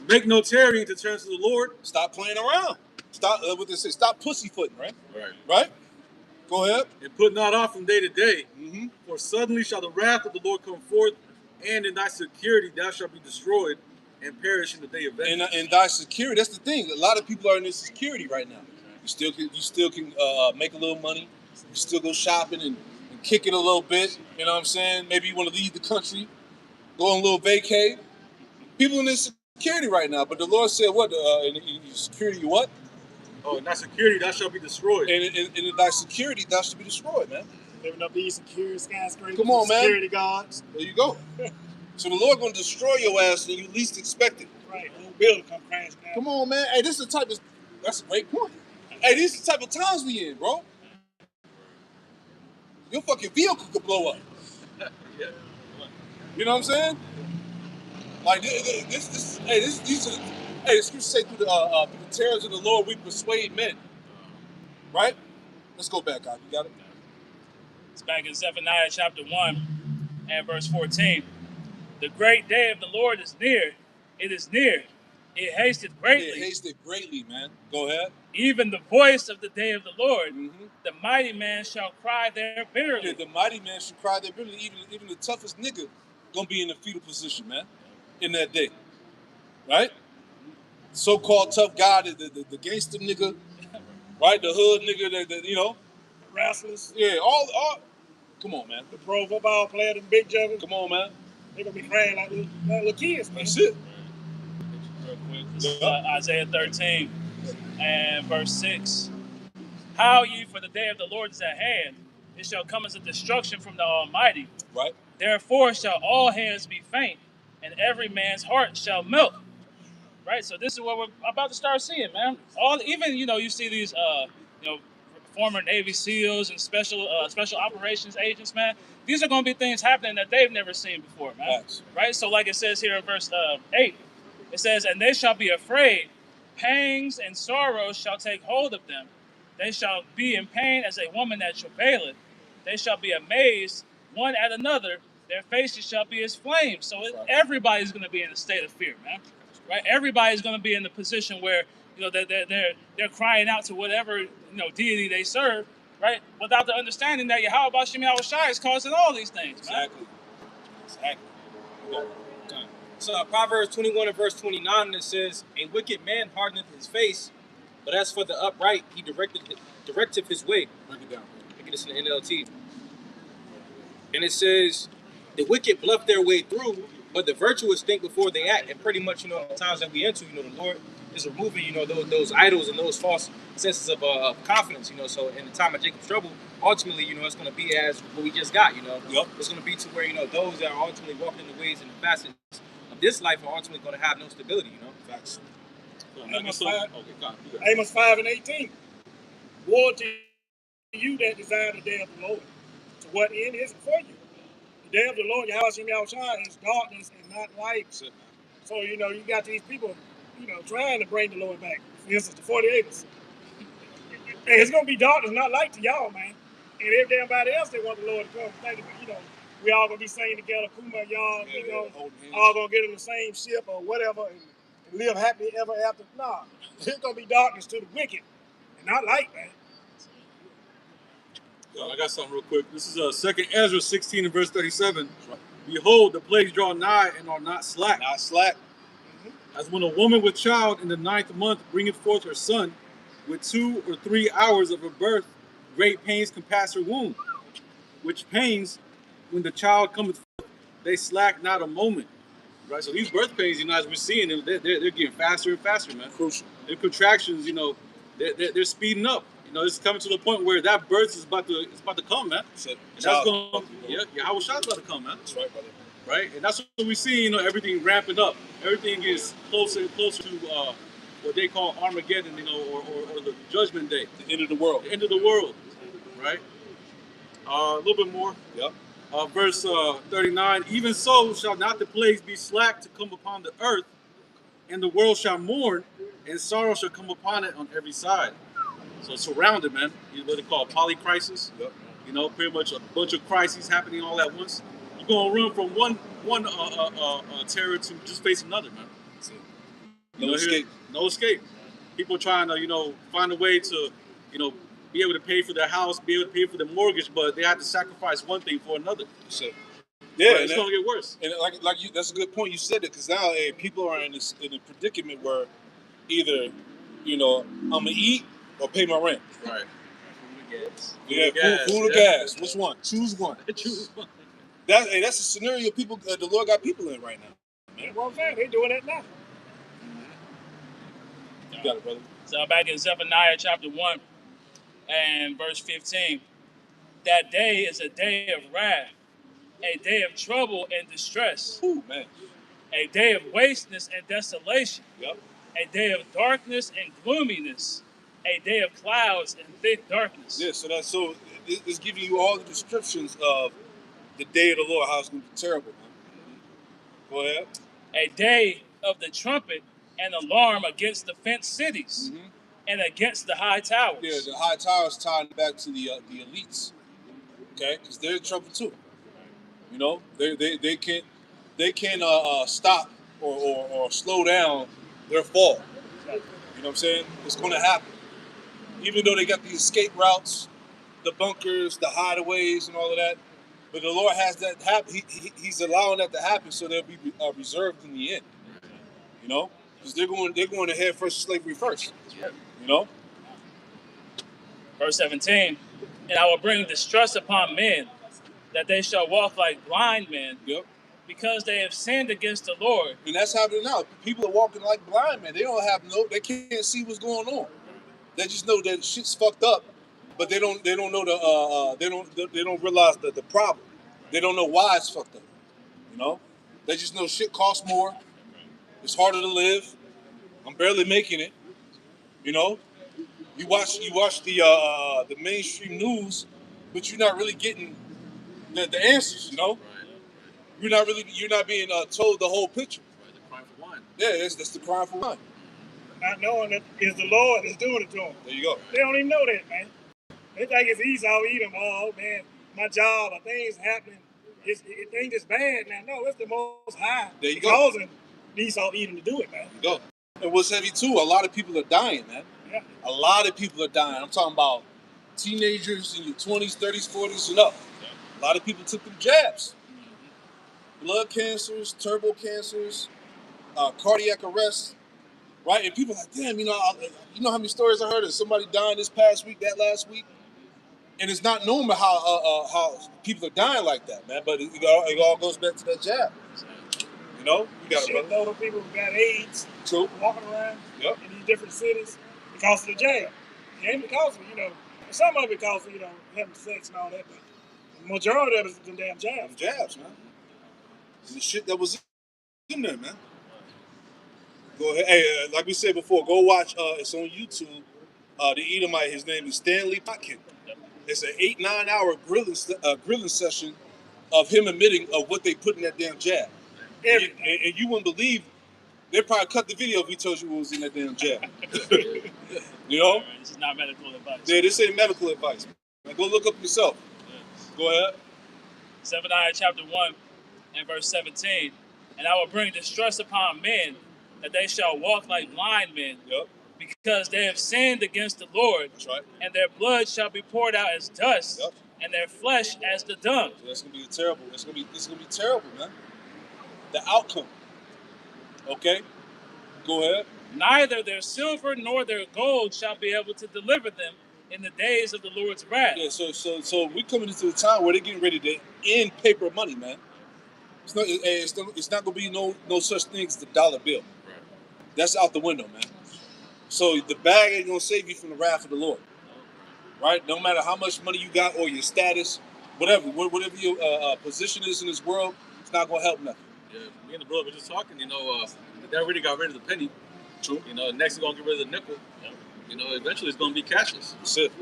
H: Make no tarrying to turn to the Lord.
B: Stop playing around. Stop what they say. Stop pussyfooting, right?
H: Right.
B: Right? Go ahead.
H: And put not off from day to day.
B: Mm-hmm.
H: For suddenly shall the wrath of the Lord come forth, and in thy security thou shalt be destroyed and perish in the day of vengeance.
B: And thy security, that's the thing. A lot of people are in this security right now. You still can make a little money. You still go shopping and kick it a little bit. You know what I'm saying? Maybe you want to leave the country, go on a little vacay. People in this security right now. But the Lord said, what? In security, you what?
H: Oh, in thy security thou shalt be destroyed.
B: And in thy security, thou shalt be destroyed, man.
E: Living up these security skyscrapers.
B: Come on, man.
E: Security guards.
B: There you go. So the Lord going to destroy your ass when you least expect it.
E: Right. Whole building come crashing down.
B: Come on, man. Hey, this is the type of... That's a great point. Hey, these are the type of times we in, bro. Your fucking vehicle could blow up.
H: Yeah.
B: You know what I'm saying? Like these are. Hey, the scriptures say through the terrors of the Lord we persuade men. Right? Let's go back, God. You got it?
D: It's back in Zephaniah chapter 1 and verse 14. The great day of the Lord is near. It is near. It hasted greatly.
B: It hasted greatly, man. Go ahead.
D: Even the voice of the day of the Lord,
B: Mm-hmm.
D: the mighty man shall cry there bitterly.
B: Yeah, the mighty man should cry there bitterly. Even the toughest nigga gonna be in a fetal position, man, in that day. Right? So-called tough guy, the gangster nigga, right? The hood nigga, the you know.
E: Wrestlers.
B: Yeah, all. Come on, man.
E: The pro football player, the big juggler.
B: Come on, man.
E: They're going to be crying like little kids, man.
B: That's it.
D: This is Isaiah 13 and verse 6. How ye, for the day of the Lord is at hand. It shall come as a destruction from the Almighty.
B: Right.
D: Therefore shall all hands be faint, and every man's heart shall melt. Right? So this is what we're about to start seeing, man. Even you see these former Navy SEALs and special operations agents, man. These are going to be things happening that they've never seen before, man.
B: Facts.
D: Right? So like it says here in verse 8, it says, and they shall be afraid, pangs and sorrows shall take hold of them. They shall be in pain as a woman that travaileth. They shall be amazed one at another. Their faces shall be as flames. So everybody's going to be in a state of fear, man. Right? Everybody's going to be in the position where they're crying out to whatever deity they serve, right? Without the understanding that Yahweh Bashim Yahweh Shai is causing all these things, man.
B: Exactly.
F: So Proverbs 21 and verse 29, it says, a wicked man hardeneth his face, but as for the upright, he directeth his way.
B: Break it down.
F: I get this in the NLT. And it says, the wicked bluff their way through, but the virtuous think before they act. And pretty much, the times that we enter, the Lord is removing, those idols and those false senses of confidence, So in the time of Jacob's trouble, ultimately, it's going to be as what we just got, Yep. It's going to be to where, those that are ultimately walking in the ways and the facets of this life are ultimately going to have no stability,
B: Facts.
E: Amos
H: So,
E: 5,
H: okay, God, you got it.
E: Amos 5:18. Woe to you that desire the day of the Lord. To what end is it for you? The day of the Lord, Yahweh Shem Yahushua, is darkness and not light. So, you got these people, trying to bring the Lord back. For instance, the 40 acres. And it's going to be darkness, not light to y'all, man. And everybody else, they want the Lord to come. We all going to be singing together, Kuma, y'all, all going to get in the same ship or whatever and live happy ever after. Nah, it's going to be darkness to the wicked and not light, man.
H: I got something real quick. This is 2 Ezra 16 and verse 37. Behold, the plagues draw nigh and are not slack.
B: Not slack.
H: As when a woman with child in the 9th month bringeth forth her son, with 2 or 3 hours of her birth, great pains compass her womb. Which pains, when the child cometh forth, they slack not a moment. Right? So these birth pains, as we're seeing, they're getting faster and faster, man.
B: Crucial.
H: Their contractions, they're speeding up. It's coming to the point where that birth is about to come, man. And that's going, Yahweh Shah's about to come, man.
B: That's right, brother.
H: Right? And that's what we see, everything ramping up. Everything is closer and closer to what they call Armageddon, or the Judgment Day.
B: The end of the world.
H: The end of the world, right? A little bit more.
B: Yep.
H: Verse 39, even so shall not the plagues be slack to come upon the earth, and the world shall mourn, and sorrow shall come upon it on every side. So surrounded, man. What they call polycrisis.
B: Yep.
H: Pretty much a bunch of crises happening all at once. You're gonna run from one terror to just face another, man.
B: No escape.
H: No escape. People trying to, find a way to, be able to pay for their house, be able to pay for their mortgage, but they have to sacrifice one thing for another.
B: So,
H: it's gonna get worse.
B: And like you, that's a good point. You said it, because now people are in a predicament where either, I'm gonna eat or pay my rent.
H: Right.
B: Food or gas. Which one? Choose one.
H: Choose one.
B: That's a scenario people, the Lord got people in right now.
E: That's what I'm saying. They're doing that now.
B: You got it, brother.
D: So back in Zephaniah chapter 1 and verse 15, that day is a day of wrath, a day of trouble and distress,
B: Ooh, man.
D: a day of wasteness and desolation,
B: Yep.
D: a day of darkness and gloominess, a day of clouds and thick darkness.
B: Yeah, so it's giving you all the descriptions of the day of the Lord, how it's going to be terrible, man. Go ahead.
D: A day of the trumpet and alarm against the fenced cities and against the high towers.
B: Yeah, the high towers tying back to the elites, okay? Because they're in trouble too. They can't stop or slow down their fall. You know what I'm saying? It's going to happen. Even though they got these escape routes, the bunkers, the hideaways, and all of that, but the Lord has that happen. He's allowing that to happen so they'll be reserved in the end. Because they're going to head first slavery first.
D: Verse 17, and I will bring distress upon men, that they shall walk like blind men, because they have sinned against the Lord.
B: And that's happening now. People are walking like blind men. They can't see what's going on. They just know that shit's fucked up, but they don't know they don't realize the problem. They don't know why it's fucked up. They just know shit costs more. It's harder to live. I'm barely making it. You watch the mainstream news, but you're not really getting the answers. You're not being told the whole picture.
H: Right, the crime for wine.
B: Yeah, that's the crime for wine.
E: Not knowing that it's the Lord that's doing it to them.
B: There you go.
E: They don't even know that, man. They think it's Esau eating them. Oh, man, my job or things happening. Things is bad now. No, it's the Most High.
B: There you go.
E: Causing Esau eating to do it, man.
B: There you go. And what's heavy too, a lot of people are dying, man.
E: Yeah.
B: A lot of people are dying. I'm talking about teenagers in your 20s, 30s, 40s, and up. A lot of people took them jabs. Blood cancers, turbo cancers, cardiac arrest, right? And people are like, damn, you know how many stories I heard of somebody dying this past week, that last week? And it's not normal how people are dying like that, man. But it all goes back to that jab. You got
E: shit, though, the people who got AIDS walking around in these different cities because of the jab. It ain't because of, some of it because of, having sex and all that, but the majority of it is the damn jabs.
B: Jabs, man. And the shit that was in there, man. Go ahead. Hey, like we said before, go watch. It's on YouTube. The Edomite. His name is Stanley Potkin. It's an 8-9 hour grilling session of him admitting of what they put in that damn jab. And you wouldn't believe they probably cut the video if he told you what was in that damn jab. You know?
D: Right, this is not medical advice.
B: Yeah, this ain't medical advice. Man, go look up yourself. Yes. Go ahead.
D: Zephaniah chapter 1 and verse 17. And I will bring distress upon men, that they shall walk like blind men, because they have sinned against the Lord.
B: That's right.
D: And their blood shall be poured out as dust, and their flesh as the dung.
B: So that's gonna be terrible. It's gonna be terrible, man. The outcome. Okay? Go ahead.
D: Neither their silver nor their gold shall be able to deliver them in the days of the Lord's wrath.
B: Yeah, so we coming into the time where they're getting ready to end paper money, man. It's not gonna be no such thing as the dollar bill. Right. That's out the window, man. So the bag ain't gonna save you from the wrath of the Lord. Right? No matter how much money you got or your status, whatever your position is in this world, it's not gonna help nothing.
G: Yeah, me and the brother were just talking, they already got rid of the penny.
B: True.
G: Next they're gonna get rid of the nickel. Eventually it's gonna be cashless.
B: That's it.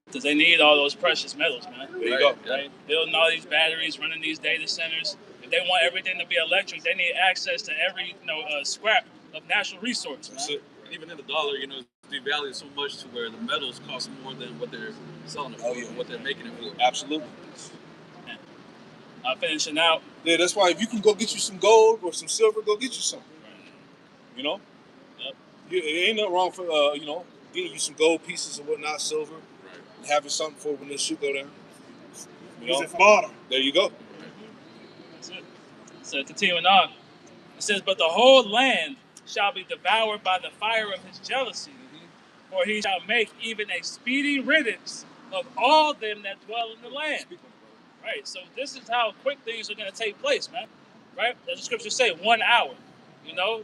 D: Because they need all those precious metals, man.
B: There you go.
D: Right? Building all these batteries, running these data centers. If they want everything to be electric, they need access to every scrap of natural resource.
B: That's it.
G: And even in the dollar, it's devalued so much to where the metals cost more than what they're selling it for, what they're making it for.
B: Absolutely.
D: Finishing out.
B: Yeah, that's why if you can go get you some gold or some silver, go get you some. You know?
D: Yep.
B: It ain't nothing wrong for, getting you some gold pieces or whatnot, silver. Right. And having something for when this shit go down.
E: It's barter.
B: There you go.
D: That's it. So continuing on. It says, but the whole land shall be devoured by the fire of his jealousy, for he shall make even a speedy riddance of all them that dwell in the land. Right, so this is how quick things are going to take place, man. Right? As the scriptures say, 1 hour.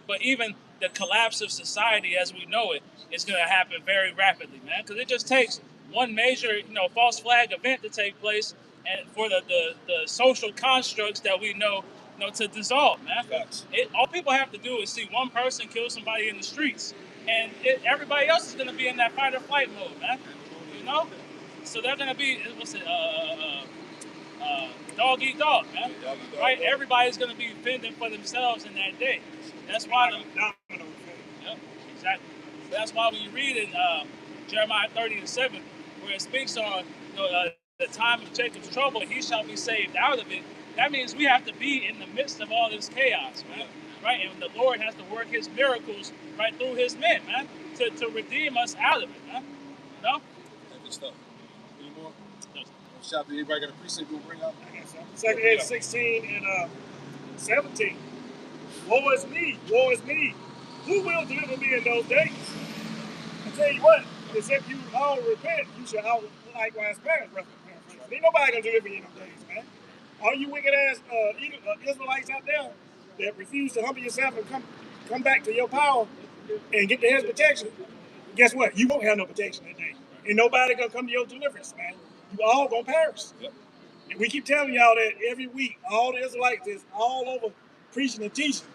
D: But even the collapse of society as we know it is going to happen very rapidly, man. Because it just takes one major, false flag event to take place, and for the social constructs that we know, to dissolve, man. All people have to do is see one person kill somebody in the streets, and everybody else is going to be in that fight or flight mode, man. So they're going to be, dog eat dog, man. Right? Everybody's going to be fending for themselves in that day. That's why exactly. That's why when you read in Jeremiah 30:7, where it speaks on the time of Jacob's trouble, he shall be saved out of it. That means we have to be in the midst of all this chaos, man. Right? And the Lord has to work his miracles right through his men, man, to redeem us out of it, man.
B: Good stuff. Any more? Shout to everybody got a precept we'll bring up.
E: 2 16 and 17. Woe is me, woe is me. Who will deliver me in those days? I tell you what, except you all repent, you shall all likewise perish. Ain't nobody gonna deliver you in those days, man. All you wicked ass Israelites out there that refuse to humble yourself and come back to your power and get the head's protection, guess what? You won't have no protection that day. Ain't nobody gonna come to your deliverance, man. You all gonna perish.
B: Yep.
E: And we keep telling y'all that every week, all the Israelites is all over preaching and teaching.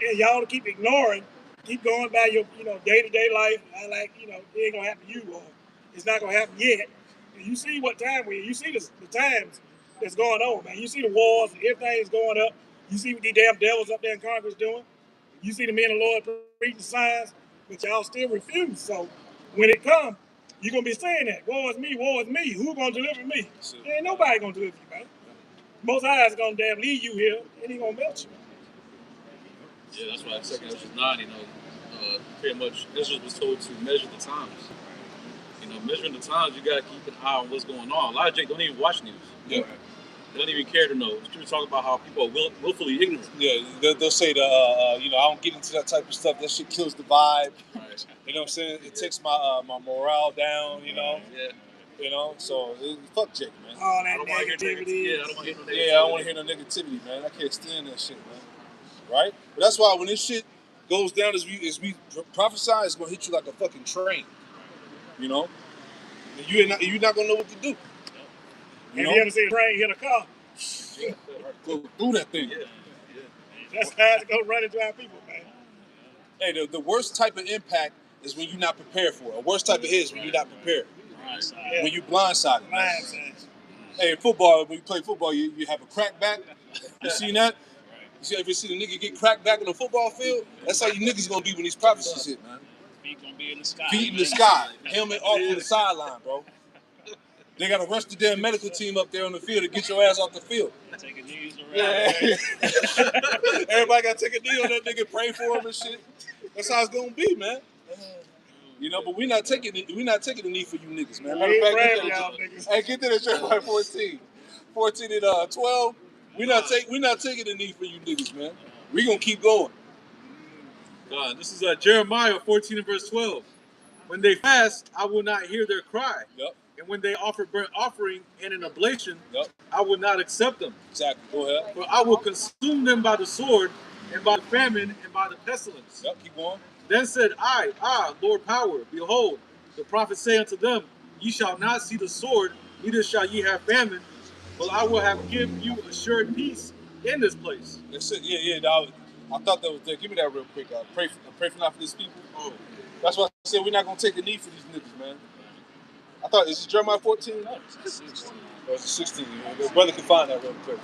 E: And y'all to keep ignoring, keep going by your, day-to-day life. I like, it ain't gonna happen to you, or it's not gonna happen yet. And you see what time we're in. You see the times that's going on, man. You see the wars, everything's going up. You see what these damn devils up there in Congress doing. You see the men of the Lord preaching signs, but y'all still refuse. So when it comes, you're going to be saying that. Woe is me, woe is me. Who's going to deliver me? There ain't nobody going to deliver you, man. Most High is going to damn leave you here, and he going to melt you.
G: Yeah, that's why 2 Ezra 9, pretty much Ezra was told to measure the times. Measuring the times, you got to keep an eye on what's going on. A lot of Jake don't even watch news.
B: Yeah.
G: They don't even care to know. People talk about how people are willfully ignorant.
B: Yeah, they'll say I don't get into that type of stuff. That shit kills the vibe.
G: Right.
B: You know what I'm saying? It takes my morale down,
G: Yeah.
B: So fuck Jake, man.
E: All that negativity.
G: I don't want to hear no negativity.
B: Yeah, I don't want to hear no negativity, man. I can't stand that shit, man. Right? But that's why when this shit goes down as we prophesy, it's gonna hit you like a fucking train. And you're not gonna know what to do.
E: Have you ever seen a train hit a car?
B: Go through that thing.
G: Yeah.
E: That's how to go run into our people, man.
B: Hey, the worst type of impact is when you're not prepared for it. The worst type of hit is when you're not prepared.
E: Yeah.
B: When you blindsided.
E: Blindsided.
B: Hey, in football, when you play football, you have a crack back. You seen that? If you see the nigga get cracked back on the football field, that's how you niggas gonna be when these prophecies hit, man.
D: Feet gonna be in the sky.
B: Feet in the sky, helmet off on the sideline, bro. They gotta rush the damn medical team up there on the field to get your ass off the field.
D: Take a knees around.
B: Yeah. Everybody gotta take a knee on that nigga, pray for him and shit. That's how it's gonna be, man. You know, but we're not taking the knee for you niggas, man. Matter of fact, get to the Jeremiah 14. 14 and 12. We're not taking the knee for you niggas, man. We gonna keep going.
H: This is Jeremiah 14 and verse 12. When they fast, I will not hear their cry.
B: Yep.
H: And when they offer burnt offering and an oblation,
B: Yep.
H: I will not accept them.
B: Exactly. Go ahead.
H: For I will consume them by the sword, and by the famine, and by the pestilence.
B: Yep. Keep going.
H: Then said I, Lord Power, behold, the prophets say unto them, Ye shall not see the sword, neither shall ye have famine, but I will have given you assured peace in this place.
B: That's it. Yeah, dog. I thought that was there. Give me that real quick. Pray for not for these people. Oh. That's why I said we're not gonna take the knee for these niggas, man. I thought, is it Jeremiah 14? No, it's 16. Or is it 16? Your brother can find that real quick.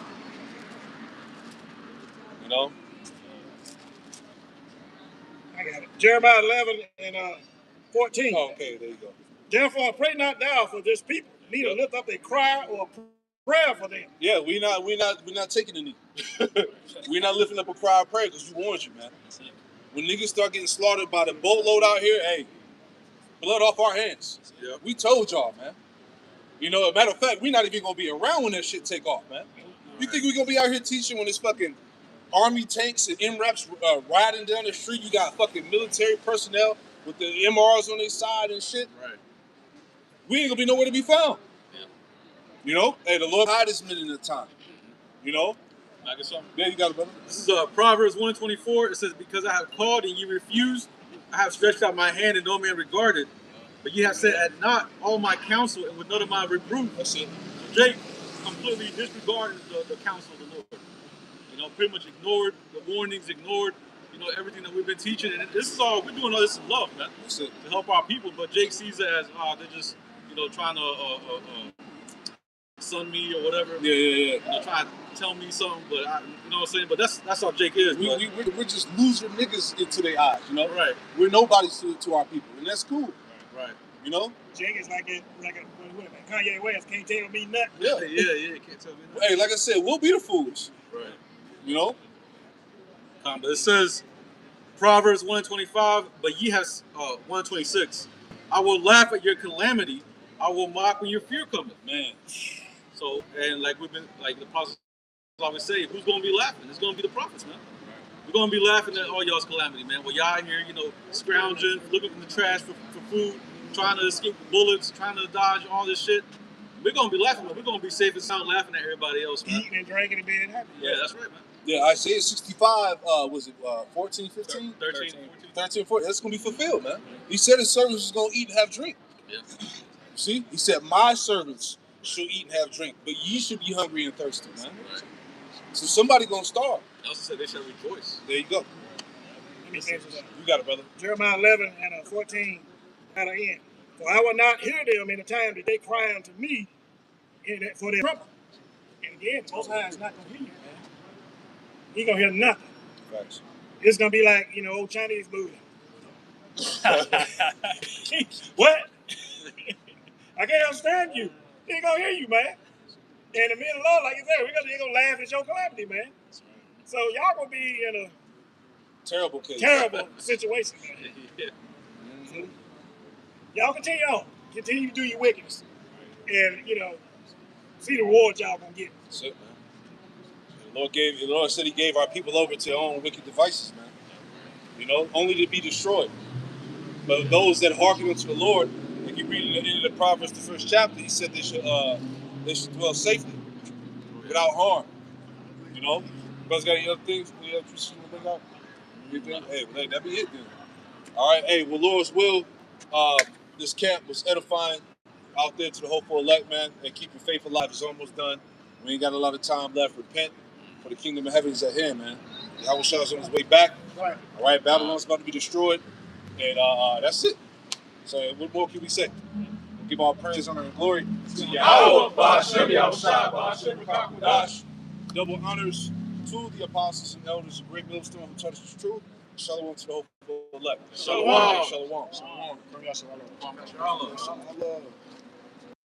B: You know?
E: I got it. Jeremiah 11 and 14.
B: Oh, okay, there you go.
E: Therefore, pray not thou for this people, neither lift up a cry or a prayer for them.
B: Yeah, we're not taking the knee. We're not lifting up a cry of prayer because we warned you, man. When niggas start getting slaughtered by the boatload out here, hey, blood off our hands. Yeah. We told y'all, man. You know, as a matter of fact, we're not even gonna be around when that shit take off, man. You think we're gonna be out here teaching when it's fucking army tanks and MRAPs riding down the street? You got fucking military personnel with the MRs on their side and shit.
H: Right.
B: We ain't gonna be nowhere to be found. Yeah. You know, hey, the Lord hide us minute at a time. You know.
H: I get something.
B: Yeah, you got it, brother.
H: This is Proverbs 1:24. It says, Because I have called and ye refused, I have stretched out my hand and no man regarded. But ye have said at naught all my counsel and with none of my reproof.
B: That's it.
H: Jake completely disregarded the counsel of the Lord. You know, pretty much ignored the warnings, ignored, you know, everything that we've been teaching. And this is all, we're doing all this in love, man.
B: That's it.
H: To help our people. But Jake sees it as, they're just, you know, trying to sun me or whatever.
B: Yeah.
H: You know, trying to tell me something, but you know what I'm saying? But that's how Jake is.
B: We're just loser niggas into their eyes, you know?
H: Right.
B: We're nobody to our people, and that's cool.
H: Right.
B: You know?
E: Jake is like Kanye West, can't tell me nothing.
B: Yeah.
H: Can't tell me nothing.
B: Hey, like I said, we'll be the fools.
H: Right.
B: You know?
H: But it says, Proverbs 1:25, but ye have 1:26. I will laugh at your calamity. I will mock when your fear cometh.
B: Man.
H: So, and like the apostles always say, who's going to be laughing? It's going to be the prophets, man. We're going to be laughing at all y'all's calamity, man. Well, y'all here, you know, scrounging, looking in the trash for food, trying to escape bullets, trying to dodge all this shit. We're going to be laughing, but we're going to be safe and sound laughing at everybody else, man.
E: Eating and drinking and being happy.
H: Yeah, that's right, man.
B: Yeah, Isaiah 65, was it 14, 15? 13, 14. That's going to be fulfilled, man. He said his servants was going to eat and have drink.
H: Yeah.
B: See? He said, my servants shall eat and have drink, but ye should be hungry and thirsty, man.
H: Right.
B: So somebody going to starve.
H: He also said they shall rejoice.
B: There you go.
E: Let me finish that.
B: You got it, brother.
E: Jeremiah 11 and 14 at the end. For I will not hear them in the time that they cry unto me for their trouble. And again, Most High is not going to hear you, man. He going to hear nothing.
B: Facts.
E: It's going to be like, you know, old Chinese movie. What? I can't understand you. He ain't going to hear you, man. And the men of the Lord, like you said, they're going to laugh at your calamity, man. So y'all going to be in a
B: terrible case.
E: Terrible situation, man.
H: Yeah.
E: Mm-hmm. Y'all continue on. Continue to do your wickedness. And, you know, see the reward y'all going to get.
B: That's it, man. The Lord said he gave our people over to their own wicked devices, man. You know, only to be destroyed. But those that hearken unto the Lord, if you read in the end of the Proverbs, the first chapter, he said they should dwell safely, without harm. You know? You guys got any other things? Any other questions you want to bring out? Hey, well, that'd be it then. All right, hey, well, Lord's will, this camp was edifying out there to the hopeful elect, man, and keep your faith alive is almost done. We ain't got a lot of time left. Repent, for the kingdom of heaven is at hand, man. Yahweh Shah is on his way back.
E: Right.
B: All right, Babylon's about to be destroyed, and that's it. So what more can we say? We'll give all praise, honor, and glory to Yahweh. Double honors to the apostles and elders of Great Millstone who taught us the truth. Shalom to the hopeful elect.
E: Shalom.
B: Shalom.
E: Shalom.
C: Shalom.